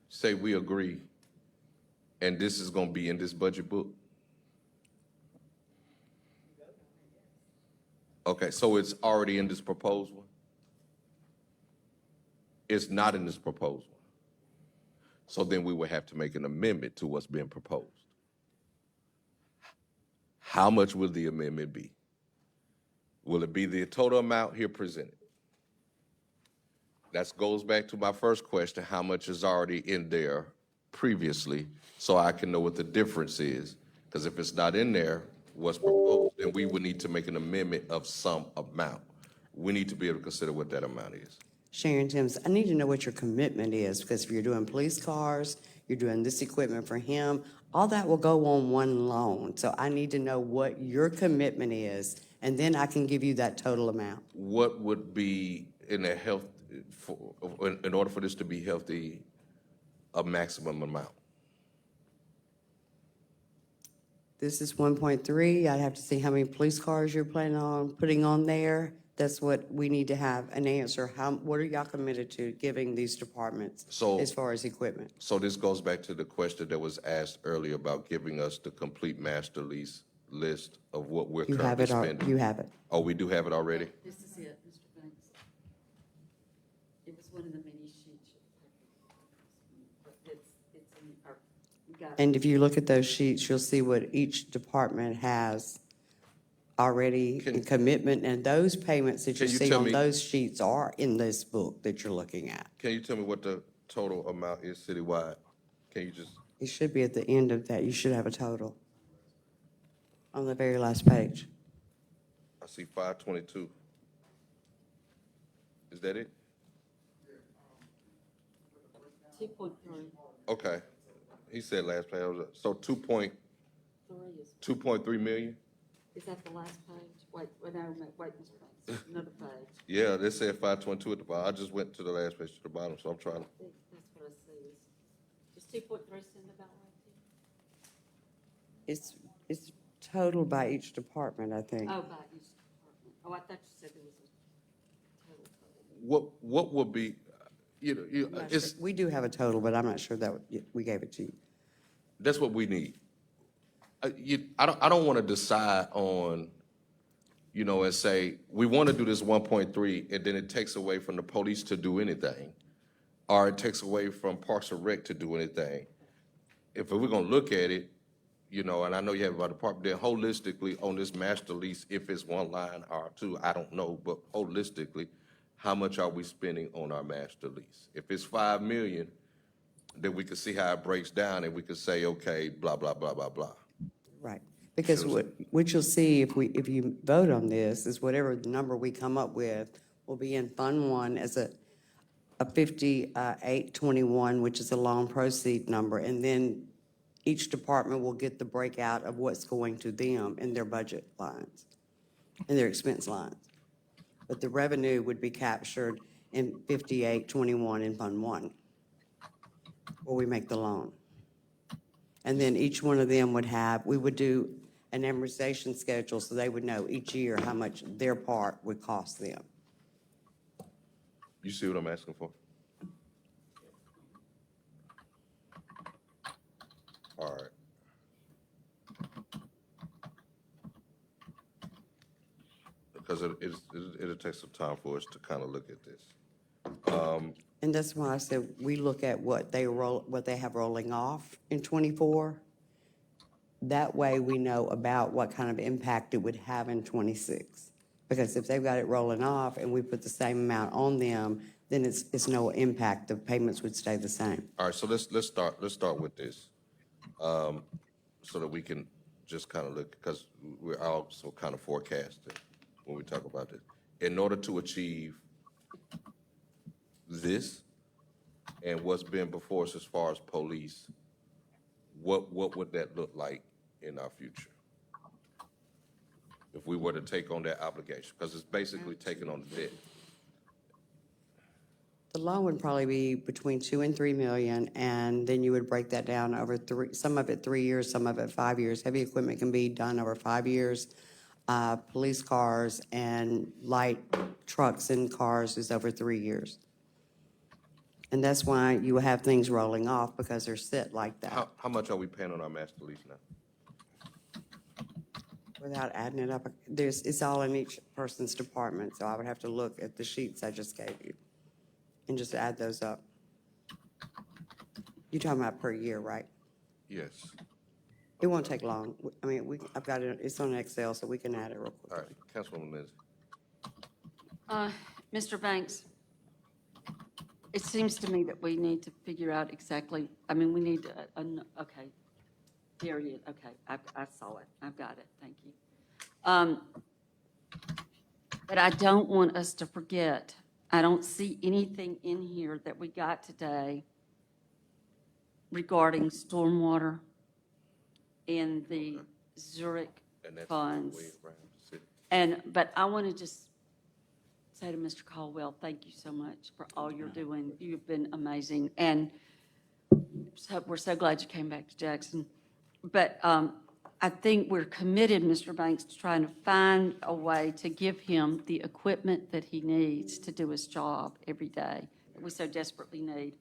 say we agree, and this is gonna be in this budget book? Okay, so it's already in this proposal? It's not in this proposal. So then we would have to make an amendment to what's being proposed. How much will the amendment be? Will it be the total amount here presented? That goes back to my first question, how much is already in there previously, so I can know what the difference is. Because if it's not in there, what's proposed, then we would need to make an amendment of some amount. We need to be able to consider what that amount is. Sharon Timms, I need to know what your commitment is, because if you're doing police cars, you're doing this equipment for him, all that will go on one loan. So I need to know what your commitment is, and then I can give you that total amount. What would be in order for this to be healthy, a maximum amount? This is 1.3. I'd have to see how many police cars you're planning on putting on there. That's what we need to have an answer. What are y'all committed to giving these departments as far as equipment? So this goes back to the question that was asked earlier about giving us the complete master lease list of what we're You have currently it, spending. you have it. Oh, we do have it already? This is it, Mr. Banks. It was one of the many sheets. But it's in our, we got it. And if you look at those sheets, you'll see what each department has already in commitment, and those payments that you Can you see tell on me- those sheets are in this book that you're looking at. Can you tell me what the total amount is citywide? Can you just, It should be at the end of that. You should have a total on the very last page. I see 522. Is that it? 2.3. Okay. He said last page, so 2.3 million? Is that the last page? Wait, Mr. Banks, another page. Yeah, they said 522 at the bottom. I just went to the last page to the bottom, so I'm trying to. That's what I see. Is 2.3 sound about right to you? It's totaled by each department, I think. Oh, by each department. Oh, I thought you said there was a total. What would be, I'm not it's, sure. We do have a total, but I'm not sure that we gave it to you. that's what we need. I don't want to decide on, and say, we want to do this 1.3, and then it takes away from the police to do anything, or it takes away from Parks and Rec to do anything. If we're going to look at it, and I know you have about department, then holistically on this master lease, if it's one line or two, I don't know, but holistically, how much are we spending on our master lease? If it's 5 million, then we can see how it breaks down, and we can say, okay, blah, blah, blah, blah, blah. Right, because what you'll see if you vote on this is whatever the number we come up with will be in Fund 1 as a 5821, which is a loan proceed number, and then each department will get the breakout of what's going to them in their budget lines, in their expense lines. But the revenue would be captured in 5821 in Fund 1, where we make the loan. And then each one of them we would do an amortization schedule so they would know each year how much their part would cost them. You see what I'm asking for? because it'll take some time for us to kind of look at this. And that's why I said we look at what they have rolling off in '24. That way we know about what kind of impact it would have in '26. Because if they've got it rolling off and we put the same amount on them, then it's no impact. The payments would stay the same. All right, so let's start with this, so that we can just kind of look, because we're also kind of forecasting when we talk about this. In order to achieve this and what's been before us as far as police, what would that look like in our future? If we were to take on that obligation, because it's basically taking on the debt. The loan would probably be between 2 and 3 million, and then you would break that down over some of it 3 years, some of it 5 years. Heavy equipment can be done over 5 years. Police cars and light trucks and cars is over 3 years. And that's why you have things rolling off, because they're set like that. How much are we paying on our master lease now? Without adding it up, it's all in each person's department, so I would have to look at the sheets I just gave you and just add those up. You're talking about per year, right? Yes. It won't take long. I mean, I've got it, it's on Excel, so we can add it real quick. All right, Councilwoman Lindsay. Mr. Banks, it seems to me that we need to figure out exactly, I mean, we need, okay, period, okay, I saw it, I've got it, thank you. But I don't want us to forget, I don't see anything in here that we got today regarding stormwater and the Zurich And that's funds. way around the city. But I want to just say to Mr. Caldwell, thank you so much for all you're doing. You've been amazing. And so we're so glad you came back to Jackson. But I think we're committed, Mr. Banks, to trying to find a way to give him the equipment that he needs to do his job every day that we so desperately need.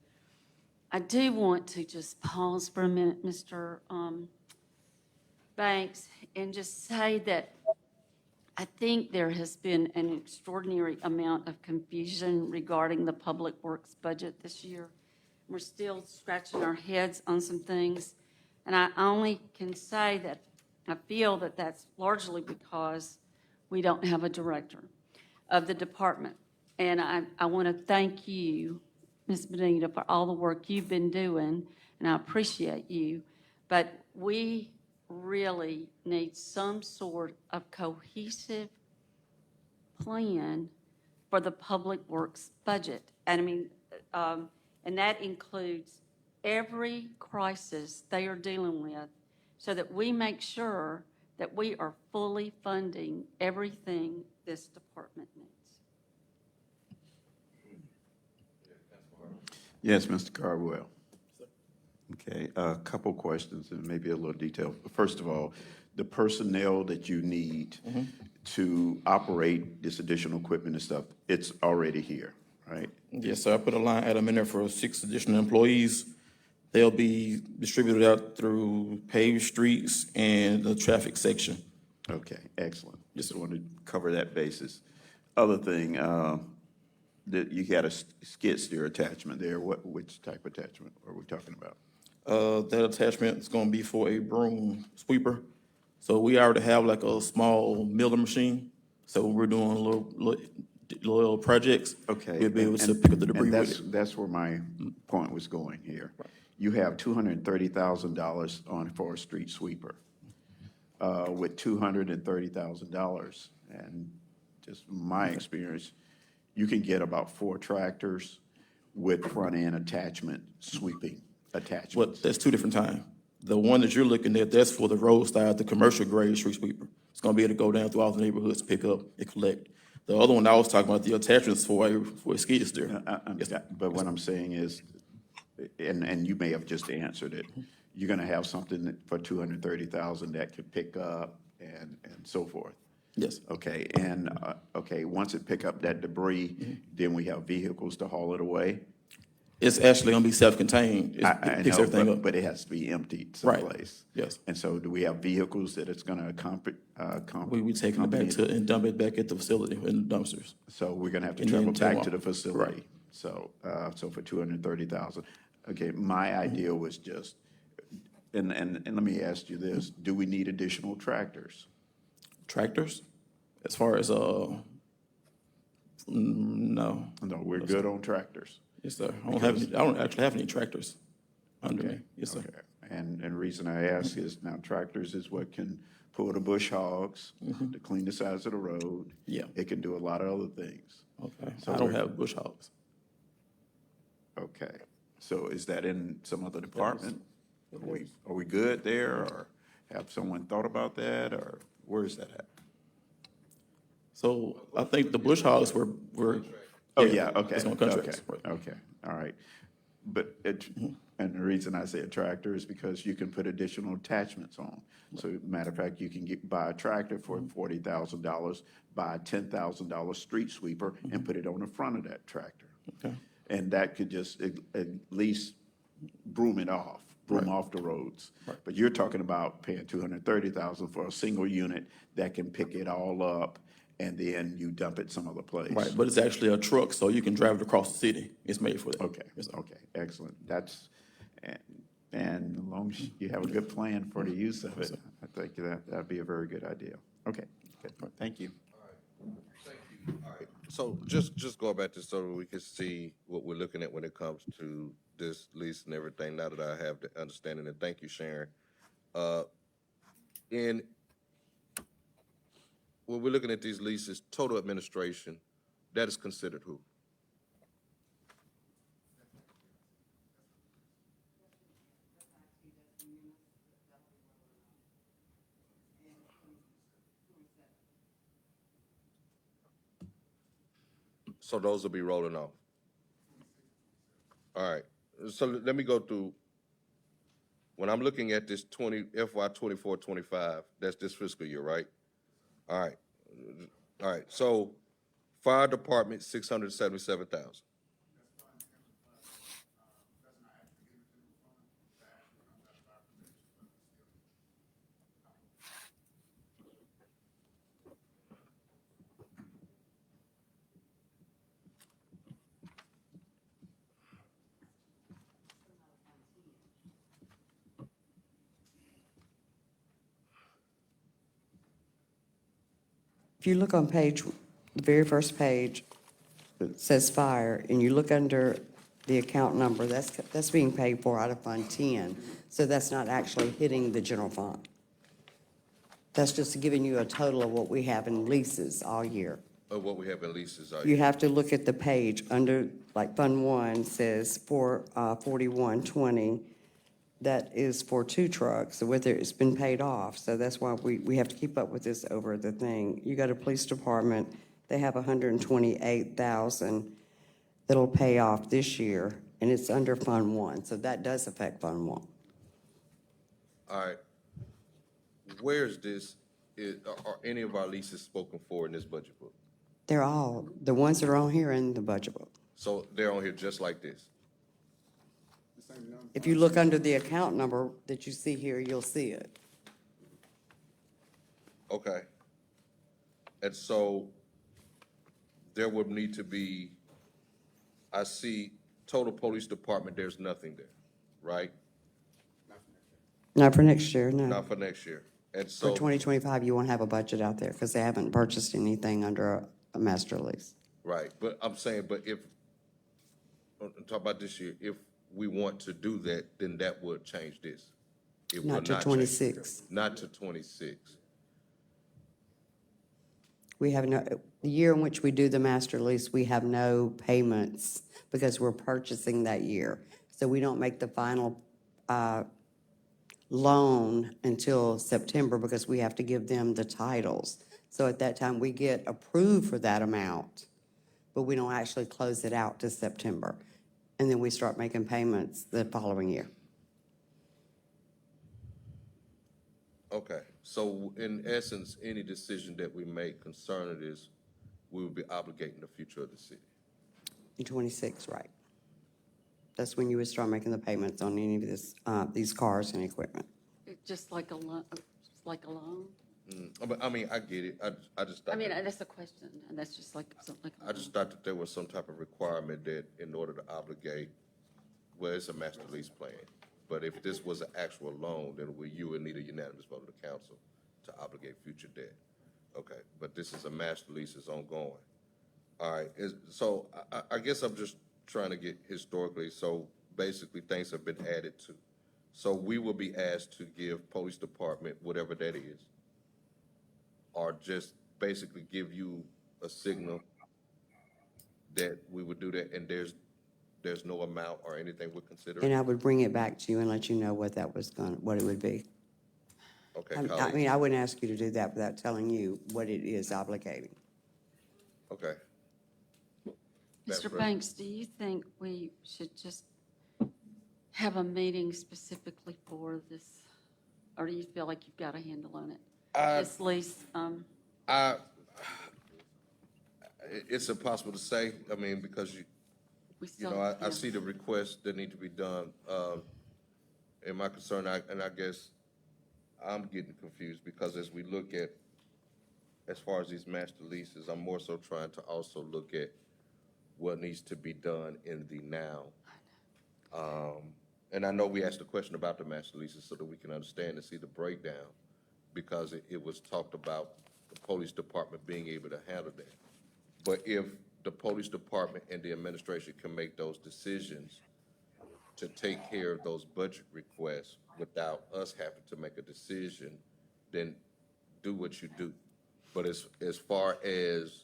I do want to just pause for a minute, Mr. Banks, and just say that I think there has been an extraordinary amount of confusion regarding the Public Works budget this year. We're still scratching our heads on some things, and I only can say that I feel that that's largely because we don't have a director of the department. And I want to thank you, Ms. Benita, for all the work you've been doing, and I appreciate you. But we really need some sort of cohesive plan for the Public Works budget. And I mean, and that includes every crisis they are dealing with, so that we make sure that we are fully funding everything this department needs. Yes, Mr. Cardwell. Okay, a couple questions and maybe a little detail. First of all, the personnel that you need to operate this additional equipment and stuff, it's already here, right? Yes, sir. I put a line item in there for 6 additional employees. They'll be distributed out through paved streets and the traffic section. Okay, excellent. Just wanted to cover that basis. Other thing, that you had a skid steer attachment there. Which type of attachment are we talking about? That attachment is gonna be for a broom sweeper. So we already have like a small miller machine. So we're doing little projects. Okay. We'll be able to pick up the debris And with it. that's where my point was going here. You have $230,000 on for a street sweeper, with $230,000. And just my experience, you can get about 4 tractors with front-end attachment, sweeping attachments. Well, that's 2 different times. The one that you're looking at, that's for the roadside, the commercial grade street sweeper. It's gonna be able to go down through all the neighborhoods, pick up and collect. The other one I was talking about, the attachments for a skid steer. But what I'm saying is, and you may have just answered it, you're gonna have something for $230,000 that could pick up and so forth. Yes. Okay, and, once it pick up that debris, then we have vehicles to haul it away? It's actually gonna be self-contained. It I picks know, everything up. but it has to be emptied Right. someplace. Yes. And so do we have vehicles that it's gonna accompany? We taking it back to, and dump it back at the facility in the dumpsters. So we're gonna have to And then travel take back to them the off. facility. Right. So, so for 230,000. Okay, my idea was just, and let me ask you this, do we need additional tractors? Tractors, as far as, no. No, we're good on tractors. Yes, sir. I don't actually have any tractors under me. Okay, Yes, sir. okay. And the reason I ask is now tractors is what can pull the bush hogs to clean the sides of the road. Yeah. It can do a lot of other things. Okay. So I don't we're- have bush hogs. Okay, so is that in some other department? Are we good there, or have someone thought about that, or where is that at? So I think the bush hogs were. Oh, yeah, okay, It's on okay, contracts. Right. okay, all right. But it, and the reason I say a tractor is because you can put additional attachments on. So matter of fact, you can buy a tractor for $40,000, buy a $10,000 street sweeper and put it on the front of that tractor. Okay. And that could just at least broom it off, broom off the roads. But you're talking about paying $230,000 for a single unit that can pick it all up, and then you dump it some other place. Right, but it's actually a truck, so you can drive it across the city. It's made for that. Okay, okay, excellent. That's, and as long as you have a good plan for the use of it, I think that'd be a very good idea. Okay, good, thank you. All right, so just go back to so we can see what we're looking at when it comes to this lease and everything, now that I have the understanding, and thank you, Sharon. When we're looking at these leases, total administration, that is considered who? So those will be rolling off. All right, so let me go through. When I'm looking at this FY 24-25, that's this fiscal year, right? All right, so fire department, 677,000. If you look on the very first page, it says fire, and you look under the account number, that's being paid for out of Fund 10. So that's not actually hitting the general fund. That's just giving you a total of what we have in leases all year. Of what we have in leases, You have to look at the page under, like Fund 1 says 4120. That is for 2 trucks, so whether it's been paid off. So that's why we have to keep up with this over the thing. You got a police department, they have 128,000 that'll pay off this year, and it's under Fund 1, so that does affect Fund 1. All right. Where's this, are any of our leases spoken for in this budget book? They're all, the ones that are on here in the budget book. So they're on here just like this? If you look under the account number that you see here, you'll see it. Okay. And so there would need to be, I see total police department, there's nothing there, right? Not for next year, no. Not for next year. And For so, 2025, you won't have a budget out there because they haven't purchased anything under a master lease. right, but I'm saying, but if, I'm talking about this year, if we want to do that, then that would change this. It will Not to change. 26. Not to 26. We have no, the year in which we do the master lease, we have no payments because we're purchasing that year. So we don't make the final loan until September because we have to give them the titles. So at that time, we get approved for that amount, but we don't actually close it out to September. And then we start making payments the following year. Okay, so in essence, any decision that we make concerning this, we will be obligating the future of the city. In 26, right. That's when you would start making the payments on any of this, these cars and equipment. Just like a loan, I mean, I get it. I just I thought, mean, that's a question, and that's just like something. I just thought that there was some type of requirement that in order to obligate, well, it's a master lease plan. But if this was an actual loan, then you would need a unanimous vote of the council to obligate future debt. Okay, but this is a master lease, it's ongoing. All right, so I guess I'm just trying to get historically, so basically things have been added to. So we will be asked to give police department, whatever that is, or just basically give you a signal that we would do that, and there's no amount or anything we're considering? And I would bring it back to you and let you know what that was what it would be. Okay, I mean, colleagues. I wouldn't ask you to do that without telling you what it is obligating. Okay. Madam Mr. President. Banks, do you think we should just have a meeting specifically for this? Or do you feel like you've got a handle on it? This lease, It's impossible to say, I mean, because we you still. know, I yeah. see the requests that need to be done. And my concern, and I guess I'm getting confused because as we look at, as far as these master leases, I'm more so trying to also look at what needs to be done in the now. And I know we asked a question about the master leases so that we can understand and see the breakdown, because it was talked about the police department being able to handle that. But if the police department and the administration can make those decisions to take care of those budget requests without us having to make a decision, then do what you do. But as far as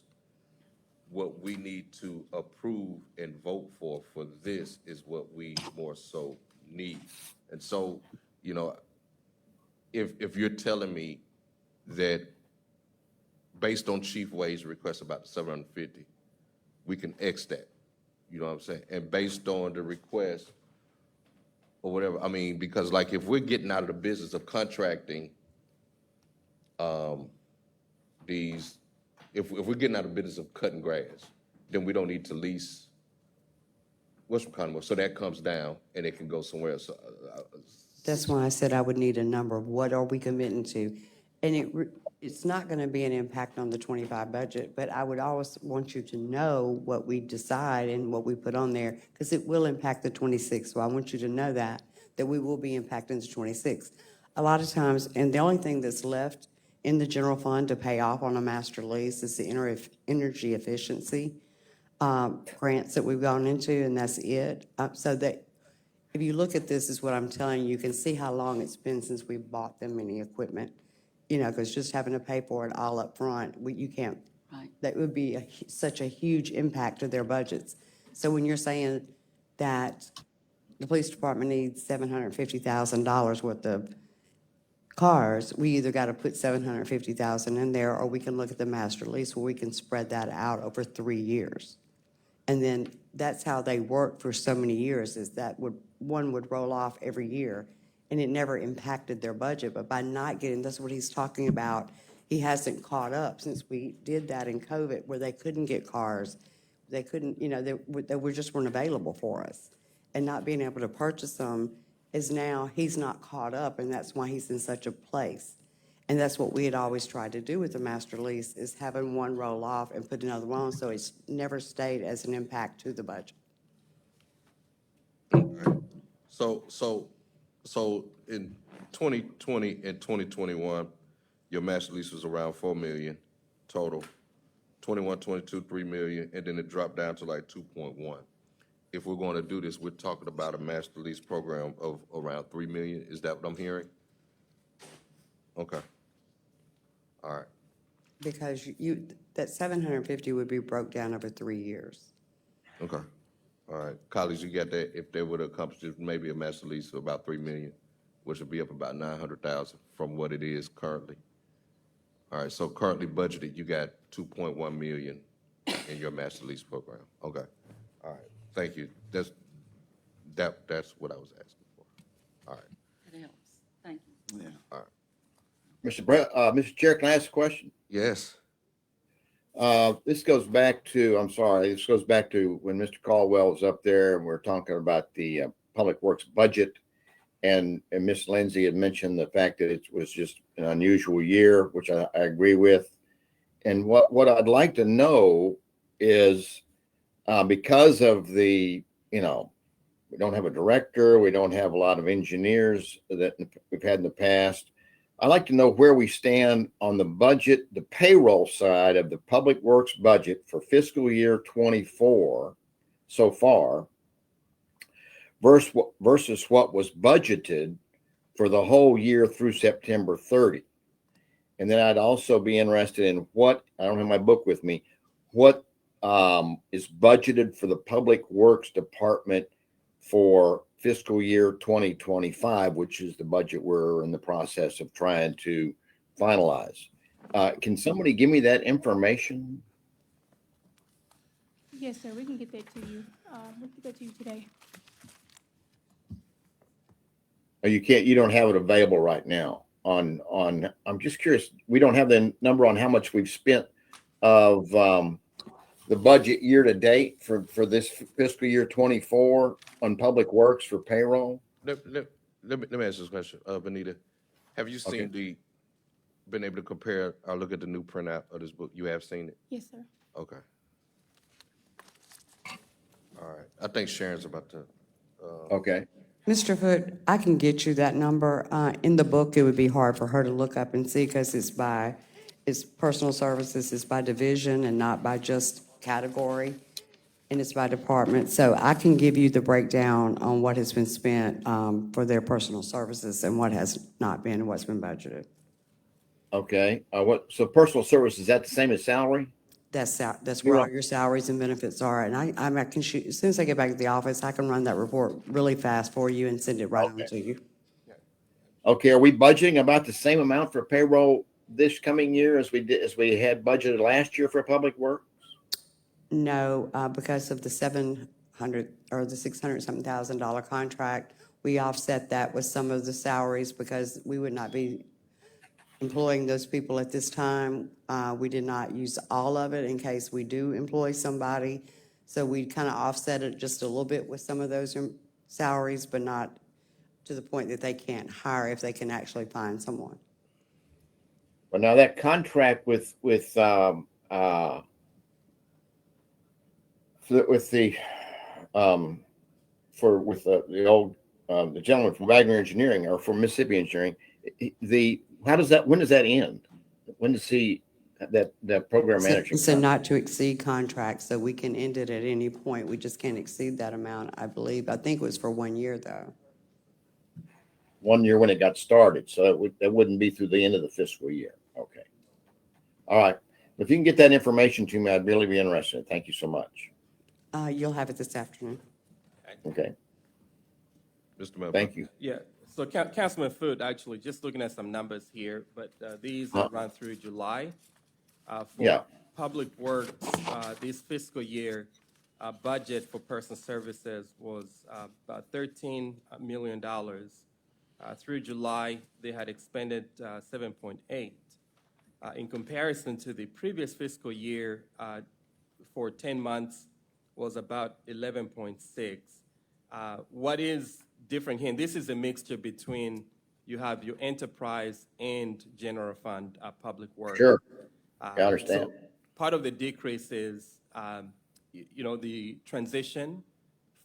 what we need to approve and vote for this is what we more so need. And so, you know, if you're telling me that based on Chief Wade's request about the 750, we can X that, you know what I'm saying? And based on the request or whatever, I mean, because like if we're getting out of the business of contracting if we're getting out of the business of cutting grass, then we don't need to lease Western Conway. So that comes down and it can go somewhere else. That's why I said I would need a number of what are we committing to? And it's not going to be an impact on the 25 budget, but I would always want you to know what we decide and what we put on there, because it will impact the 26. So I want you to know that we will be impacting the 26. A lot of times, and the only thing that's left in the general fund to pay off on a master lease is the energy efficiency grants that we've gone into, and that's it. So that if you look at this, is what I'm telling you, you can see how long it's been since we bought them any equipment. You know, because just having to pay for it all up front, you can't. Right. That would be such a huge impact to their budgets. So when you're saying that the police department needs $750,000 worth of cars, we either got to put $750,000 in there, or we can look at the master lease where we can spread that out over 3 years. And then that's how they work for so many years, is that one would roll off every year, and it never impacted their budget. But by not getting, that's what he's talking about, he hasn't caught up since we did that in COVID, where they couldn't get cars. They couldn't, you know, they just weren't available for us. And not being able to purchase them is now, he's not caught up, and that's why he's in such a place. And that's what we had always tried to do with the master lease, is having one roll off and put another one on, so it's never stayed as an impact to the budget. So in 2020 and 2021, your master lease was around 4 million total. 21, 22, 3 million, and then it dropped down to like 2.1. If we're going to do this, we're talking about a master lease program of around 3 million. Is that what I'm hearing? Okay. All right. Because that 750 would be broke down over 3 years. Okay. All right. Colleagues, you got that? If they would accomplish maybe a master lease of about 3 million, which would be up about 900,000 from what it is currently. All right. So currently budgeted, you got 2.1 million in your master lease program. Okay. All right. Thank you. That's what I was asking for. All right. It helps. Thank you. All right. Mr. Chair, can I ask a question? Yes. This goes back to, I'm sorry, this goes back to when Mr. Caldwell was up there and we are talking about the Public Works budget. And Ms. Lindsay had mentioned the fact that it was just an unusual year, which I agree with. And what I'd like to know is because of the, we don't have a director, we don't have a lot of engineers that we've had in the past. I'd like to know where we stand on the budget, the payroll side of the Public Works budget for fiscal year 24 so far versus what was budgeted for the whole year through September 30. And then I'd also be interested in what, I don't have my book with me, what is budgeted for the Public Works Department for fiscal year 2025, which is the budget we're in the process of trying to finalize. Can somebody give me that information? Yes, sir, we can get that to you. We'll get that to you today. Or you don't have it available right now on, I'm just curious, we don't have the number on how much we've spent of the budget year to date for this fiscal year 24 on Public Works for payroll? Let me ask this question, Benita. Have you seen been able to compare, or look at the new printout of this book? You have seen it? Yes, sir. Okay. All right. I think Sharon's about to. Okay. Mr. Hood, I can get you that number. In the book, it would be hard for her to look up and see because it's personal services, it's by division and not by just category, and it's by department. So I can give you the breakdown on what has been spent for their personal services and what has not been and what's been budgeted. Okay. So personal service, is that the same as salary? That's where all your salaries and benefits are. And I can shoot, as soon as I get back to the office, I can run that report really fast for you and send it right on to you. Okay. Are we budgeting about the same amount for payroll this coming year as we had budgeted last year for Public Works? No, because of the $700 or the $600-something contract, we offset that with some of the salaries because we would not be employing those people at this time. We did not use all of it in case we do employ somebody. So we kind of offset it just a little bit with some of those salaries, but not to the point that they can't hire if they can actually find someone. But now that contract with the gentleman from Wagner Engineering or from Mississippi Engineering, when does that end? When does that program manager? It's a not to exceed contract, so we can end it at any point. We just can't exceed that amount, I believe. I think it was for 1 year though. 1 year when it got started, so that wouldn't be through the end of the fiscal year. Okay. All right. If you can get that information to me, I'd really be interested. Thank you so much. You'll have it this afternoon. Okay. Mr. Member. Thank you. Yeah, so Councilman Foot, actually, just looking at some numbers here, but these run through July. For Public Works, this fiscal year, budget for personal services was about $13 million. Through July, they had expended 7.8. In comparison to the previous fiscal year, for 10 months was about 11.6. What is different here, and this is a mixture between, you have your enterprise and general fund public work. Sure, I understand. So part of the decrease is, the transition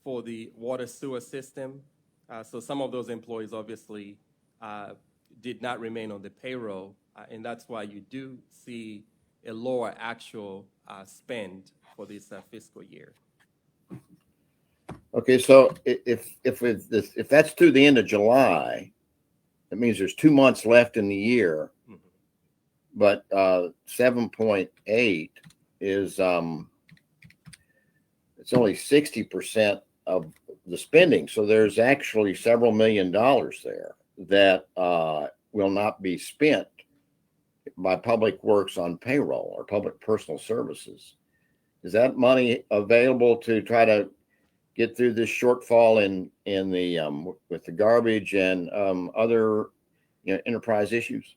for the water sewer system. So some of those employees obviously did not remain on the payroll, and that's why you do see a lower actual spend for this fiscal year. Okay, so if that's through the end of July, that means there's 2 months left in the year. Mm-hmm. But 7.8 is it's only 60% of the spending. So there's actually several $1 million there that will not be spent by Public Works on payroll or public personal services. Is that money available to try to get through this shortfall in the with the garbage and other enterprise issues?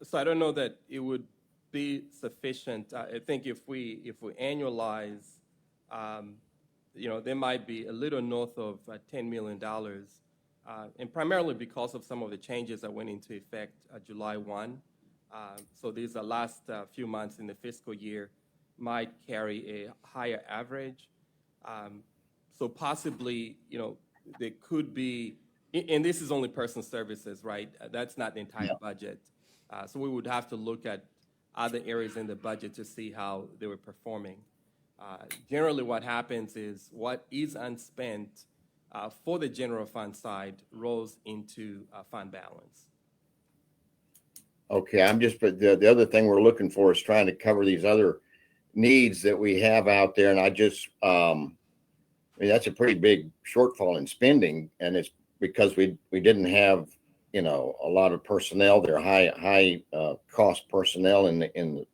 So I don't know that it would be sufficient. I think if we annualize, there might be a little north of $10 million, and primarily because of some of the changes that went into effect July 1. So these are last few months in the fiscal year might carry a higher average. So possibly, there could be, and this is only personal services, right? That's not the entire budget. So we would have to look at other areas in the budget to see how they were performing. Generally, what happens is what is unspent for the general fund side rolls into fund balance. Okay, but the other thing we're looking for is trying to cover these other needs that we have out there. And I mean, that's a pretty big shortfall in spending, and it's because we didn't have, a lot of personnel there, high cost personnel in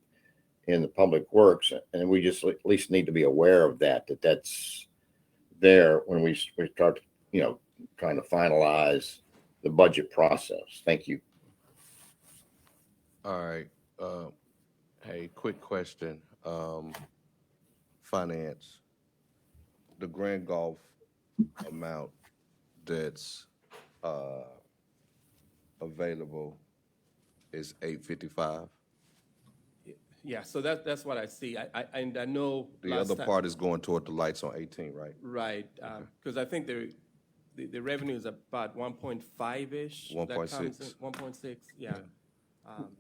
the public works, and we just at least need to be aware of that's there when we start, trying to finalize the budget process. Thank you. All right. Hey, quick question. Finance. The Grand Gulf amount that's available is $855. Yeah, so that's what I see. And I know The last other time- part is going toward the lights on 18, right? Right, because I think the revenue is about 1.5-ish. 1.6. 1.6, yeah.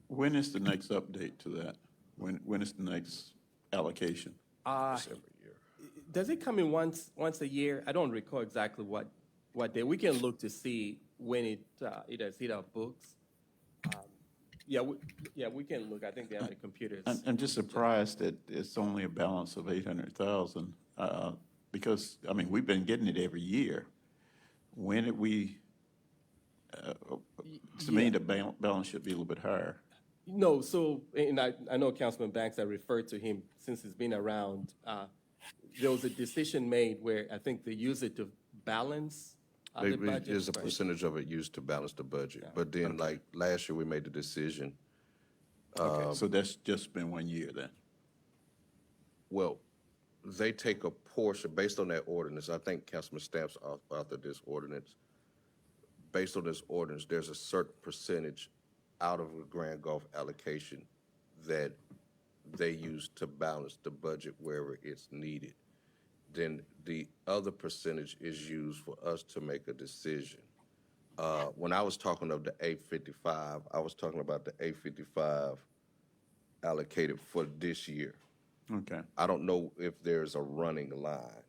When is the next update to that? When is the next allocation? Does it come in once a year? I don't recall exactly what day. We can look to see when it has hit our books. We can look. I think they have the computers. I'm just surprised that it's only a balance of 800,000, because, I mean, we've been getting it every year. When did we, to me, the balance should be a little bit higher. No, so, and I know Councilman Banks, I referred to him since he's been around. There was a decision made where I think they use it to balance the budget. There's a percentage of it used to balance the budget. But then, like, last year, we made the decision. Okay, so that's just been 1 year then? Well, they take a portion, based on that ordinance, I think Councilman Stamps authored this ordinance. Based on this ordinance, there's a certain percentage out of a Grand Gulf allocation that they use to balance the budget wherever it's needed. Then the other percentage is used for us to make a decision. When I was talking of the 855, I was talking about the 855 allocated for this year. Okay. I don't know if there's a running line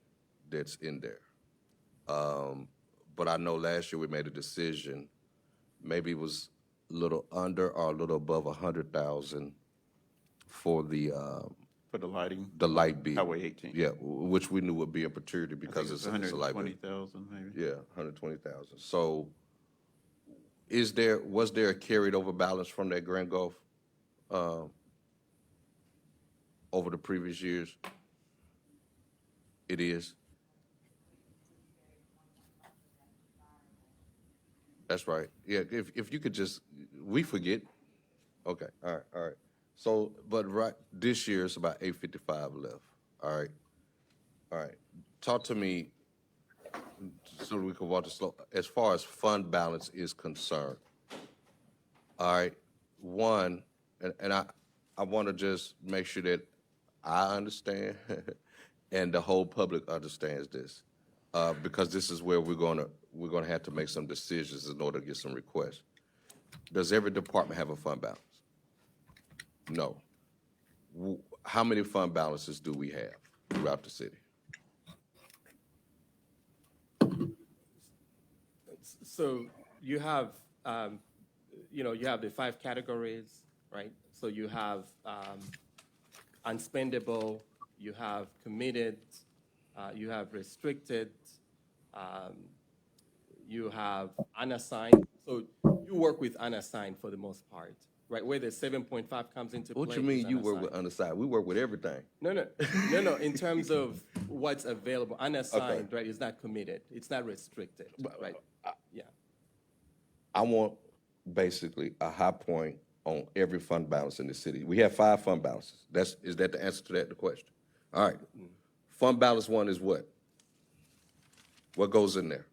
that's in there. But I know last year we made a decision, maybe it was a little under or a little above 100,000 for the lighting? The light bill. Highway 18. Yeah, which we knew would be a opportunity because it's a light bill. 120,000 maybe? Yeah, 120,000. So was there a carried over balance from that Grand Gulf over the previous years? It is? That's right. Yeah, if you could just, we forget. Okay, all right. So, but this year it's about 855 left. All right. Talk to me so we can walk the slope. As far as fund balance is concerned, all right, one, and I want to just make sure that I understand and the whole public understands this, because this is where we're gonna have to make some decisions in order to get some requests. Does every department have a fund balance? No. How many fund balances do we have throughout the city? So you have, you have the 5 categories, right? So you have unspendable, you have committed, you have restricted, you have unassigned. So you work with unassigned for the most part, right? Where the 7.5 comes into play. What you mean you work with unassigned? We work with everything. No. In terms of what's available, unassigned, right, is not committed. It's not restricted, right? Yeah. I want basically a high point on every fund balance in the city? We have 5 fund balances. Is that the answer to the question? All right. Fund balance 1 is what? What goes in there?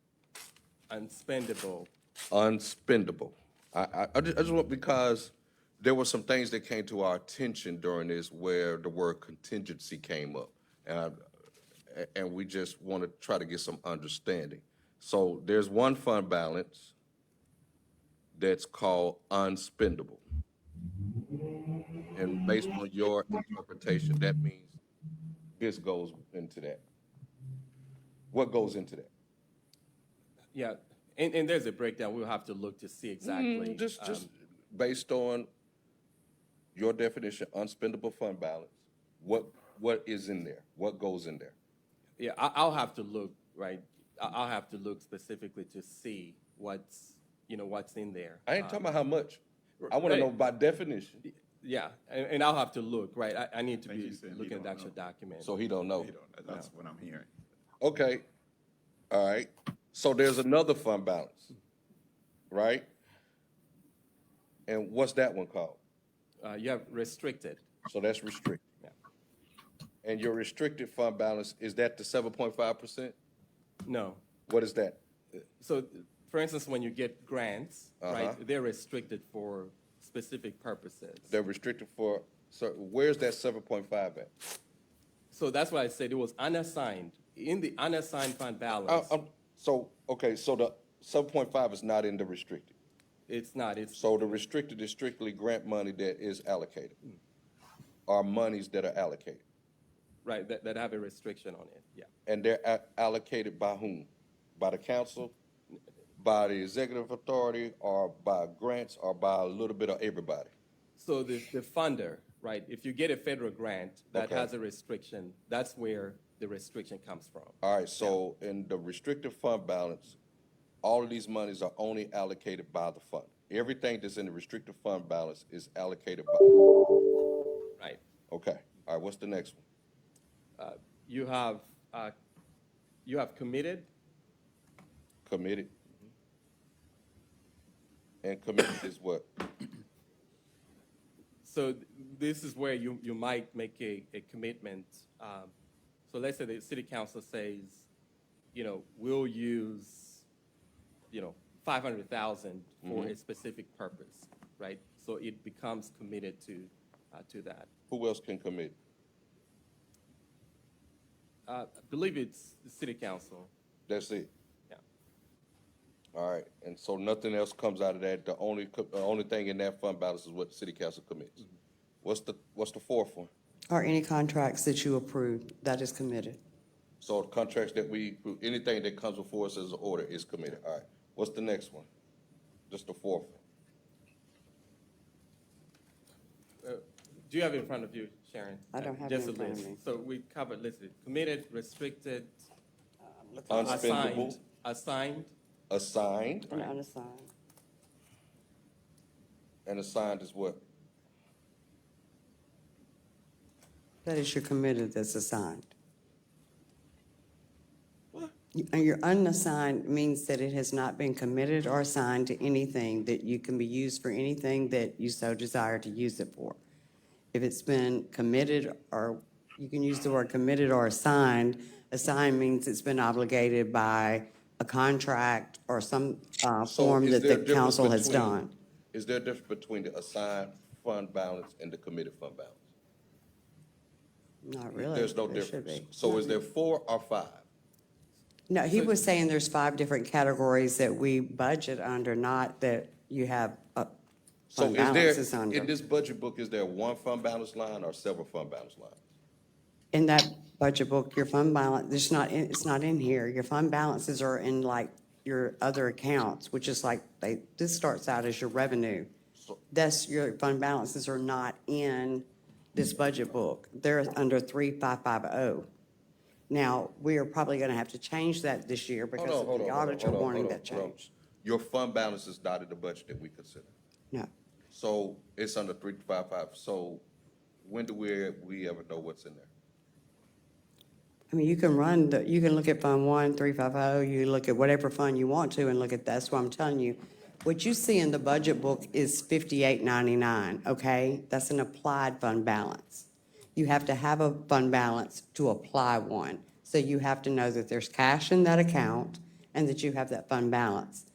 Unspendable. Unspendable. I just want, because there were some things that came to our attention during this where the word contingency came up. And we just want to try to get some understanding. So there's one fund balance that's called unspendable. And based on your interpretation, that means this goes into that. What goes into that? Yeah, and there's a breakdown. We'll have to look to see exactly. Just based on your definition, unspendable fund balance, what is in there? What goes in there? Yeah, I'll have to look, right? I'll have to look specifically to see what's in there. I ain't talking about how much. I want to know by definition. Yeah, and I'll have to look, right? I need to be looking at the actual document. So he don't know. That's what I'm hearing. Okay, all right. So there's another fund balance, right? And what's that one called? You have restricted. So that's restricted. Yeah. And your restricted fund balance, is that the 7.5%? No. What is that? So, for instance, when you get grants, Uh-huh. right, they're restricted for specific purposes. They're restricted for, so where's that 7.5 at? So that's why I said it was unassigned. In the unassigned fund balance, So the 7.5 is not in the restricted. it's not. It's So the restricted is strictly grant money that is allocated, or monies that are allocated. right that have a restriction on it. Yeah. And they're allocated by whom? By the council, by the executive authority, or by grants, or by a little bit of everybody? So the funder, right? If you get a federal grant that Okay. has a restriction, that's where the restriction comes from. All right, so in the restricted fund balance, all of these monies are only allocated by the fund. Everything that's in the restricted fund balance is allocated by. Right. Okay, all right, what's the next one? You have committed. Committed. And committed is what? So this is where you might make a commitment. So let's say the city council says, we'll use, $500,000 for a specific purpose, right? So it becomes committed to that. Who else can commit? I believe it's the city council. That's it? Yeah. All right, and so nothing else comes out of that? The only thing in that fund balance is what the city council commits? What's the fourth one? Or any contracts that you approve, that is committed. So the contracts that anything that comes before us as an order is committed. All right. What's the next one? Just the fourth one. Do you have it in front of you, Sharon? I don't have it Just in a front of list. me. So we covered listed, committed, restricted, Unspendable. assigned. Assigned. And unassigned. And assigned is what? That is your committed that's assigned. And your unassigned means that it has not been committed or assigned to anything that you can be used for anything that you so desire to use it for. If it's been committed, or you can use the word committed or assigned, assigned means it's been obligated by a contract or some form is that there a the difference council has between- done. Is there a difference between the assigned fund balance and the committed fund balance? Not really. There's no There should difference. be. So is there 4 or 5? No, he was saying there's 5 different categories that we budget under, not that you have So fund is balances there, under. in this budget book, is there one fund balance line or several fund balance lines? In that budget book, your fund balance, it's not in here. Your fund balances are in like your other accounts, which is like, this starts out as your revenue. That's, your fund balances are not in this budget book. They're under 3550. Now, we are probably going to have to change that this year because of the auditor wanting that change. Your fund balance is not in the budget that we consider. No. So it's under 355. So when do we ever know what's in there? I mean, you can look at Fund 1, 350, you look at whatever fund you want to and look at, that's what I'm telling you. What you see in the budget book is 5899, okay? That's an applied fund balance. You have to have a fund balance to apply one. So you have to know that there's cash in that account and that you have that fund balance.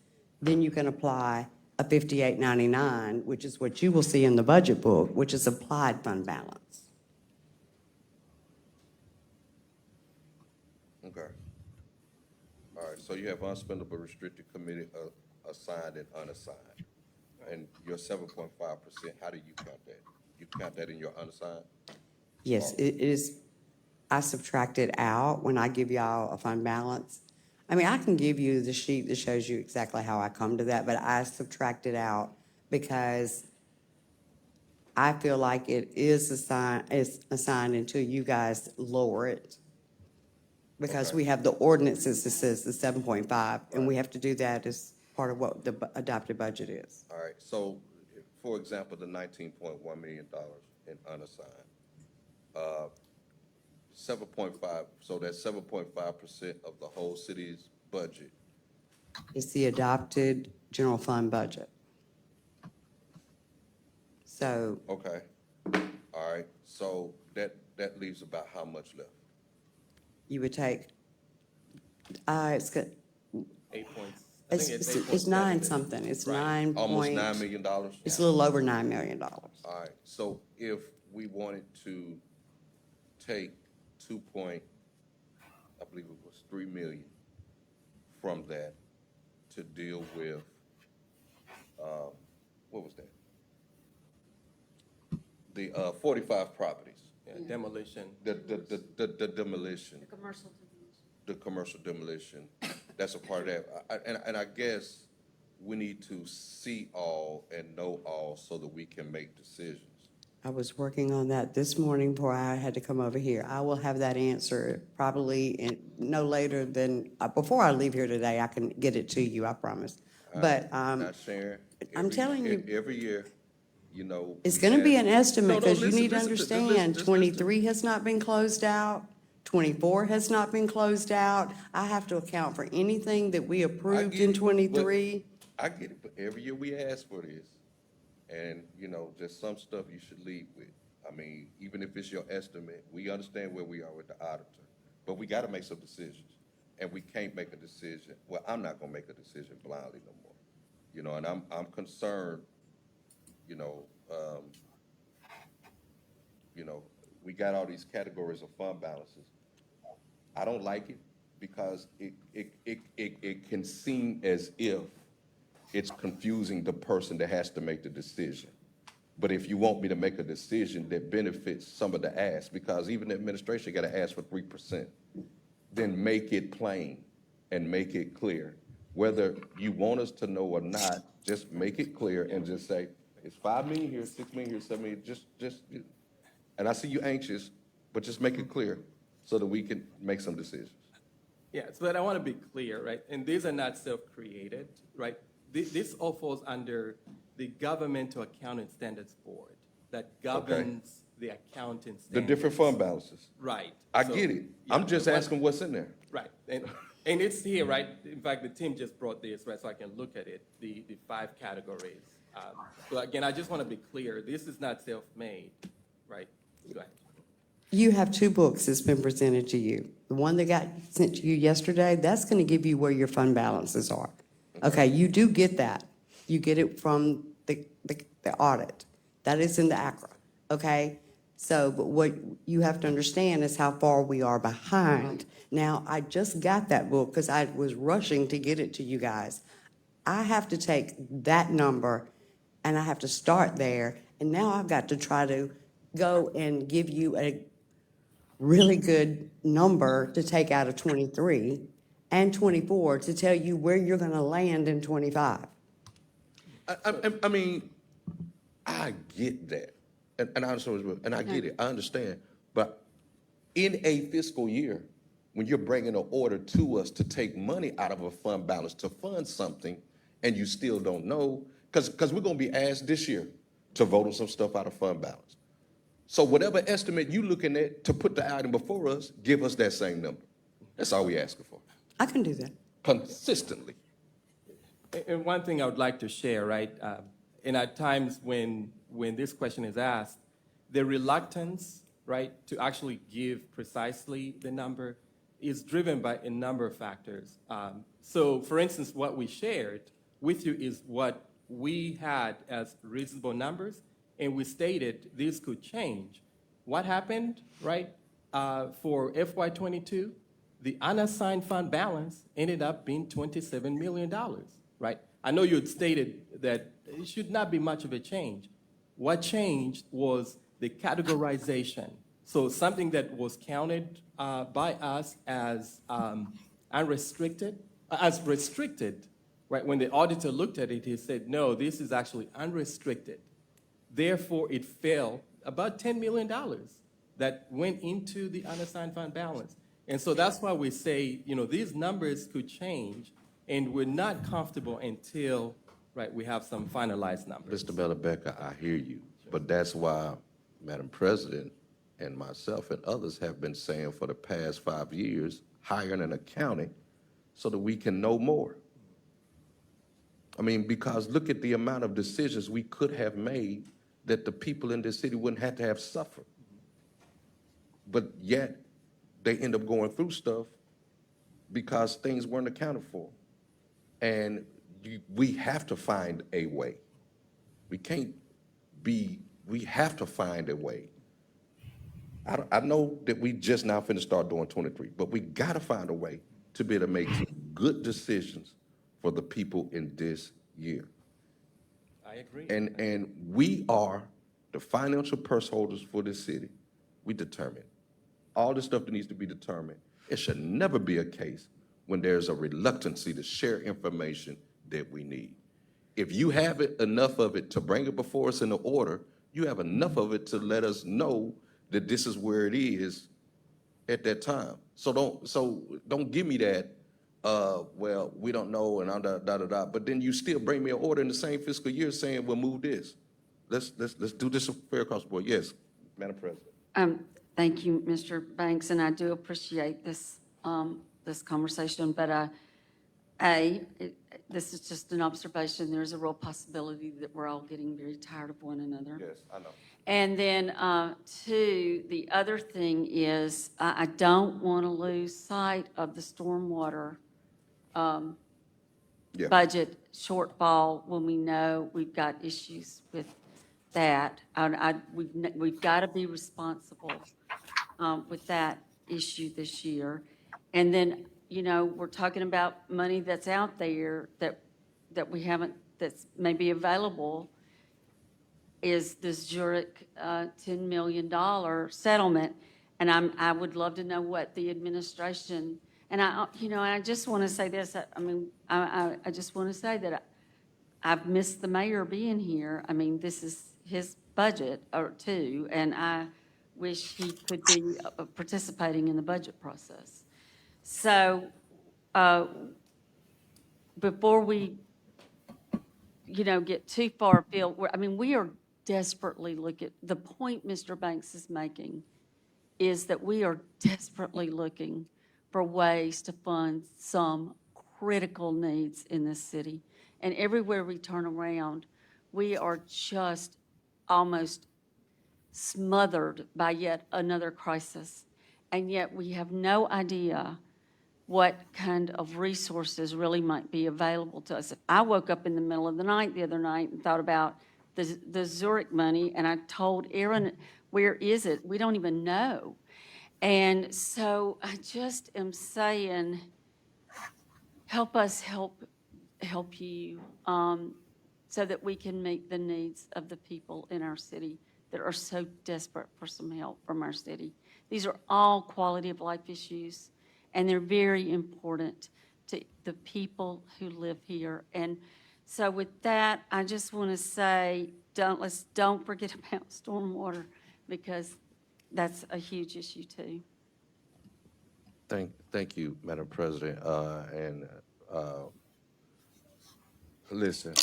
Then you can apply a 5899, which is what you will see in the budget book, which is applied fund balance. Okay. All right, so you have unspendable restricted committee assigned and unassigned. And your 7.5%, how do you count that? You count that in your unassigned? Yes, it is, I subtract it out when I give y'all a fund balance. I mean, I can give you the sheet that shows you exactly how I come to that, but I subtract it out because I feel like it is assigned until you guys lower it. Because Okay. we have the ordinances that says the 7.5, and we have to do that as part of what the adopted budget is. All right, so, for example, the $19.1 million in unassigned, 7.5, so that's 7.5% of the whole city's budget. It's the adopted general fund budget. So Okay, all right, so that leaves about how much left? you would take, it's good, 8 points. I think it's 9 something, it's 9 Almost point. $9 million? It's a little over $9 million. All right, so if we wanted to take I believe it was 3 million from that to deal with, what was that? The 45 properties, Yeah, demolition. the demolition, the commercial demolition, that's a part of that. And I guess we need to see all and know all so that we can make decisions. I was working on that this morning before I had to come over here. I will have that answer probably in no later than, before I leave here today, I can get it to you, I promise. But Now, Sharon, I'm telling you, every year, you know. it's we going to have- be an estimate No, no, because you listen, need to listen understand, just 23 has not been closed out, 24 has not been closed out. I have to account for anything that we approved get in it, but- 23. I get it, but every year we ask for this. And, you know, there's some stuff you should lead with. I mean, even if it's your estimate, we understand where we are with the auditor. But we got to make some decisions. And we can't make a decision, well, I'm not going to make a decision blindly no more. You know, and I'm concerned, you know, we got all these categories of fund balances. I don't like it because it can seem as if it's confusing the person that has to make the decision. But if you want me to make a decision that benefits some of the asks, because even the administration got to ask for 3%, then make it plain and make it clear. Whether you want us to know or not, just make it clear and just say, it's 5 million here, 6 million here, 7 million, just, and I see you anxious, but just make it clear so that we can make some decisions. Yes, but I want to be clear, right? And these are not self-created, right? This all falls under the Governmental Accounting Standards Board that governs the accounting standards. The different fund balances. Right. I So, get it. yeah, I'm just but- asking what's in there. Right, and it's here, right? In fact, the team just brought this, right, so I can look at it, the 5 categories. So again, I just want to be clear, this is not self-made, right? Go ahead. You have 2 books that's been presented to you. The one that got sent to you yesterday, that's going to give you where your fund balances are. Okay, you do get that. You get it from the audit. That is in the ACRA, okay? So, but what you have to understand is how far we are behind. Now, I just got that book because I was rushing to get it to you guys. I have to take that number and I have to start there. And now I've got to try to go and give you a really good number to take out of 23 and 24 to tell you where you're going to land in 25. I mean, I get that, and I understand, and I get it, I understand. But in a fiscal year, when you're bringing an order to us to take money out of a fund balance to fund something, and you still don't know, because we're going to be asked this year to vote on some stuff out of fund balance. So whatever estimate you looking at to put the item before us, give us that same number. That's all we asking for, I can do that. consistently. And one thing I would like to share, right? And at times when this question is asked, the reluctance, right, to actually give precisely the number is driven by a number of factors. So, for instance, what we shared with you is what we had as reasonable numbers, and we stated this could change. What happened, right? For FY22, the unassigned fund balance ended up being $27 million, right? I know you had stated that it should not be much of a change. What changed was the categorization. So something that was counted by us as restricted, right? When the auditor looked at it, he said, no, this is actually unrestricted. Therefore, it fell about $10 million that went into the unassigned fund balance. And so that's why we say, these numbers could change, and we're not comfortable until, right, we have some finalized numbers. Mr. Becker, I hear you, but that's why, Madam President, and myself and others have been saying for the past 5 years, hiring an accountant so that we can know more. I mean, because look at the amount of decisions we could have made that the people in this city wouldn't have to have suffered. But yet, they end up going through stuff because things weren't accounted for. And we have to find a way. We have to find a way. I know that we just now finished start doing 23, but we gotta find a way to be able to make good decisions for the people in this year. I agree. And we are the financial purse holders for this city. We determine all the stuff that needs to be determined. It should never be a case when there's a reluctancy to share information that we need. If you have enough of it to bring it before us in the order, you have enough of it to let us know that this is where it is at that time. So don't give me that, well, we don't know and da-da-da, but then you still bring me an order in the same fiscal year saying, we'll move this. Let's do this fair across the board. Yes, Madam President. Thank you, Mr. Banks, and I do appreciate this, this conversation, but this is just an observation. There's a real possibility that we're all getting very tired of one another. Yes, I know. And then, two, the other thing is, I don't want to lose sight of the stormwater budget shortfall when we know we've got issues with that. We've got to be responsible with that issue this year. And then, we're talking about money that's out there that we haven't, that's maybe available, is the Zurich $10 million settlement. And I would love to know what the administration, and I just want to say this, I just want to say that I've missed the mayor being here. I mean, this is his budget or two, and I wish he could be participating in the budget process. So before we, get too far afield, we are desperately looking, the point Mr. Banks is making is that we are desperately looking for ways to fund some critical needs in this city. And everywhere we turn around, we are just almost smothered by yet another crisis. And yet we have no idea what kind of resources really might be available to us. I woke up in the middle of the night the other night and thought about the Zurich money, and I told Aaron, where is it? We don't even know. And so I just am saying, help us help you so that we can meet the needs of the people in our city that are so desperate for some help from our city. These are all quality of life issues, and they're very important to the people who live here. And so with that, I just want to say, don't forget about stormwater, because that's a huge issue too. Thank you, Madam President. Listen,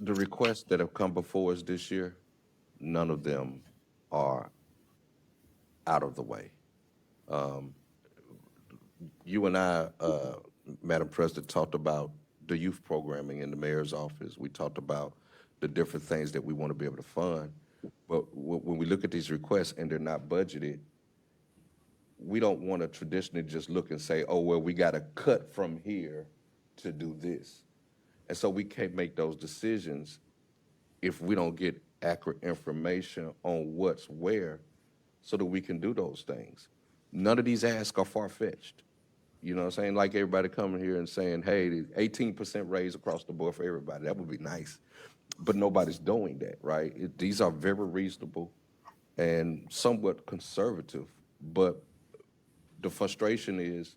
the requests that have come before us this year, none of them are out of the way. You and I, Madam President, talked about the youth programming in the mayor's office. We talked about the different things that we want to be able to fund. But when we look at these requests and they're not budgeted, we don't want to traditionally just look and say, oh, well, we got to cut from here to do this. And so we can't make those decisions if we don't get accurate information on what's where so that we can do those things. None of these asks are far-fetched. You know what I'm saying? Like everybody coming here and saying, hey, 18% raise across the board for everybody. That would be nice. But nobody's doing that, right? These are very reasonable and somewhat conservative. But the frustration is,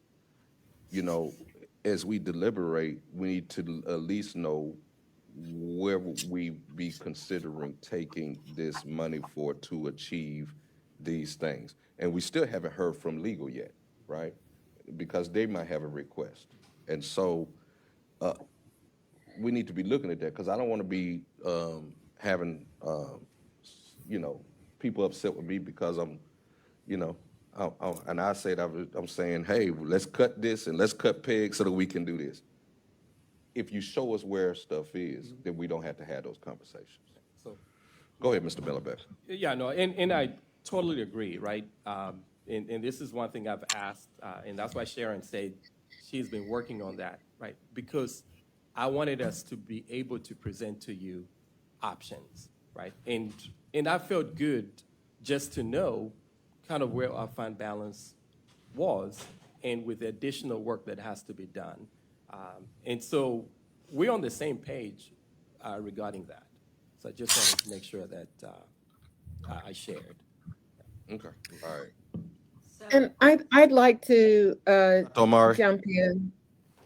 you know, as we deliberate, we need to at least know where we be considering taking this money for to achieve these things. And we still haven't heard from legal yet, right? Because they might have a request. And so we need to be looking at that, because I don't want to be having, you know, people upset with me because I'm, you know, and I said, I'm saying, hey, let's cut this and let's cut pegs so that we can do this. If you show us where stuff is, then we don't have to have those conversations. So, Go ahead, Mr. Miller. yeah, no, and I totally agree, right? And this is one thing I've asked, and that's why Sharon said she's been working on that, right? Because I wanted us to be able to present to you options, right? And I felt good just to know kind of where our fund balance was and with the additional work that has to be done. And so we're on the same page regarding that. So I just wanted to make sure that I shared. Okay, all right. And I'd like to Omari. jump in.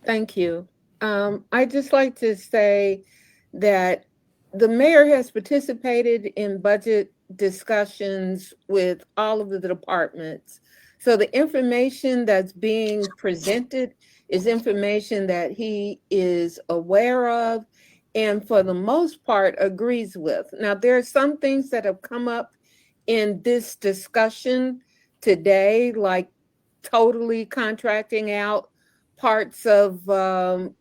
Thank you. I'd just like to say that the mayor has participated in budget discussions with all of the departments. So the information that's being presented is information that he is aware of and for the most part agrees with. Now, there are some things that have come up in this discussion today, like totally contracting out parts of the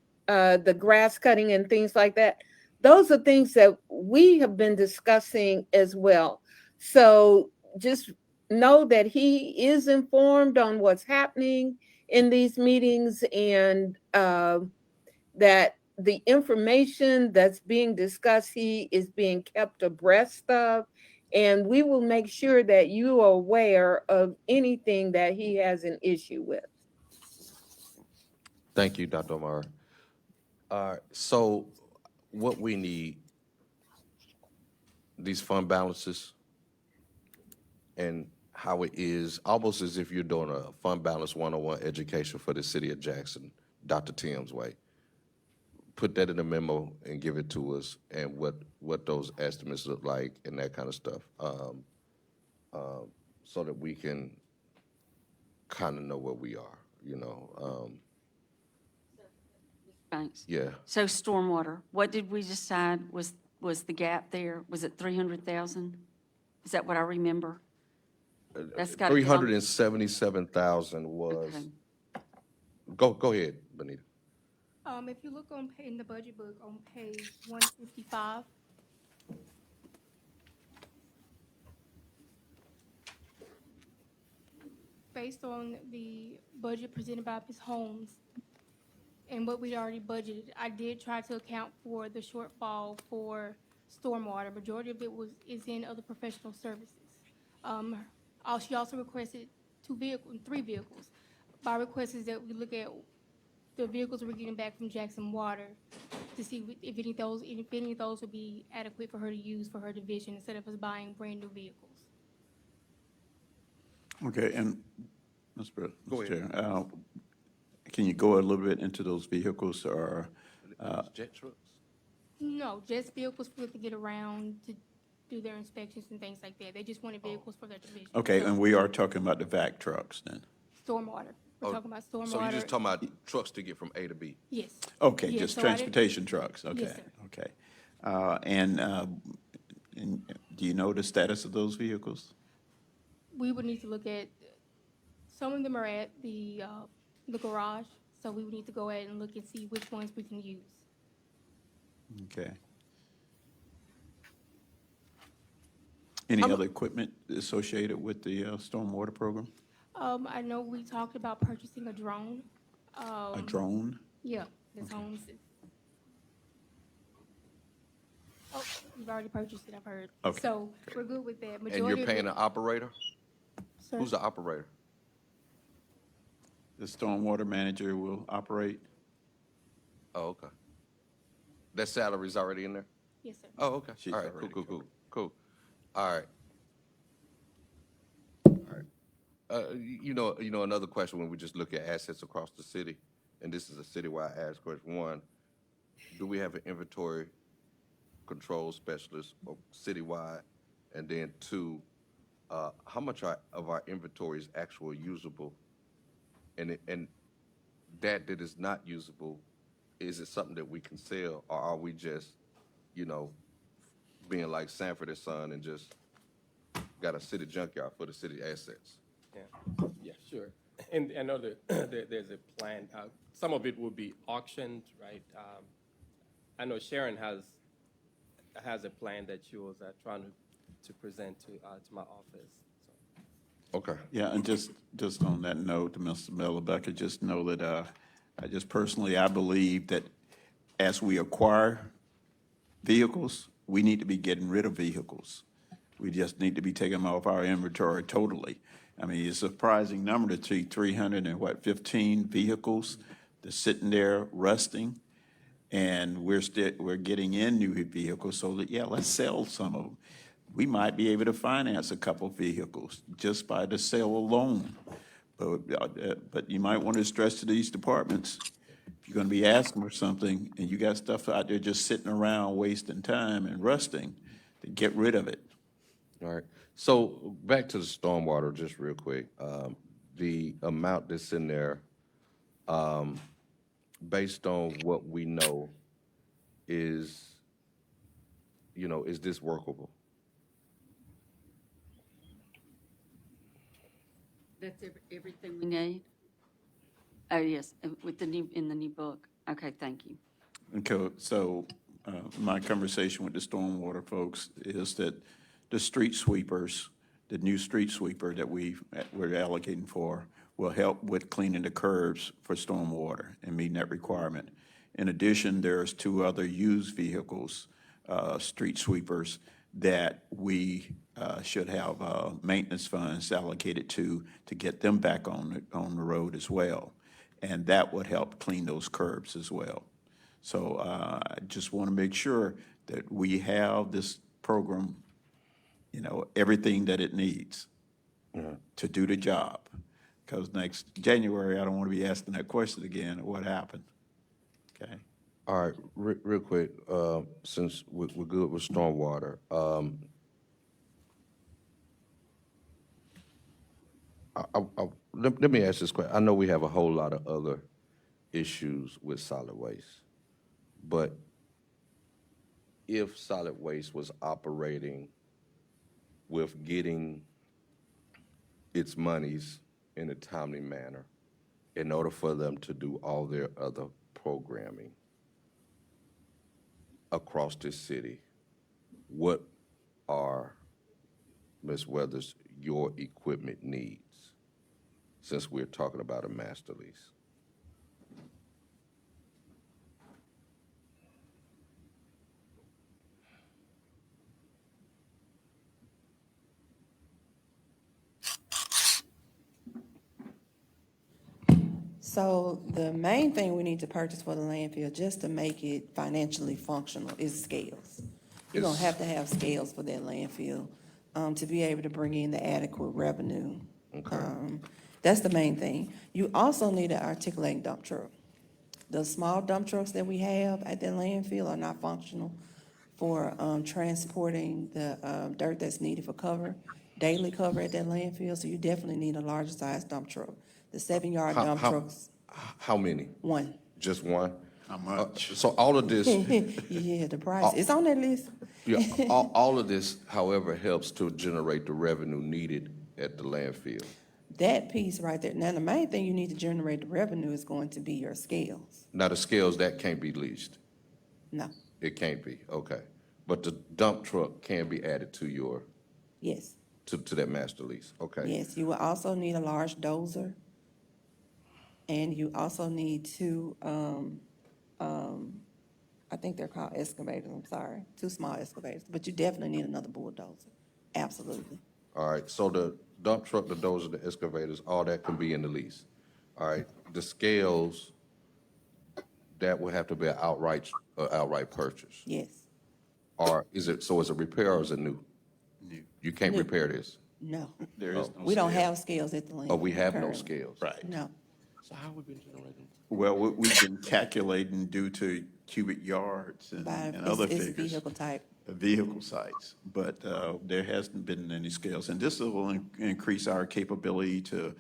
grass cutting and things like that. Those are things that we have been discussing as well. So just know that he is informed on what's happening in these meetings, and that the information that's being discussed, he is being kept abreast of. And we will make sure that you are aware of anything that he has an issue with. Thank you, Dr. Omar. So what we need, these fund balances and how it is, almost as if you're doing a fund balance 101 education for the city of Jackson, Dr. Tim's way. Put that in a memo and give it to us, and what those estimates look like and that kind of stuff, so that we can kind of know where we are, you know. Thanks. Yeah. So stormwater, what did we decide was the gap there? Was it 300,000? Is that what I remember? That's got 377,000 was. Okay. Go ahead, Benita. If you look in the budget book on page 155, based on the budget presented by Ms. Holmes and what we'd already budgeted, I did try to account for the shortfall for stormwater. Majority of it is in other professional services. She also requested 3 vehicles. My request is that we look at the vehicles we're getting back from Jackson Water to see if any of those would be adequate for her to use for her division instead of us buying brand new vehicles. Okay, and Mr. Go ahead. Chair, can you go a little bit into those vehicles or? Jet trucks? No, just vehicles for them to get around to do their inspections and things like that. They just wanted vehicles for their division. Okay, and we are talking about the vac trucks then? Stormwater. We're talking about stormwater. So you're just talking about trucks to get from A to B? Yes. Okay, Yes, just so I didn't- transportation trucks, okay. Yes, sir. Okay. And do you know the status of those vehicles? We would need to look at, some of them are at the garage, so we would need to go ahead and look and see which ones we can use. Okay. Any other equipment associated with the stormwater program? I know we talked about purchasing a drone. A drone? Yeah, this homes. Oh, you've already purchased it, I've heard. Okay. So we're good with that. And Majority you're of paying it- an operator? Sir? Who's the operator? The stormwater manager will operate? Oh, okay. That salary's already in there? Yes, sir. Oh, okay. She's All right, already cool. All right. You know, another question when we just look at assets across the city, and this is a citywide ask question. One, do we have an inventory control specialist citywide? And then two, how much of our inventory is actually usable? And that is not usable, is it something that we can sell, or are we just, being like Sanford and Son and just got a city junkyard for the city assets? Yeah, sure. And I know that there's a plan. Some of it will be auctioned, right? I know Sharon has a plan that she was trying to present to my office. So. Okay. Yeah, and just on that note, Mr. Mellebecker, just know that I believe that as we acquire vehicles, we need to be getting rid of vehicles. We just need to be taking them off our inventory totally. I mean, it's a surprising number to see 315 vehicles that's sitting there rusting, and we're getting in new vehicles. So that, yeah, let's sell some of them. We might be able to finance a couple vehicles just by the sale alone. But you might want to stress to these departments, if you're going to be asking for something and you got stuff out there just sitting around wasting time and rusting, then get rid of it. All right. So back to the stormwater, just real quick. The amount that's in there, based on what we know, is this workable? That's everything we need? Oh, yes, with in the new book. Okay, thank you. Okay, so my conversation with the stormwater folks is that the street sweepers, the new street sweeper that we're allocating for, will help with cleaning the curbs for stormwater and meeting that requirement. In addition, there's 2 other used vehicles, street sweepers, that we should have maintenance funds allocated to get them back on the road as well. And that would help clean those curbs as well. So I just want to make sure that we have this program, everything that it needs to do the job. Because next January, I don't want to be asking that question again, what happened? Okay. All right, real quick, since we're good with stormwater, let me ask this question. I know we have a whole lot of other issues with solid waste, but if solid waste was operating with getting its monies in a timely manner in order for them to do all their other programming across this city, what are, Ms. Weathers, your equipment needs, since we're talking about a master lease? So the main thing we need to purchase for the landfill, just to make it financially functional, is scales. You're gonna have to have scales for that landfill, to be able to bring in the adequate revenue. That's the main thing. You also need an articulating dump truck. The small dump trucks that we have at that landfill are not functional for, transporting the, dirt that's needed for cover, daily cover at that landfill, so you definitely need a larger size dump truck. The 7-yard dump trucks, How many? one. Just one? How much? So all of this, Yeah, the price, it's on that list. yeah, all of this, however, helps to generate the revenue needed at the landfill. That piece right there. Now, the main thing you need to generate the revenue is going to be your scales. Now, the scales, that can't be leased. No. It can't be, okay. But the dump truck can be added to your, Yes, to that master lease, okay? yes. You will also need a large dozer. And you also need two, I think they're called excavators, I'm sorry, two small excavators. But you definitely need another bulldozer. Absolutely. All right, so the dump truck, the dozer, the excavators, all that can be in the lease. All right, the scales, that would have to be an outright purchase. Yes. Or is it repair or is it new? New. You can't New. repair this? No. There is no We don't scale. have scales at the land. Oh, we have no currently. scales? Right. No. So how we been generating? Well, we've been calculating due to cubic yards and By, and other it's figures. vehicle type. Vehicle sites, but there hasn't been any scales. And this will increase our capability to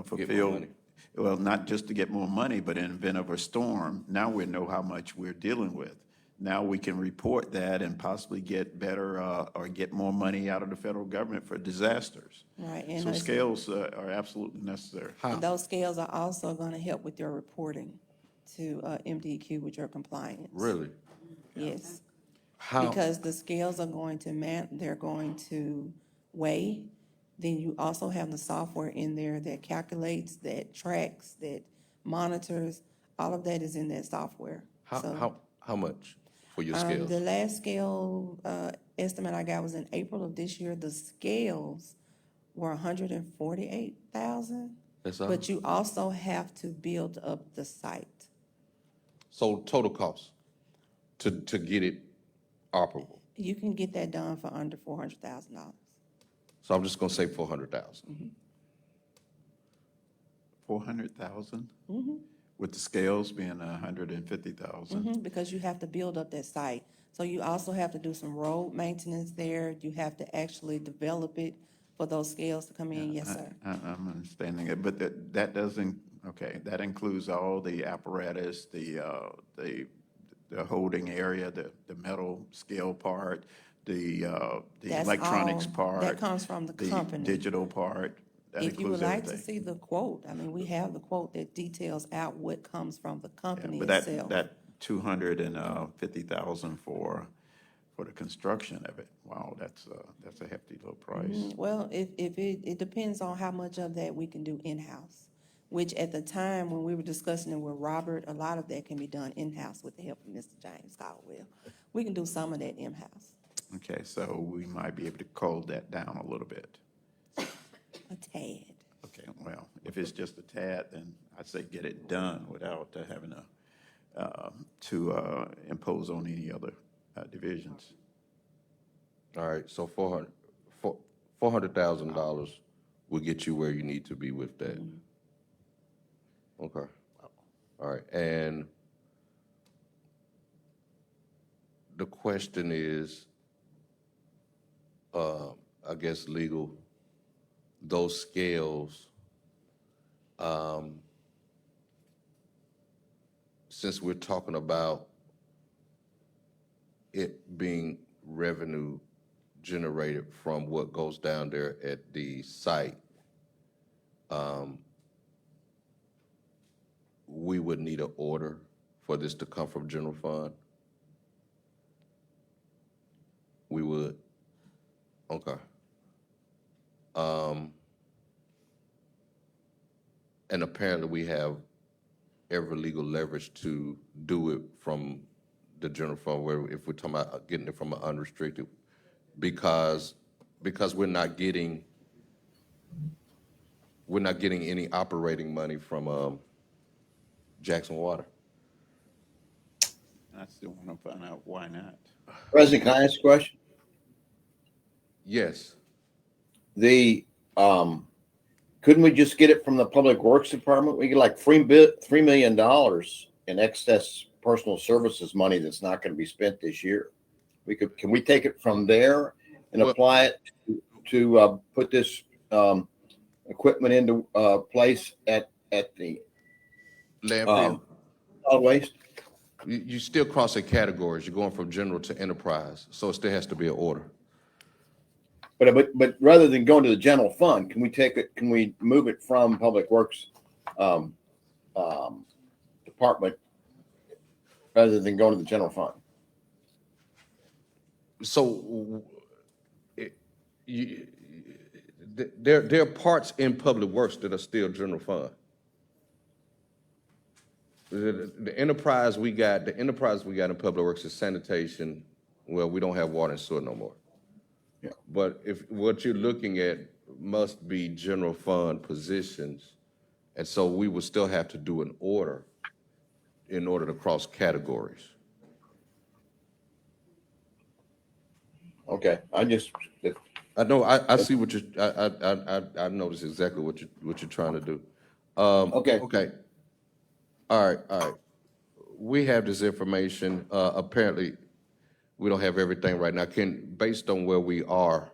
fulfill, money. well, not just to get more money, but in event of a storm, now we know how much we're dealing with. Now we can report that and possibly get better or get more money out of the federal government for disasters. Right. And So those- scales are absolutely necessary. and those scales are also going to help with your reporting to MDQ with your compliance. Really? Yes. How? Because the scales are going to they're going to weigh. Then you also have the software in there that calculates, that tracks, that monitors. All of that is in that software. So, How much for your the scales? last scale estimate I got was in April of this year. The scales were 148,000. That's all? But you also have to build up the site. So total cost to get it operable? You can get that done for under $400,000. So I'm just gonna say 400,000. 400,000 Mm-hmm. with the scales being 150,000. Because you have to build up that site. So you also have to do some road maintenance there. You have to actually develop it for those scales to come in. Yes, sir. I'm understanding it, but that doesn't, okay, that includes all the apparatus, the holding area, the metal scale part, the That's electronics all- part. that comes from the company. Digital part, that If you would includes like to everything. see the quote, I mean, we have the quote that details out what comes from the company But itself. that 250,000 for the construction of it, wow, that's a hefty little price. Well, it depends on how much of that we can do in-house, which at the time when we were discussing it with Robert, a lot of that can be done in-house with the help of Mr. James Caldwell. We can do some of that in-house, Okay, so we might be able to cull that down a little bit. a tad. Okay, well, if it's just a tad, then I'd say get it done without having to impose on any other divisions. All right, so $400,000 will get you where you need to be with that. Okay. All right, and the question is, I guess legal, those scales, since we're talking about it being revenue generated from what goes down there at the site, we would need an order for this to come from general fund? We would? Okay. And apparently we have every legal leverage to do it from the general fund, where if we're talking about getting it from an unrestricted, because we're not getting any operating money from Jackson Water. I still want to find out why not. President, can I ask a question? Yes. Couldn't we just get it from the Public Works Department? We get like $3 million in excess personal services money that's not going to be spent this year. Can we take it from there and apply it to put this equipment into place at the Landfill. solid waste? You still crossing categories. You're going from general to enterprise, so it still has to be an order. But rather than going to the general fund, can we take it? Can we move it from Public Works Department rather than going to the general fund? So you, there are parts in public works that are still general fund. The enterprise we got in public works is sanitation. Well, we don't have water and sewer no more. Yeah. But if what you're looking at must be general fund positions, and so we would still have to do an order in order to cross categories. Okay, I know, I see what you, I noticed exactly what you're trying to do. Okay. Okay. All right. We have this information. Apparently, we don't have everything right now. Based on where we are,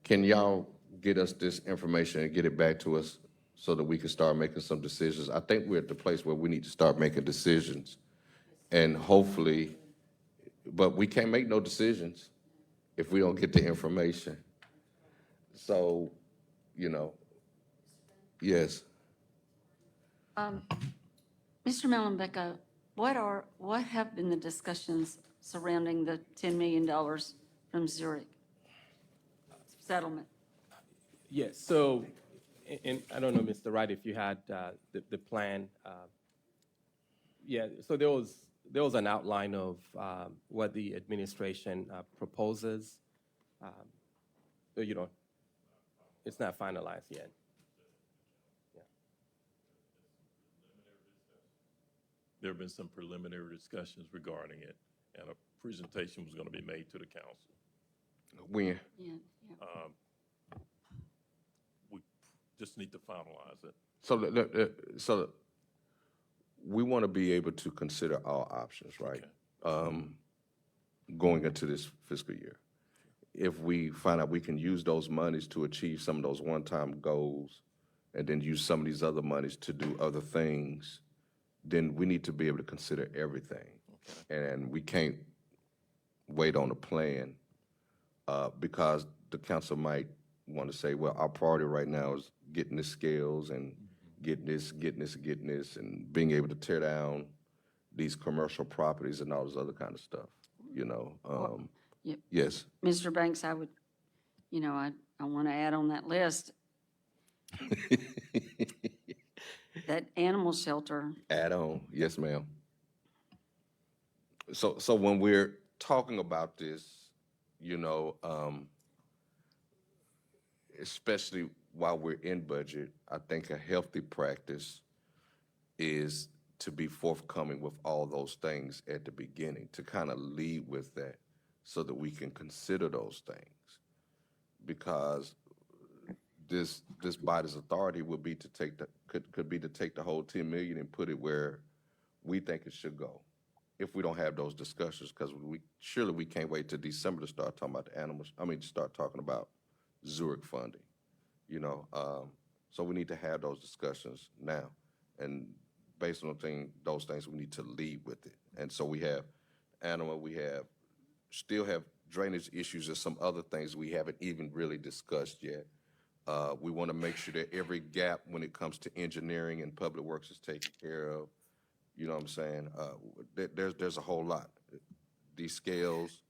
can y'all get us this information and get it back to us so that we can start making some decisions? I think we're at the place where we need to start making decisions. And hopefully, but we can't make no decisions if we don't get the information. So, yes. Mr. Malumbeka, what have been the discussions surrounding the $10 million from Zurich settlement? Yes, so, and I don't know, Mr. Wright, if you had the plan. Yeah, so there was an outline of what the administration proposes. It's not finalized yet. There have been some preliminary discussions regarding it, and a presentation was going to be made to the council. When? Yeah. We just need to finalize it. So we want to be able to consider all options, right? Going into this fiscal year. If we find out we can use those monies to achieve some of those one-time goals and then use some of these other monies to do other things, then we need to be able to consider everything. And we can't wait on a plan because the council might want to say, well, our priority right now is getting the scales and getting this, and being able to tear down these commercial properties and all this other kind of stuff, Yep. Yes. Mr. Banks, I would, I want to add on that list, that animal shelter. Add on, yes, ma'am. So when we're talking about this, especially while we're in budget, I think a healthy practice is to be forthcoming with all those things at the beginning, to kind of lead with that so that we can consider those things. Because this body's authority would be to could be to take the whole 10 million and put it where we think it should go. If we don't have those discussions, because surely we can't wait till December to start talking about the animals. Start talking about Zurich funding. So we need to have those discussions now, and based on those things, we need to lead with it. And so we have animal, still have drainage issues and some other things we haven't even really discussed yet. We want to make sure that every gap when it comes to engineering and public works is taken care of. You know what I'm saying? There's a whole lot. These scales,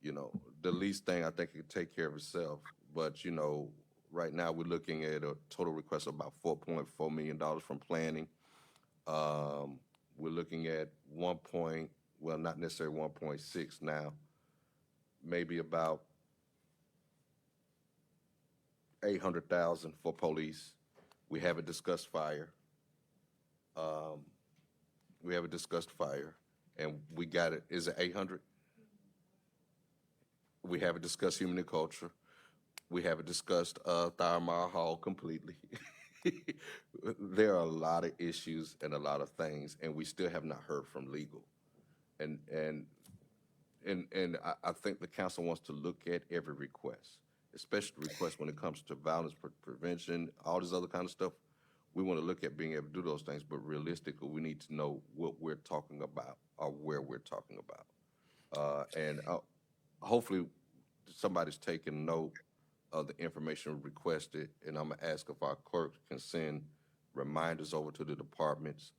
the least thing I think it can take care of itself. But, right now we're looking at a total request of about $4.4 million from planning. We're looking at not necessarily 1.6 now, maybe about 800,000 for police. We haven't discussed fire. And we got it. Is it 800? We haven't discussed human and culture. We haven't discussed Thurmar Hall completely. There are a lot of issues and a lot of things, and we still have not heard from legal. And I think the council wants to look at every request, especially requests when it comes to violence prevention, all this other kind of stuff. We want to look at being able to do those things, but realistically, we need to know what we're talking about or where we're talking about. And hopefully somebody's taking note of the information requested, and I'm going to ask if our clerk can send reminders over to the departments,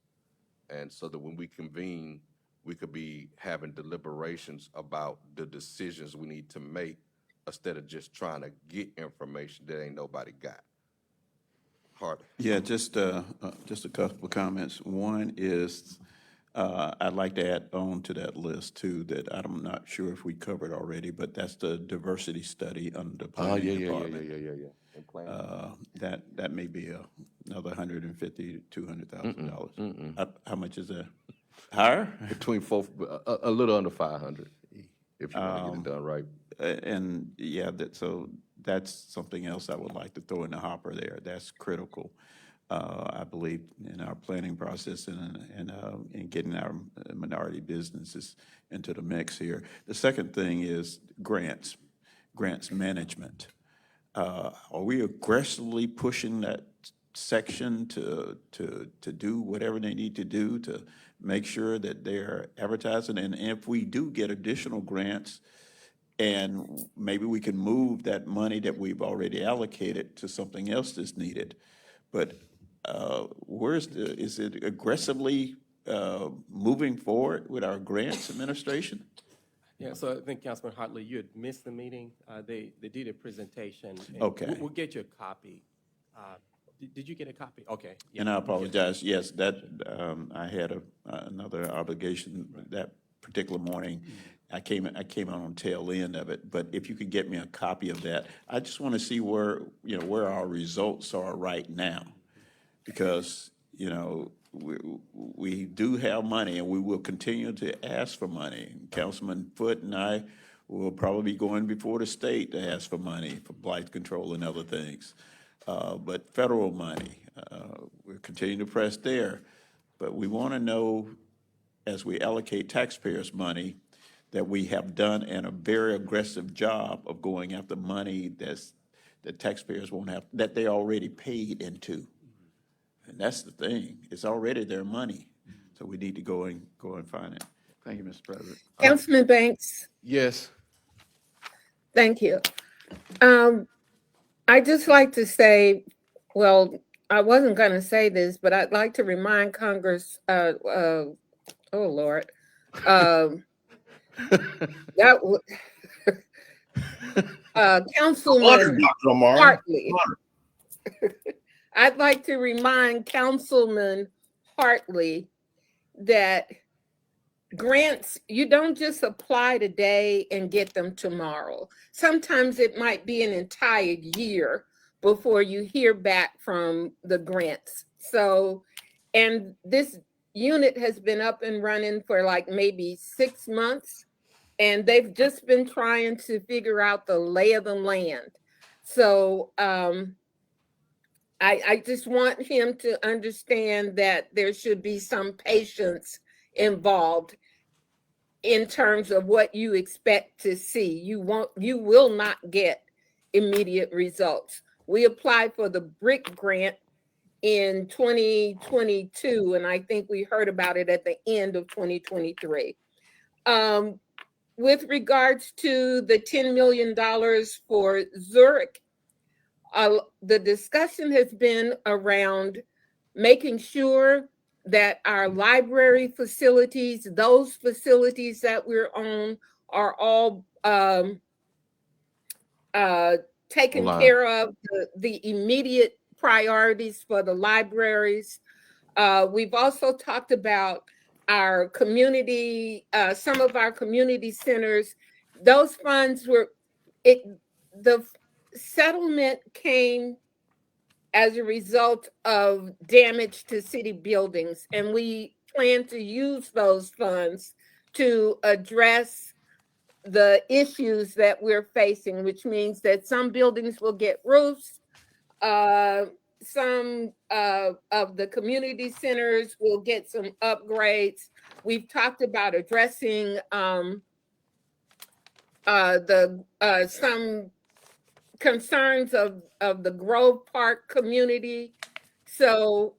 and so that when we convene, we could be having deliberations about the decisions we need to make instead of just trying to get information that ain't nobody got. Hart. Yeah, just a couple of comments. One is, I'd like to add on to that list too, that I'm not sure if we covered already, but that's the diversity study under the planning department. That may be another $150,000 to $200,000. How much is that? Higher? Between a little under 500, if you want to get it done right. And yeah, so that's something else I would like to throw in the hopper there. That's critical, I believe, in our planning process and in getting our minority businesses into the mix here. The second thing is grants management. Are we aggressively pushing that section to do whatever they need to do to make sure that they're advertising? And if we do get additional grants, and maybe we can move that money that we've already allocated to something else that's needed. But is it aggressively moving forward with our grants administration? Yeah, so I think Councilman Hartley, you had missed the meeting. They did a presentation. And Okay. We'll get you a copy. Did you get a copy? Okay. Yeah, And I we'll get- apologize, yes, that, I had another obligation that particular morning. I came on tail end of it, but if you could get me a copy of that, I just want to see where our results are right now. Because, we do have money and we will continue to ask for money. Councilman Foote and I will probably be going before the state to ask for money for blight control and other things. But federal money, we're continuing to press there. But we want to know, as we allocate taxpayers' money, that we have done a very aggressive job of going after money that taxpayers won't have, that they already paid into. And that's the thing. It's already their money. So we need to go and find it. Thank you, Mr. President. Councilman Banks, Yes. thank you. I'd just like to say, well, I wasn't going to say this, but I'd like to remind Congress, oh Lord, Councilman Hartley. I'd like to remind Councilman Hartley that grants, you don't just apply today and get them tomorrow. Sometimes it might be an entire year before you hear back from the grants. So, and this unit has been up and running for like maybe 6 months, and they've just been trying to figure out the lay of the land. So I just want him to understand that there should be some patience involved in terms of what you expect to see. You will not get immediate results. We applied for the BRIC grant in 2022, and I think we heard about it at the end of 2023. With regards to the $10 million for Zurich, the discussion has been around making sure that our library facilities, those facilities that we're on, are all taken care of, the immediate priorities for the libraries. We've also talked about our community, some of our community centers. Those funds were, the settlement came as a result of damage to city buildings, and we plan to use those funds to address the issues that we're facing, which means that some buildings will get roofs, some of the community centers will get some upgrades. We've talked about addressing some concerns of the Grove Park community. So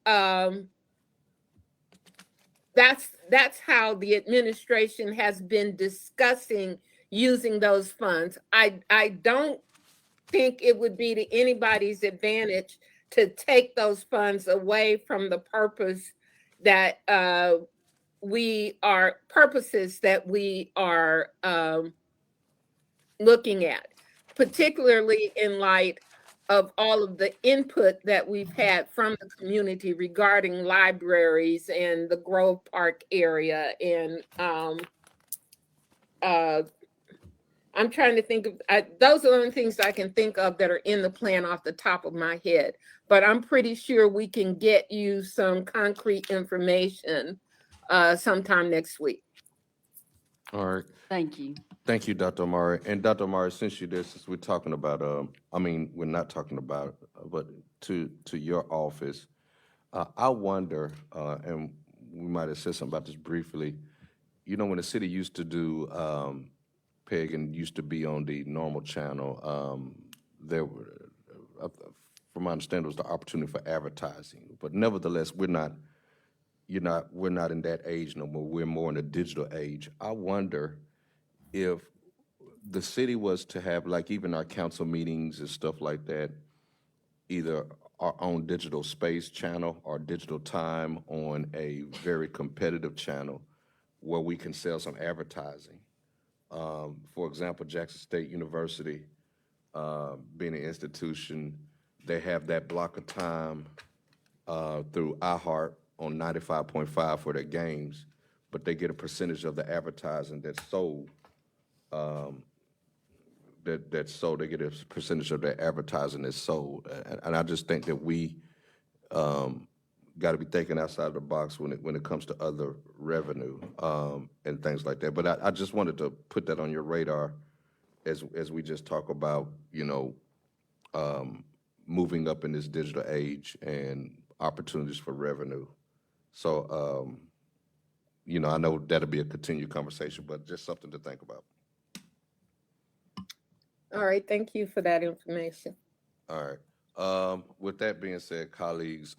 that's how the administration has been discussing using those funds. I don't think it would be to anybody's advantage to take those funds away from the purpose that purposes that we are looking at, particularly in light of all of the input that we've had from the community regarding libraries and the Grove Park area. And I'm trying to think of, those are the only things I can think of that are in the plan off the top of my head. But I'm pretty sure we can get you some concrete information sometime next week. All right. Thank you. Thank you, Dr. Amari. And Dr. Amari, since you're there, since we're talking about, I mean, we're not talking about, but to your office, I wonder, and we might have said something about this briefly. You know, when the city used to do, Peg, and used to be on the normal channel, there were, from my understanding, was the opportunity for advertising. But nevertheless, we're not in that age no more. We're more in the digital age. I wonder if the city was to have, like, even our council meetings and stuff like that, either our own digital space channel or digital time on a very competitive channel where we can sell some advertising. For example, Jackson State University, being an institution, they have that block of time through iHeart on 95.5 for their games, but they get a percentage of the advertising that's sold. That's sold. They get a percentage of their advertising that's sold, and I just think that we got to be thinking outside the box when it comes to other revenue and things like that. But I just wanted to put that on your radar as we just talk about, you know, moving up in this digital age and opportunities for revenue. So, you know, I know that'll be a continued conversation, but just something to think about. All right, thank you for that information. All right. With that being said, colleagues,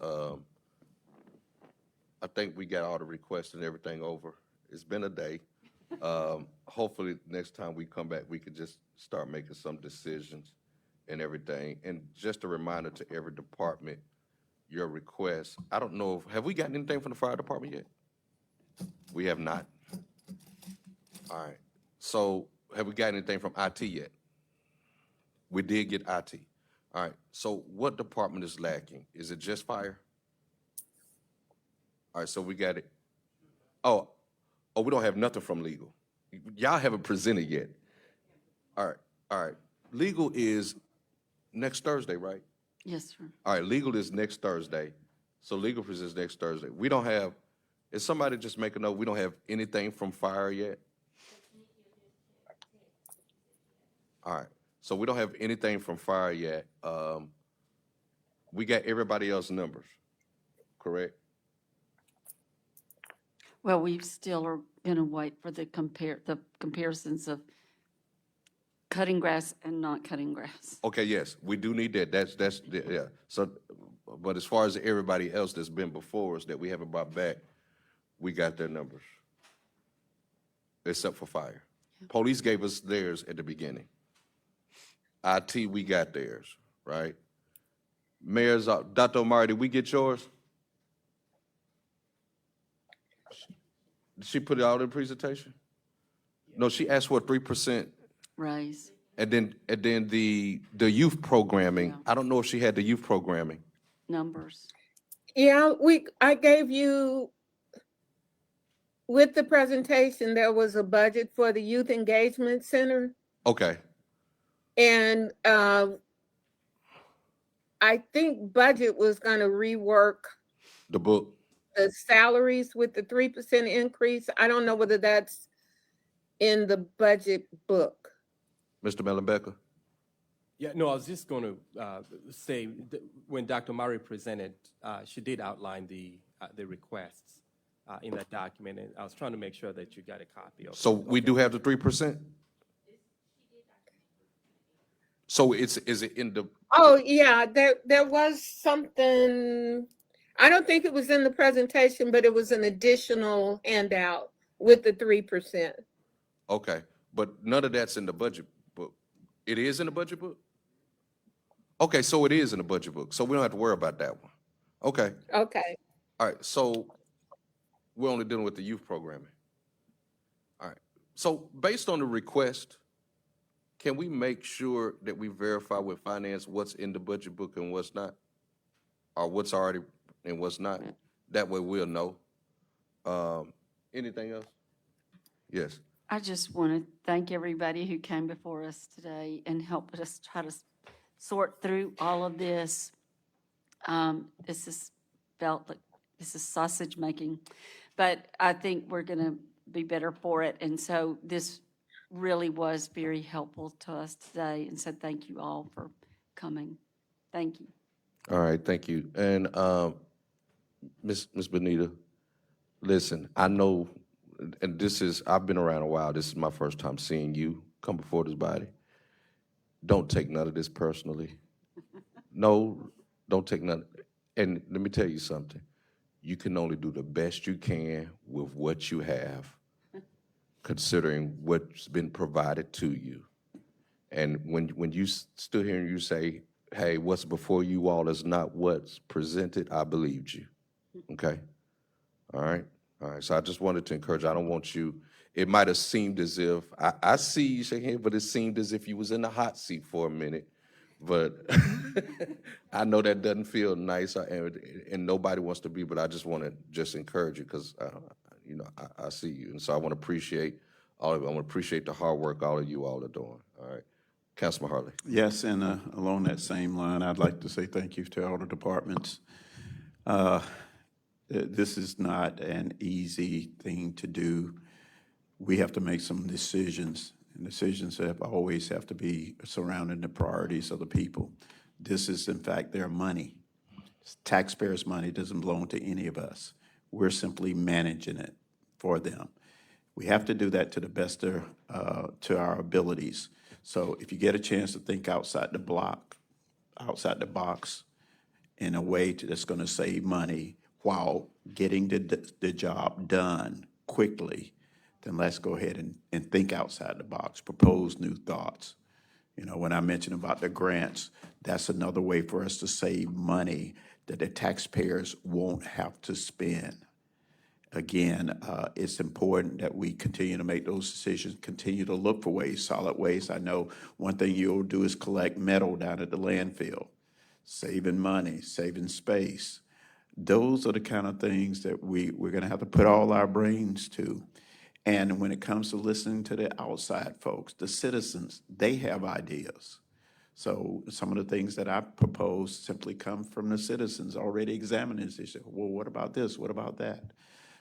I think we got all the requests and everything over. It's been a day. Hopefully, next time we come back, we could just start making some decisions and everything. And just a reminder to every department, your requests. I don't know, have we gotten anything from the fire department yet? We have not. All right. So have we got anything from IT yet? We did get IT. All right. So what department is lacking? Is it just fire? All right. So we got it. Oh, we don't have nothing from legal. Y'all haven't presented yet. All right. All right. Legal is next Thursday, right? Yes, sir. All right. Legal is next Thursday. So legal presents next Thursday. We don't have, is somebody just make a note, we don't have anything from fire yet? All right. So we don't have anything from fire yet. We got everybody else's numbers, correct? Well, we still are going to wait for the comparisons of cutting grass and not cutting grass. Okay, yes, we do need that. That's yeah. So, but as far as everybody else that's been before us that we haven't brought back, we got their numbers, except for fire. Police gave us theirs at the beginning. IT, we got theirs, right? Mayor's, Dr. Omari, did we get yours? Did she put it out in the presentation? No, she asked for a 3%. Raise. And then the youth programming, I don't know if she had the youth programming. Numbers. Yeah, I gave you, with the presentation, there was a budget for the Youth Engagement Center. Okay. And I think budget was going to rework the book, the salaries with the 3% increase. I don't know whether that's in the budget book. Mr. Mellenbecker? Yeah, no, I was just going to say when Dr. Murray presented, she did outline the requests in that document, and I was trying to make sure that you got a copy of it. So we do have the 3%? So is it in the? Oh, yeah, there was something, I don't think it was in the presentation, but it was an additional handout with the 3%. Okay, but none of that's in the budget book. It is in the budget book? Okay, so it is in the budget book, so we don't have to worry about that one. Okay. Okay. All right, so we're only dealing with the youth programming. All right. So based on the request, can we make sure that we verify with finance what's in the budget book and what's not? Or what's already and what's not? That way we'll know. Anything else? Yes. I just want to thank everybody who came before us today and helped us try to sort through all of this. This is felt like this is sausage making, but I think we're going to be better for it. And so this really was very helpful to us today. And so thank you all for coming. Thank you. All right, thank you. And Ms. Benita, listen, I know, and this is, I've been around a while. This is my first time seeing you come before this body. Don't take none of this personally. No, don't take none. And let me tell you something. You can only do the best you can with what you have, considering what's been provided to you. And when you stood here and you say, hey, what's before you all is not what's presented, I believed you. Okay? All right? All right. So I just wanted to encourage, I don't want you, it might have seemed as if, I see you shaking your head, but it seemed as if you was in the hot seat for a minute. But I know that doesn't feel nice, and nobody wants to be, but I just want to just encourage you because, you know, I see you. And so I want to appreciate all of you. I want to appreciate the hard work all of you all are doing. All right. Councilman Hartley. Yes, and along that same line, I'd like to say thank you to all the departments. This is not an easy thing to do. We have to make some decisions, and decisions always have to be surrounding the priorities of the people. This is, in fact, their money. It's taxpayers' money. It doesn't belong to any of us. We're simply managing it for them. We have to do that to the best of to our abilities. So if you get a chance to think outside the box in a way that's going to save money while getting the job done quickly, then let's go ahead and think outside the box, propose new thoughts. You know, when I mentioned about the grants, that's another way for us to save money that the taxpayers won't have to spend. Again, it's important that we continue to make those decisions, continue to look for ways, solid waste. I know one thing you'll do is collect metal down at the landfill, saving money, saving space. Those are the kind of things that we're going to have to put all our brains to. And when it comes to listening to the outside folks, the citizens, they have ideas. So some of the things that I propose simply come from the citizens already examining this issue. Well, what about this? What about that?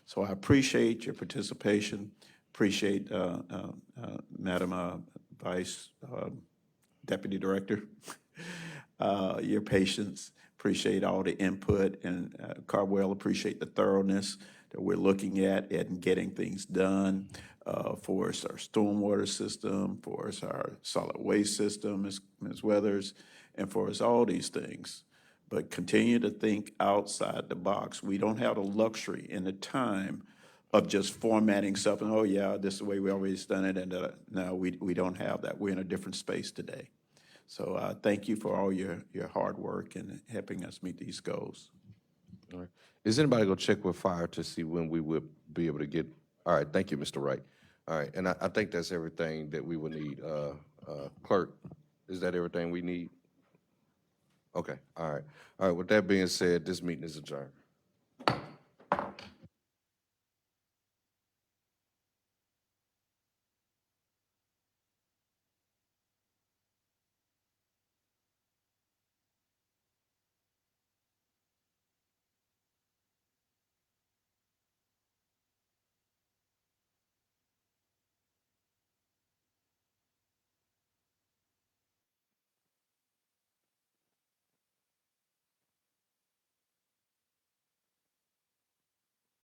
So I appreciate your participation, appreciate Madam Vice Deputy Director, your patience, appreciate all the input, and Cardwell, appreciate the thoroughness that we're looking at and getting things done for us, our stormwater system, for us, our solid waste system, Ms. Weathers, and for us, all these things. But continue to think outside the box. We don't have the luxury and the time of just formatting something. Oh yeah, this is the way we always done it. And no, we don't have that. We're in a different space today. So thank you for all your hard work and helping us meet these goals. All right. Is anybody going to check with fire to see when we would be able to get? All right. Thank you, Mr. Wright. All right. And I think that's everything that we would need. Clerk, is that everything we need? Okay. All right. All right. With that being said, this meeting is adjourned.